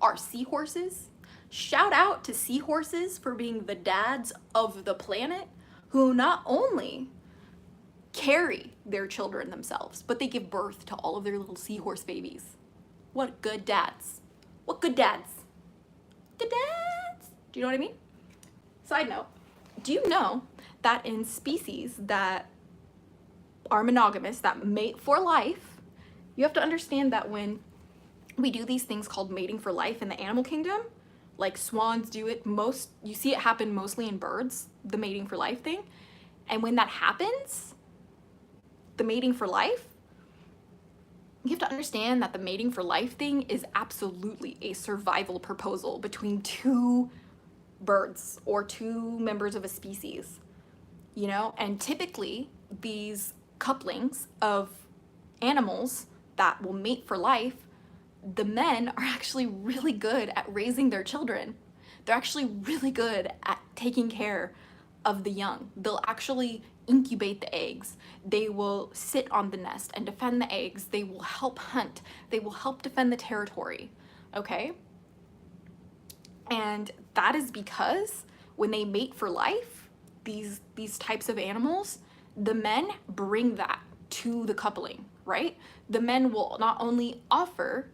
are seahorses. Shout out to seahorses for being the dads of the planet, who not only carry their children themselves, but they give birth to all of their little seahorse babies. What good dads. What good dads. Good dads. Do you know what I mean? Side note, do you know that in species that are monogamous, that mate for life, you have to understand that when we do these things called mating for life in the animal kingdom, like swans do it, you see it happen mostly in birds, the mating for life thing. And when that happens, the mating for life, you have to understand that the mating for life thing is absolutely a survival proposal between two birds or two members of a species, you know? And typically these couplings of animals that will mate for life, the men are actually really good at raising their children. They're actually really good at taking care of the young. They'll actually incubate the eggs. They will sit on the nest and defend the eggs. They will help hunt. They will help defend the territory, okay? And that is because when they mate for life, these types of animals, the men bring that to the coupling, right? The men will not only offer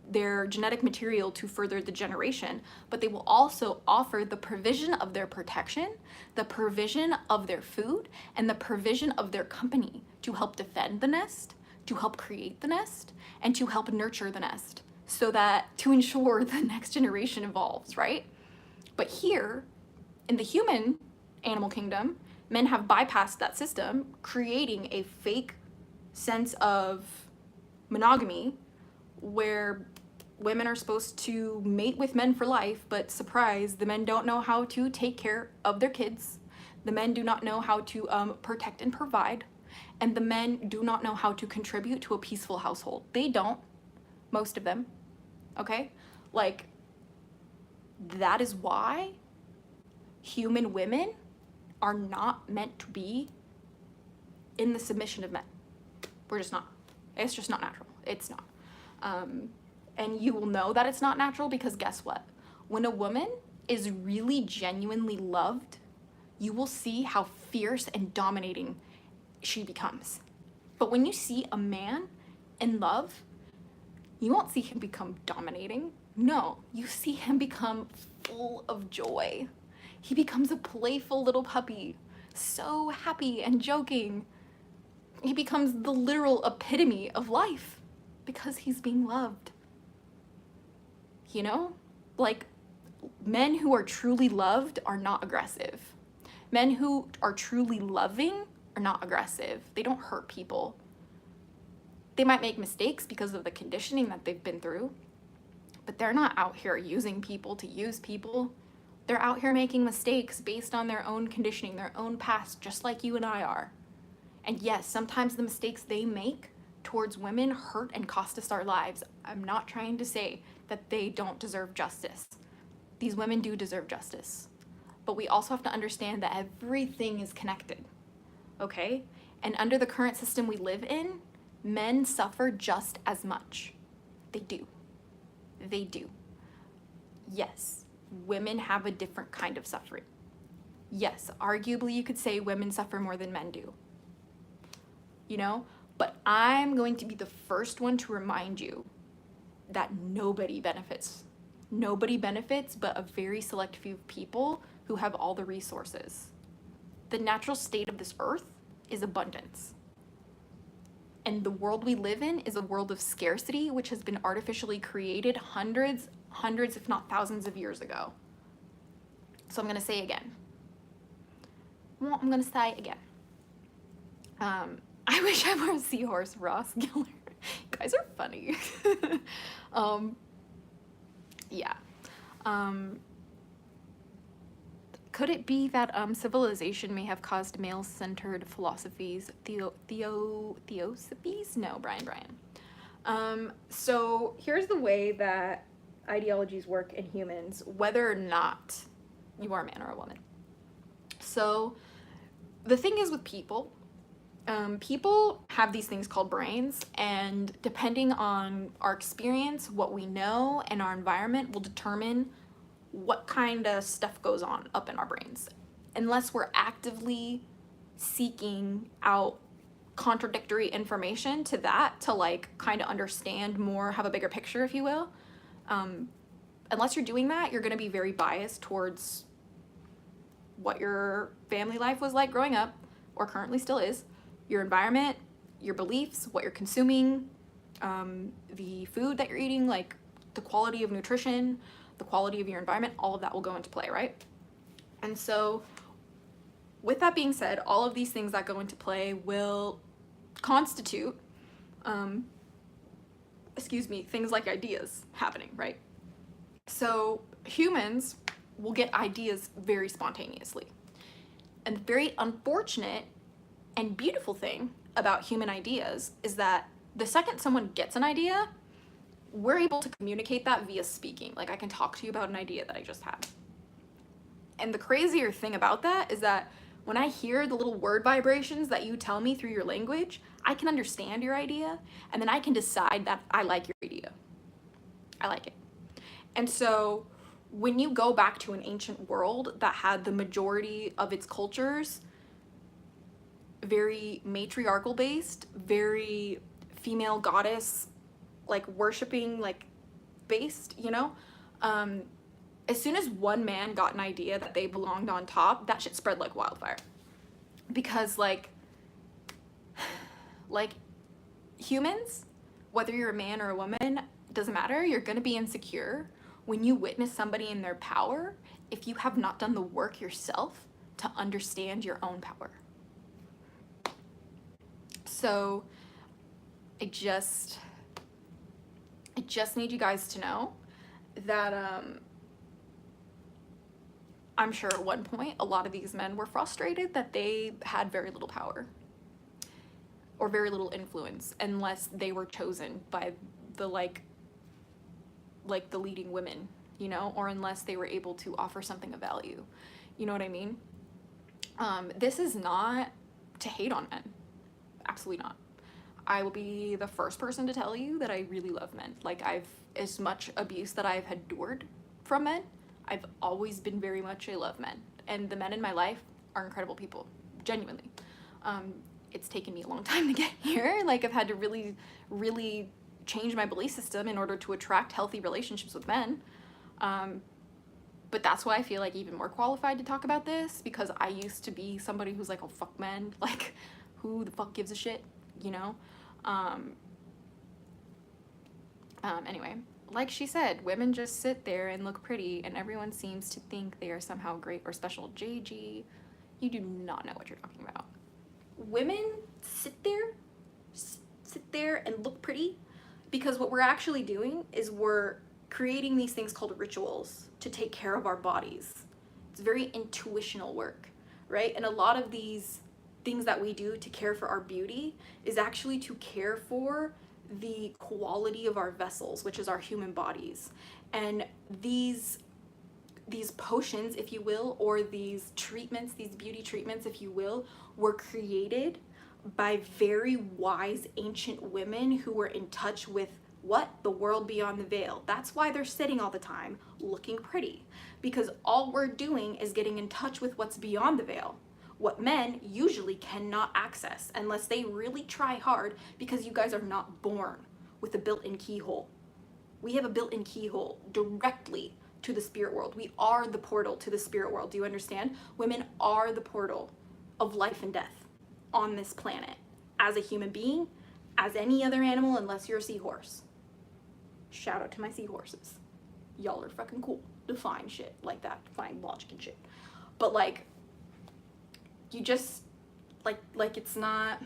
their genetic material to further the generation, but they will also offer the provision of their protection, the provision of their food, and the provision of their company to help defend the nest, to help create the nest, and to help nurture the nest, so that to ensure the next generation evolves, right? But here, in the human animal kingdom, men have bypassed that system, creating a fake sense of monogamy where women are supposed to mate with men for life, but surprise, the men don't know how to take care of their kids. The men do not know how to protect and provide. And the men do not know how to contribute to a peaceful household. They don't, most of them, okay? Like, that is why human women are not meant to be in the submission of men. We're just not. It's just not natural. It's not. And you will know that it's not natural because guess what? When a woman is really genuinely loved, you will see how fierce and dominating she becomes. But when you see a man in love, you won't see him become dominating. No, you see him become full of joy. He becomes a playful little puppy, so happy and joking. He becomes the literal epitome of life because he's being loved. You know? Like, men who are truly loved are not aggressive. Men who are truly loving are not aggressive. They don't hurt people. They might make mistakes because of the conditioning that they've been through, but they're not out here using people to use people. They're out here making mistakes based on their own conditioning, their own past, just like you and I are. And yes, sometimes the mistakes they make towards women hurt and cost us our lives. I'm not trying to say that they don't deserve justice. These women do deserve justice. But we also have to understand that everything is connected, okay? And under the current system we live in, men suffer just as much. They do. They do. Yes, women have a different kind of suffering. Yes, arguably you could say women suffer more than men do. You know? But I'm going to be the first one to remind you that nobody benefits. Nobody benefits but a very select few people who have all the resources. The natural state of this earth is abundance. And the world we live in is a world of scarcity, which has been artificially created hundreds, if not thousands of years ago. So I'm going to say again. Well, I'm going to say again. I wish I were a seahorse, Ross Geller. You guys are funny. Yeah. Could it be that civilization may have caused male-centered philosophies, theosophies? No, Brian. So here's the way that ideologies work in humans, whether or not you are a man or a woman. So the thing is with people, people have these things called brains, and depending on our experience, what we know, and our environment will determine what kind of stuff goes on up in our brains. Unless we're actively seeking out contradictory information to that, to like kind of understand more, have a bigger picture, if you will. Unless you're doing that, you're going to be very biased towards what your family life was like growing up, or currently still is, your environment, your beliefs, what you're consuming, the food that you're eating, like the quality of nutrition, the quality of your environment, all of that will go into play, right? And so with that being said, all of these things that go into play will constitute, things like ideas happening, right? So humans will get ideas very spontaneously. And the very unfortunate and beautiful thing about human ideas is that the second someone gets an idea, we're able to communicate that via speaking. Like, I can talk to you about an idea that I just had. And the crazier thing about that is that when I hear the little word vibrations that you tell me through your language, I can understand your idea, and then I can decide that I like your idea. I like it. And so when you go back to an ancient world that had the majority of its cultures very matriarchal based, very female goddess, like worshiping, like based, you know, as soon as one man got an idea that they belonged on top, that shit spread like wildfire. Because like humans, whether you're a man or a woman, doesn't matter, you're gonna be insecure when you witness somebody in their power. If you have not done the work yourself to understand your own power. So I just need you guys to know that I'm sure at one point a lot of these men were frustrated that they had very little power or very little influence unless they were chosen by the like the leading women, you know, or unless they were able to offer something of value. You know what I mean? This is not to hate on men. Absolutely not. I will be the first person to tell you that I really love men. Like, as much abuse that I've endured from men, I've always been very much, I love men. And the men in my life are incredible people, genuinely. It's taken me a long time to get here. Like, I've had to really, really change my belief system in order to attract healthy relationships with men. But that's why I feel like even more qualified to talk about this, because I used to be somebody who's like, oh, fuck men. Like, who the fuck gives a shit, you know? Anyway, like she said, women just sit there and look pretty, and everyone seems to think they are somehow great or special. JG, you do not know what you're talking about. Women sit there and look pretty because what we're actually doing is we're creating these things called rituals to take care of our bodies. It's very intuitional work, right? And a lot of these things that we do to care for our beauty is actually to care for the quality of our vessels, which is our human bodies. And these potions, if you will, or these treatments, these beauty treatments, if you will, were created by very wise ancient women who were in touch with what? The world beyond the veil. That's why they're sitting all the time looking pretty, because all we're doing is getting in touch with what's beyond the veil, what men usually cannot access unless they really try hard, because you guys are not born with a built-in keyhole. We have a built-in keyhole directly to the spirit world. We are the portal to the spirit world. Do you understand? Women are the portal of life and death on this planet, as a human being, as any other animal, unless you're a seahorse. Shout out to my seahorses. Y'all are fucking cool. Define shit like that. Define logic and shit. But like, you just, like it's not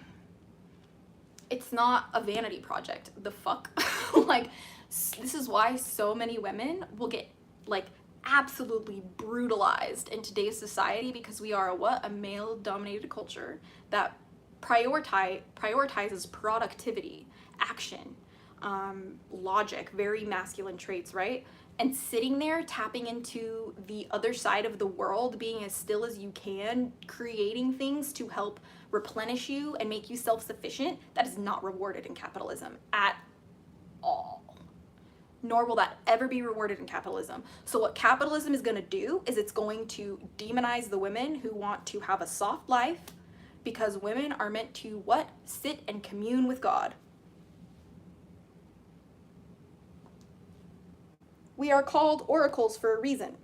a vanity project. The fuck? Like, this is why so many women will get like absolutely brutalized in today's society, because we are a male dominated culture that prioritizes productivity, action, logic, very masculine traits, right? And sitting there tapping into the other side of the world, being as still as you can, creating things to help replenish you and make you self-sufficient, that is not rewarded in capitalism at all. Nor will that ever be rewarded in capitalism. So what capitalism is going to do is it's going to demonize the women who want to have a soft life, because women are meant to what? Sit and commune with God. We are called oracles for a reason.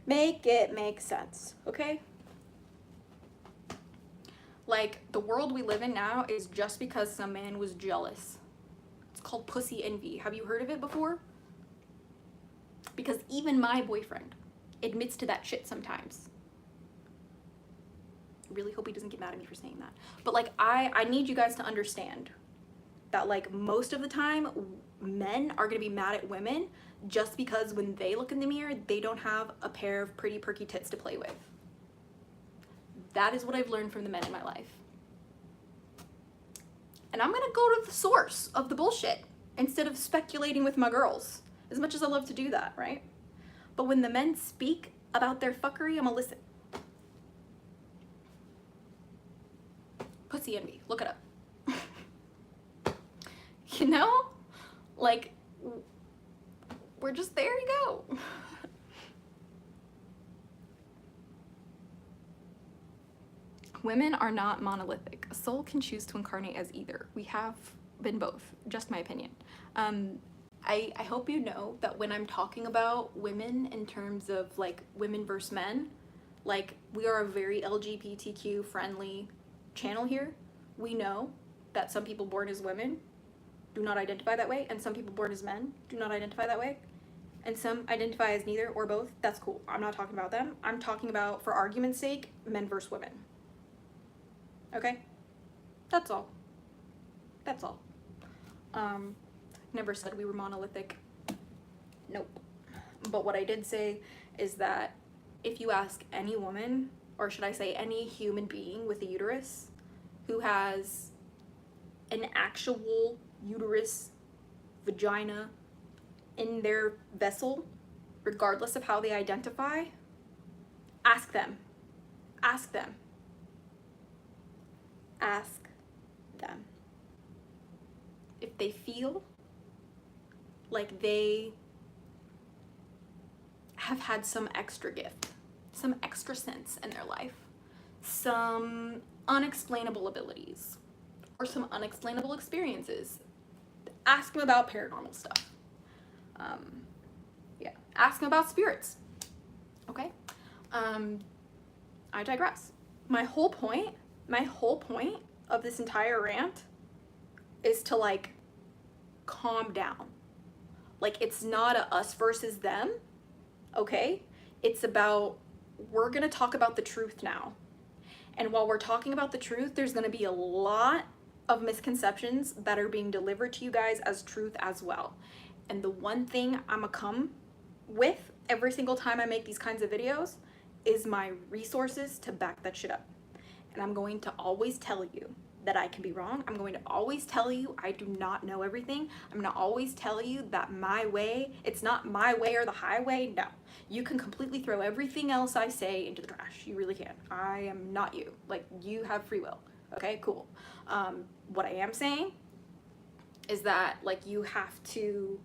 Make it make sense, okay? Like, the world we live in now is just because some man was jealous. It's called pussy envy. Have you heard of it before? Because even my boyfriend admits to that shit sometimes. I really hope he doesn't get mad at me for saying that. But like, I need you guys to understand that like most of the time men are gonna be mad at women just because when they look in the mirror, they don't have a pair of pretty perky tits to play with. That is what I've learned from the men in my life. And I'm gonna go to the source of the bullshit instead of speculating with my girls, as much as I love to do that, right? But when the men speak about their fuckery, I'm gonna listen. Pussy envy, look it up. You know? Like, we're just, there you go. Women are not monolithic. A soul can choose to incarnate as either. We have been both, just my opinion. I hope you know that when I'm talking about women in terms of like women versus men, like, we are a very LGBTQ friendly channel here. We know that some people born as women do not identify that way, and some people born as men do not identify that way. and some identify as neither or both. That's cool. I'm not talking about them. I'm talking about, for argument's sake, men versus women. Okay? That's all. That's all. Never said we were monolithic. Nope. But what I did say is that if you ask any woman, or should I say any human being with a uterus who has an actual uterus, vagina in their vessel, regardless of how they identify, ask them. Ask them. Ask them. If they feel like they have had some extra gift, some extra sense in their life, some unexplainable abilities, or some unexplainable experiences, ask them about paranormal stuff. Yeah, ask them about spirits. Okay? I digress. My whole point of this entire rant is to like calm down. Like, it's not a us versus them, okay? It's about, we're gonna talk about the truth now. And while we're talking about the truth, there's gonna be a lot of misconceptions that are being delivered to you guys as truth as well. And the one thing I'm gonna come with every single time I make these kinds of videos is my resources to back that shit up. And I'm going to always tell you that I can be wrong. I'm going to always tell you I do not know everything. I'm going to always tell you that my way, it's not my way or the highway. No. You can completely throw everything else I say into the trash. You really can. I am not you. Like, you have free will. Okay, cool. What I am saying is that, like, you have to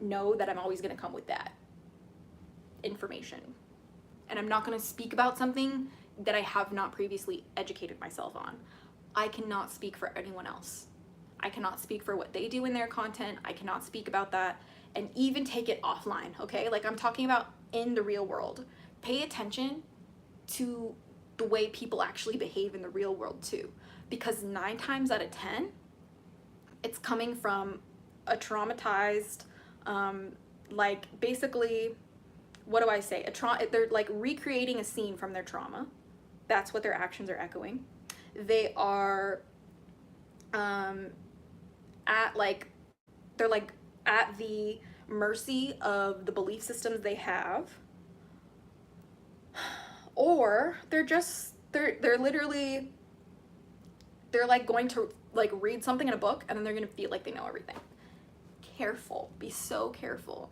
know that I'm always going to come with that information. And I'm not going to speak about something that I have not previously educated myself on. I cannot speak for anyone else. I cannot speak for what they do in their content. I cannot speak about that and even take it offline, okay? Like, I'm talking about in the real world. Pay attention to the way people actually behave in the real world too. Because 9 times out of 10, it's coming from a traumatized, like, basically, what do I say? They're like recreating a scene from their trauma. That's what their actions are echoing. They are they're at the mercy of the belief systems they have, or they're literally like going to like read something in a book and then they're gonna feel like they know everything. Careful, be so careful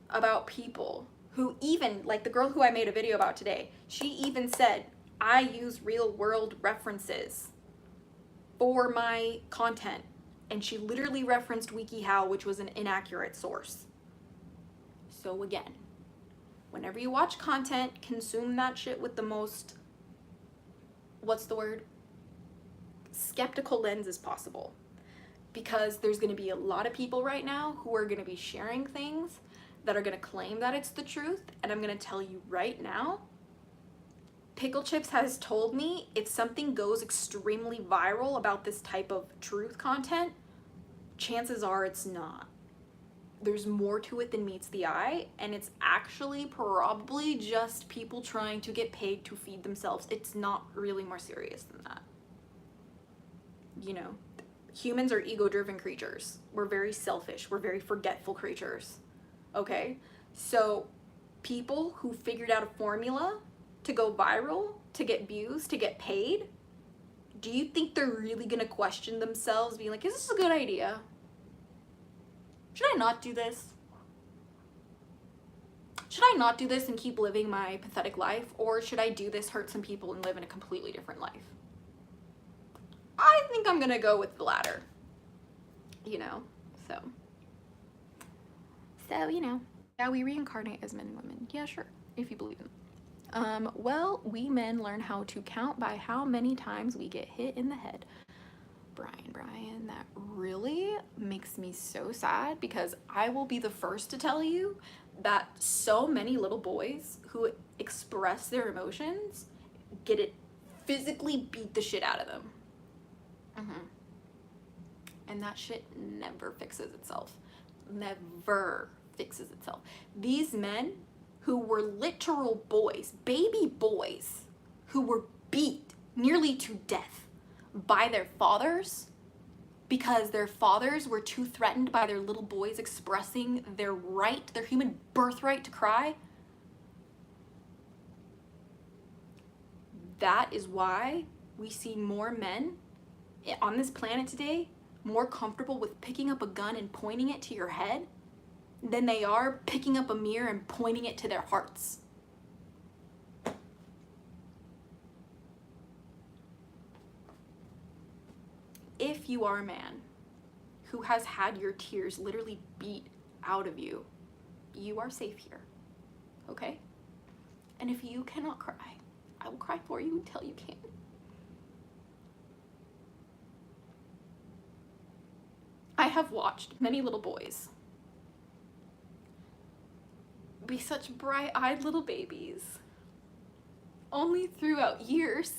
about people who, even like the girl who I made a video about today, she even said, I use real world references for my content. And she literally referenced WikiHow, which was an inaccurate source. So again, whenever you watch content, consume that shit with the most, what's the word? Skeptical lens as possible. Because there's gonna be a lot of people right now who are gonna be sharing things that are gonna claim that it's the truth. And I'm gonna tell you right now, Pickle Chips has told me if something goes extremely viral about this type of truth content, chances are it's not. There's more to it than meets the eye, and it's actually probably just people trying to get paid to feed themselves. It's not really more serious than that. You know, humans are ego-driven creatures. We're very selfish. We're very forgetful creatures. Okay? So people who figured out a formula to go viral, to get views, to get paid, do you think they're really gonna question themselves, being like, is this a good idea? Should I not do this? Should I not do this and keep living my pathetic life? Or should I do this, hurt some people, and live in a completely different life? I think I'm gonna go with the latter. You know, so, you know. Yeah, we reincarnate as men and women. Yeah, sure, if you believe in it. Well, we men learn how to count by how many times we get hit in the head. Brian, that really makes me so sad, because I will be the first to tell you that so many little boys who express their emotions get it physically beat the shit out of them. And that shit never fixes itself. Never fixes itself. These men who were literal boys, baby boys, who were beat nearly to death by their fathers because their fathers were too threatened by their little boys expressing their right, their human birthright to cry. That is why we see more men on this planet today more comfortable with picking up a gun and pointing it to your head than they are picking up a mirror and pointing it to their hearts. If you are a man who has had your tears literally beat out of you, you are safe here, okay? And if you cannot cry, I will cry for you until you can. I have watched many little boys be such bright-eyed little babies, only throughout years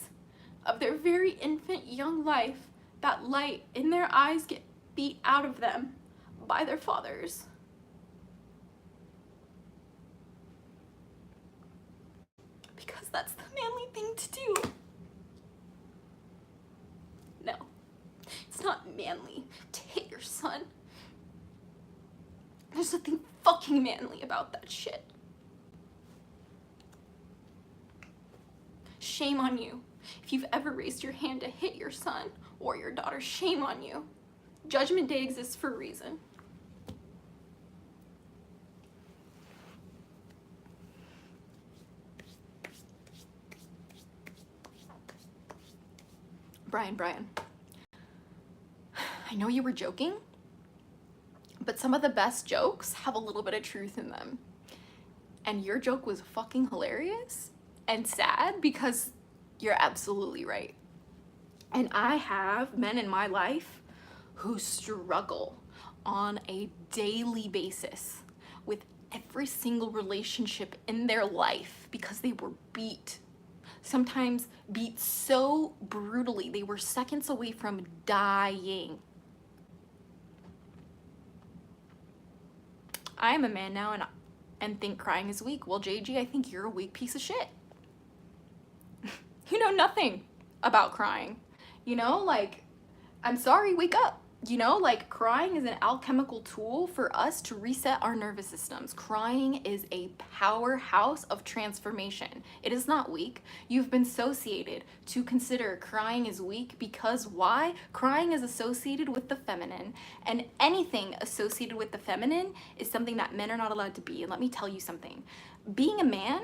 of their very infant young life, that light in their eyes get beat out of them by their fathers. Because that's the manly thing to do. No, it's not manly to hit your son. There's nothing fucking manly about that shit. Shame on you. If you've ever raised your hand to hit your son or your daughter, shame on you. Judgment Day exists for a reason. Brian, I know you were joking, but some of the best jokes have a little bit of truth in them. And your joke was fucking hilarious and sad because you're absolutely right. And I have men in my life who struggle on a daily basis with every single relationship in their life because they were beat. Sometimes beat so brutally, they were seconds away from dying. I am a man now and think crying is weak. Well, JG, I think you're a weak piece of shit. You know nothing about crying. You know, like, I'm sorry, wake up. You know, like, crying is an alchemical tool for us to reset our nervous systems. Crying is a powerhouse of transformation. It is not weak. You've been associated to consider crying is weak because why? Crying is associated with the feminine, and anything associated with the feminine is something that men are not allowed to be. And let me tell you something. Being a man,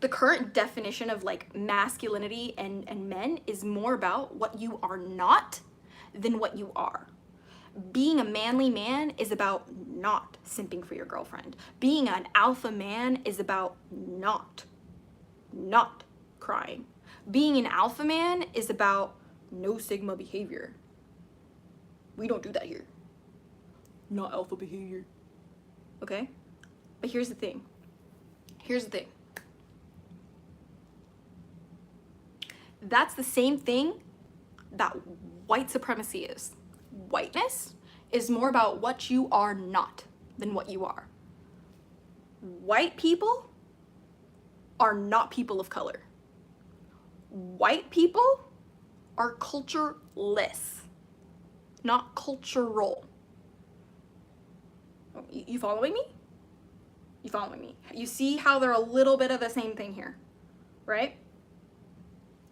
the current definition of like masculinity and men is more about what you are not than what you are. Being a manly man is about not simping for your girlfriend. Being an alpha man is about not crying. Being an alpha man is about no sigma behavior. We don't do that here. Not alpha behavior. Okay? But here's the thing. That's the same thing that white supremacy is. Whiteness is more about what you are not than what you are. White people are not people of color. White people are cultureless, not cultural. You following me? You following me? You see how they're a little bit of the same thing here, right?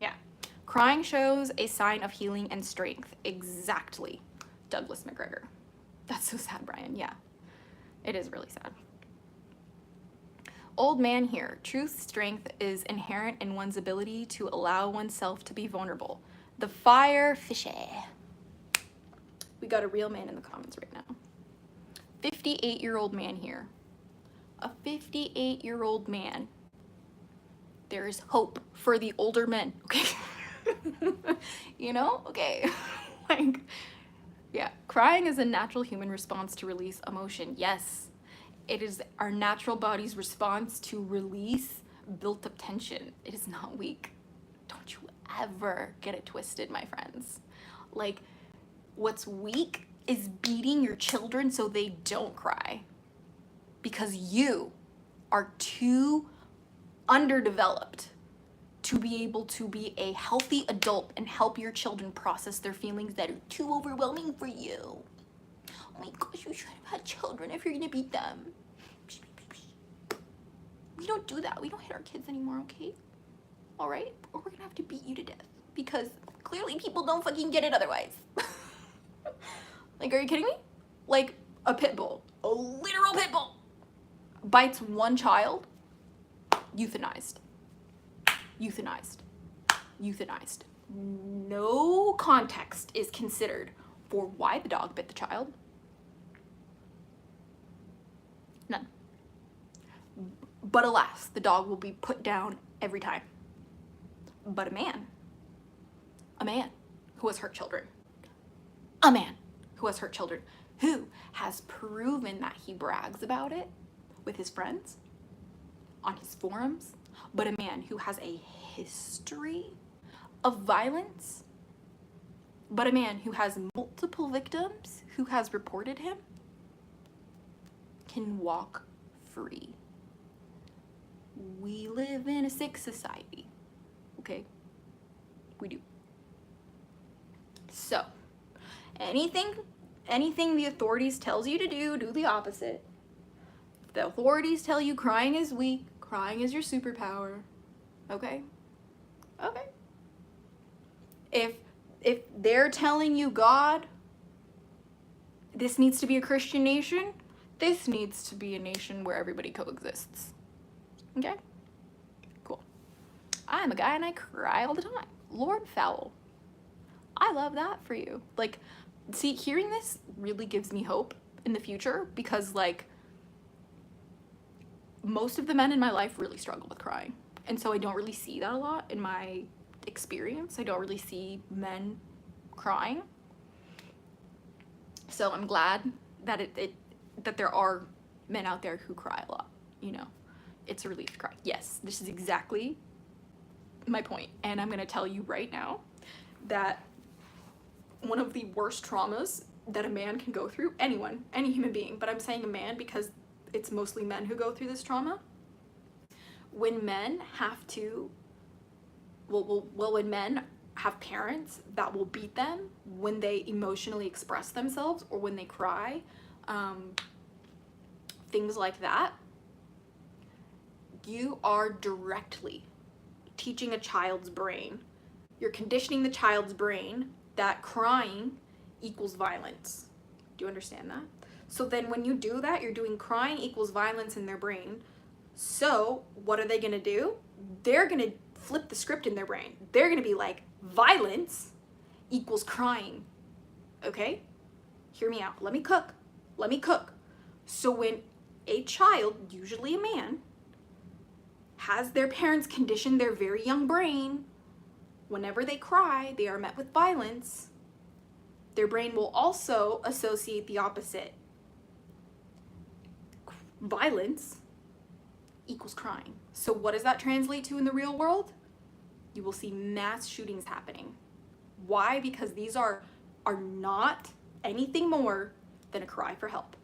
Yeah. Crying shows a sign of healing and strength. Exactly. Douglas McGregor. That's so sad, Brian. Yeah. It is really sad. Old man here. Truth strength is inherent in one's ability to allow oneself to be vulnerable. The fire fishy. We got a real man in the comments right now. 58-year-old man here. A 58-year-old man. There is hope for the older men, okay? You know? Okay. Like, yeah. Crying is a natural human response to release emotion. Yes. It is our natural body's response to release built up tension. It is not weak. Don't you ever get it twisted, my friends. Like, what's weak is beating your children so they don't cry. because you are too underdeveloped to be able to be a healthy adult and help your children process their feelings that are too overwhelming for you. Oh my gosh, you should have had children if you're gonna beat them. We don't do that. We don't hit our kids anymore, okay? All right? Or we're gonna have to beat you to death because clearly people don't fucking get it otherwise. Like, are you kidding me? Like, a pit bull, a literal pit bull, bites one child, euthanized. Euthanized. Euthanized. No context is considered for why the dog bit the child. None. But alas, the dog will be put down every time. But a man who has hurt children, a man who has hurt children, who has proven that he brags about it with his friends, on his forums, but a man who has a history of violence, but a man who has multiple victims, who has reported him, can walk free. We live in a sick society, okay? We do. So, anything the authorities tells you to do the opposite. If the authorities tell you crying is weak, crying is your superpower, okay? Okay. If they're telling you, God, this needs to be a Christian nation, this needs to be a nation where everybody coexists. Okay? Cool. I'm a guy and I cry all the time. Lord foul. I love that for you. Like, see, hearing this really gives me hope in the future because, like, most of the men in my life really struggle with crying. And so I don't really see that a lot in my experience. I don't really see men crying. So I'm glad that that there are men out there who cry a lot, you know. It's a relief to cry. Yes, this is exactly my point. And I'm gonna tell you right now that one of the worst traumas that a man can go through, anyone, any human being, but I'm saying a man because it's mostly men who go through this trauma. When men have to, when men have parents that will beat them when they emotionally express themselves or when they cry, things like that, you are directly teaching a child's brain. You're conditioning the child's brain that crying equals violence. Do you understand that? So then when you do that, you're doing crying equals violence in their brain. So what are they gonna do? They're gonna flip the script in their brain. They're gonna be like, violence equals crying. Okay? Hear me out. Let me cook. Let me cook. So when a child, usually a man, has their parents condition their very young brain, whenever they cry, they are met with violence, their brain will also associate the opposite. Violence equals crying. So what does that translate to in the real world? You will see mass shootings happening. Why? Because these are not anything more than a cry for help.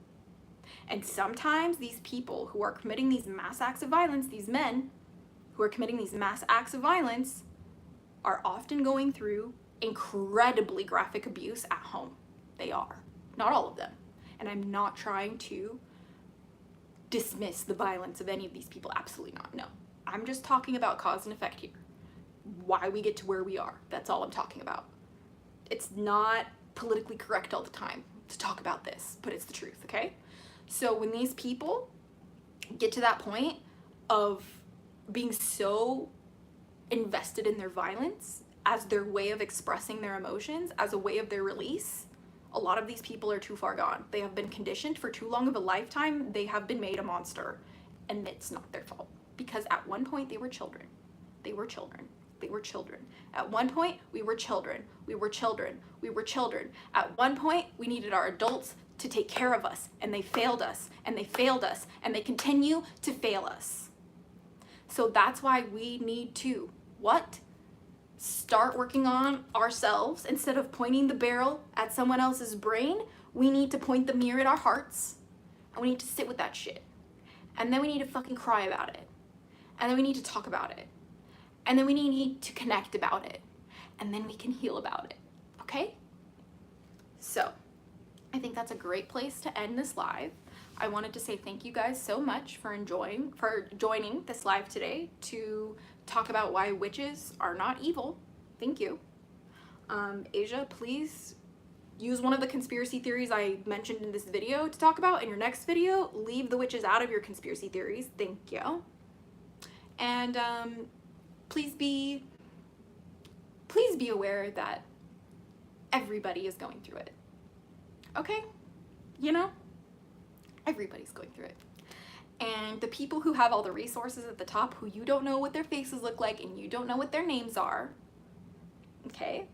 And sometimes these people who are committing these mass acts of violence, these men who are committing these mass acts of violence, are often going through incredibly graphic abuse at home. They are. Not all of them. And I'm not trying to dismiss the violence of any of these people. Absolutely not. No. I'm just talking about cause and effect here. Why we get to where we are. That's all I'm talking about. It's not politically correct all the time to talk about this, but it's the truth, okay? So when these people get to that point of being so invested in their violence as their way of expressing their emotions, as a way of their release, a lot of these people are too far gone. They have been conditioned for too long of a lifetime. They have been made a monster, and it's not their fault because at one point they were children. They were children. They were children. At one point, we were children. We were children. We were children. At one point, we needed our adults to take care of us, and they failed us, and they failed us, and they continue to fail us. So that's why we need to, what? Start working on ourselves. Instead of pointing the barrel at someone else's brain, we need to point the mirror at our hearts, and we need to sit with that shit. And then we need to fucking cry about it. And then we need to talk about it. And then we need to connect about it. And then we can heal about it. Okay? So, I think that's a great place to end this live. I wanted to say thank you guys so much for joining this live today to talk about why witches are not evil. Thank you. Asia, please use one of the conspiracy theories I mentioned in this video to talk about in your next video. Leave the witches out of your conspiracy theories. Thank you. And please be aware that everybody is going through it. Okay? You know? Everybody's going through it. And the people who have all the resources at the top, who you don't know what their faces look like and you don't know what their names are, okay?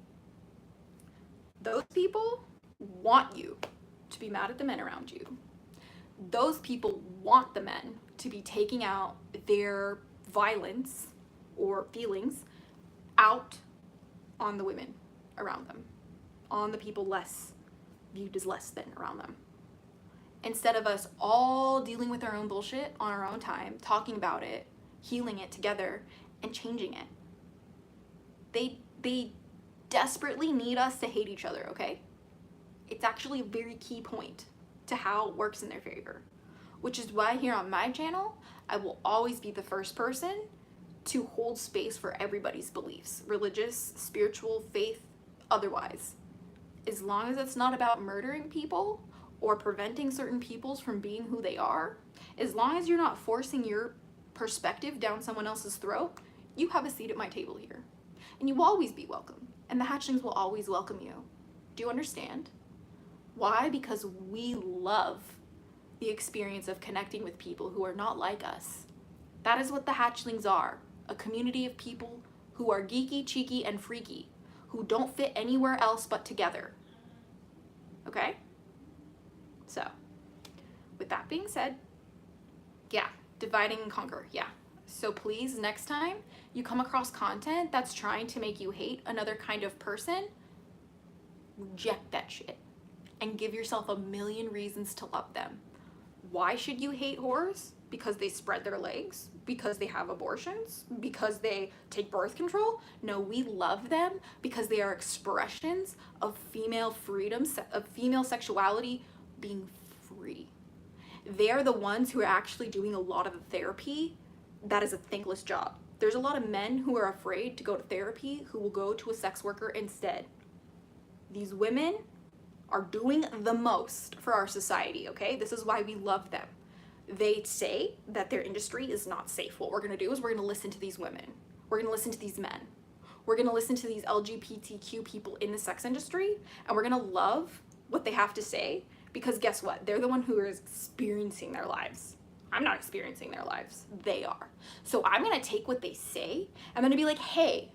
Those people want you to be mad at the men around you. Those people want the men to be taking out their violence or feelings out on the women around them, on the people less viewed as less than around them. Instead of us all dealing with our own bullshit on our own time, talking about it, healing it together, and changing it. They desperately need us to hate each other, okay? It's actually a very key point to how it works in their favor, which is why here on my channel, I will always be the first person to hold space for everybody's beliefs, religious, spiritual, faith, otherwise. As long as it's not about murdering people or preventing certain peoples from being who they are, as long as you're not forcing your perspective down someone else's throat, you have a seat at my table here. And you will always be welcome. And the hatchlings will always welcome you. Do you understand? Why? Because we love the experience of connecting with people who are not like us. That is what the hatchlings are. A community of people who are geeky, cheeky, and freaky, who don't fit anywhere else but together. Okay? So, with that being said, yeah, divide and conquer, yeah. So please, next time you come across content that's trying to make you hate another kind of person, reject that shit and give yourself a million reasons to love them. Why should you hate whores? Because they spread their legs? Because they have abortions? Because they take birth control? No, we love them because they are expressions of female freedom, of female sexuality being free. They're the ones who are actually doing a lot of the therapy that is a thankless job. There's a lot of men who are afraid to go to therapy who will go to a sex worker instead. These women are doing the most for our society, okay? This is why we love them. They say that their industry is not safe. What we're gonna do is we're gonna listen to these women. We're gonna listen to these men. We're gonna listen to these LGBTQ people in the sex industry, and we're gonna love what they have to say, because guess what? They're the one who is experiencing their lives. I'm not experiencing their lives. They are. So I'm gonna take what they say. I'm gonna be like, hey,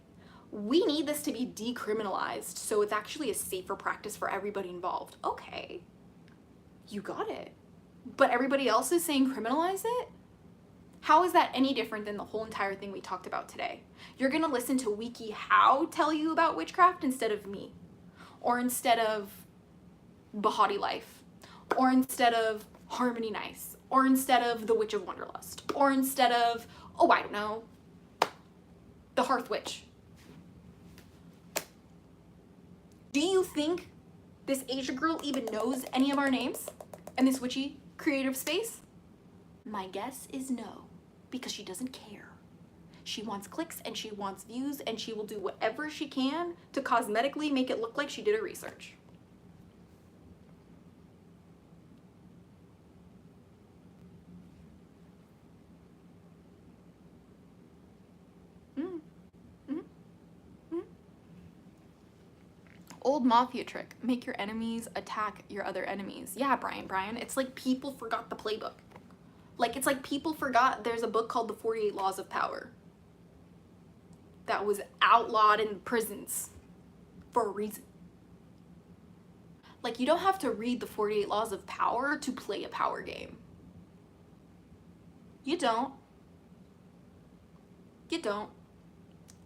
we need this to be decriminalized so it's actually a safer practice for everybody involved. Okay, you got it. But everybody else is saying criminalize it? How is that any different than the whole entire thing we talked about today? You're gonna listen to WikiHow tell you about witchcraft instead of me, or instead of Bahati Life, or instead of Harmony Nice, or instead of The Witch of Wonderlust, or instead of, oh, I don't know, The Hearth Witch. Do you think this Asia girl even knows any of our names in this witchy creative space? My guess is no, because she doesn't care. She wants clicks and she wants views, and she will do whatever she can to cosmetically make it look like she did her research. Old mafia trick, make your enemies attack your other enemies. Yeah, Brian, it's like people forgot the playbook. Like, it's like people forgot there's a book called The 48 Laws of Power that was outlawed in prisons for a reason. Like, you don't have to read the 48 Laws of Power to play a power game. You don't. You don't.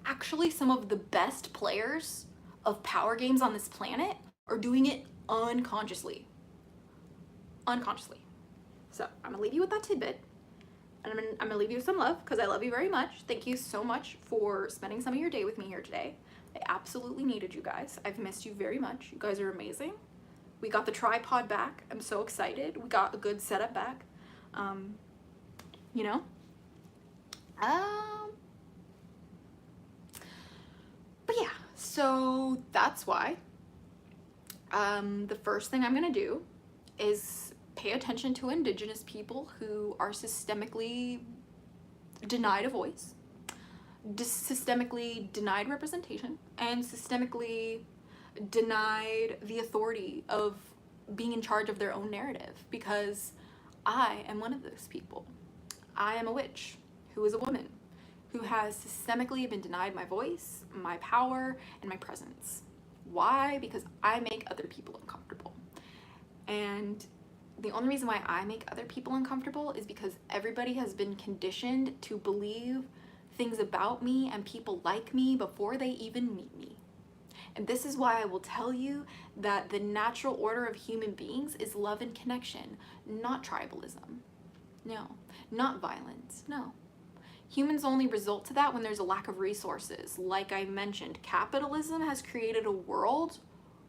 Actually, some of the best players of power games on this planet are doing it unconsciously. Unconsciously. So I'm gonna leave you with that tidbit. And I'm gonna leave you with some love because I love you very much. Thank you so much for spending some of your day with me here today. I absolutely needed you guys. I've missed you very much. You guys are amazing. We got the tripod back. I'm so excited. We got a good setup back. You know? But yeah, so that's why. The first thing I'm gonna do is pay attention to Indigenous people who are systemically denied a voice, systemically denied representation, and systemically denied the authority of being in charge of their own narrative, because I am one of those people. I am a witch who is a woman who has systemically been denied my voice, my power, and my presence. Why? Because I make other people uncomfortable. And the only reason why I make other people uncomfortable is because everybody has been conditioned to believe things about me and people like me before they even meet me. And this is why I will tell you that the natural order of human beings is love and connection, not tribalism. No, not violence, no. Humans only result to that when there's a lack of resources. Like I mentioned, capitalism has created a world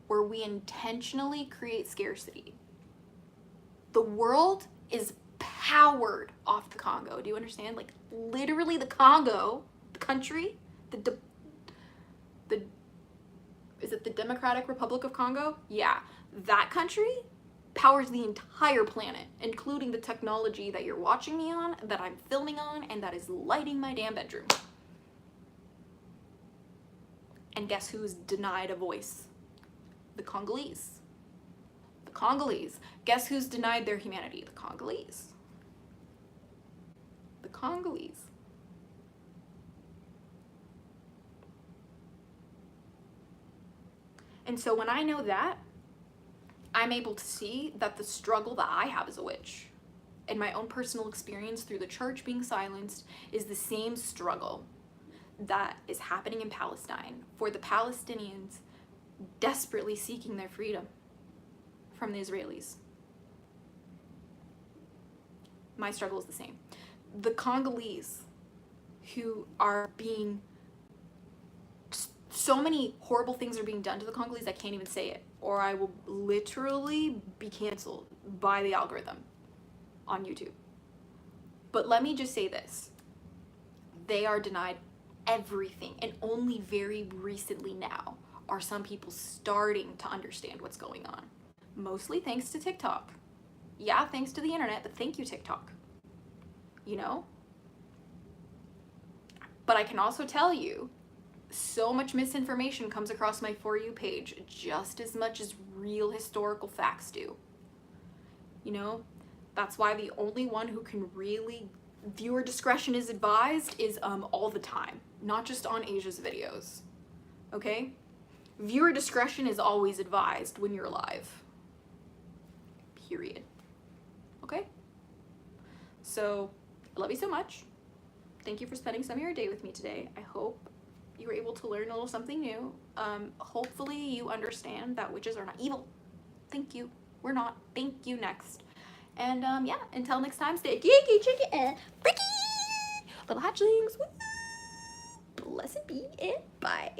where we intentionally create scarcity. The world is powered off the Congo. Do you understand? Like literally the Congo, the country, is it the Democratic Republic of Congo? Yeah, that country powers the entire planet, including the technology that you're watching me on, that I'm filming on, and that is lighting my damn bedroom. And guess who's denied a voice? The Congolese. The Congolese. Guess who's denied their humanity? The Congolese. The Congolese. And so when I know that, I'm able to see that the struggle that I have as a witch and my own personal experience through the church being silenced is the same struggle that is happening in Palestine for the Palestinians desperately seeking their freedom from the Israelis. My struggle is the same. The Congolese who are being, so many horrible things are being done to the Congolese, I can't even say it, or I will literally be canceled by the algorithm on YouTube. But let me just say this. They are denied everything, and only very recently now are some people starting to understand what's going on. Mostly thanks to TikTok. Yeah, thanks to the internet, but thank you, TikTok. You know? But I can also tell you, so much misinformation comes across my For You page just as much as real historical facts do. You know, that's why the only one who can really, viewer discretion is advised, is all the time, not just on Asia's videos. Okay? Viewer discretion is always advised when you're live. Period. Okay? So, I love you so much. Thank you for spending some of your day with me today. I hope you were able to learn a little something new. Hopefully you understand that witches are not evil. Thank you. We're not. Thank you. Next. And yeah, until next time, stay geeky, cheeky, and freaky. Little hatchlings. Woo! Blessed be and bye.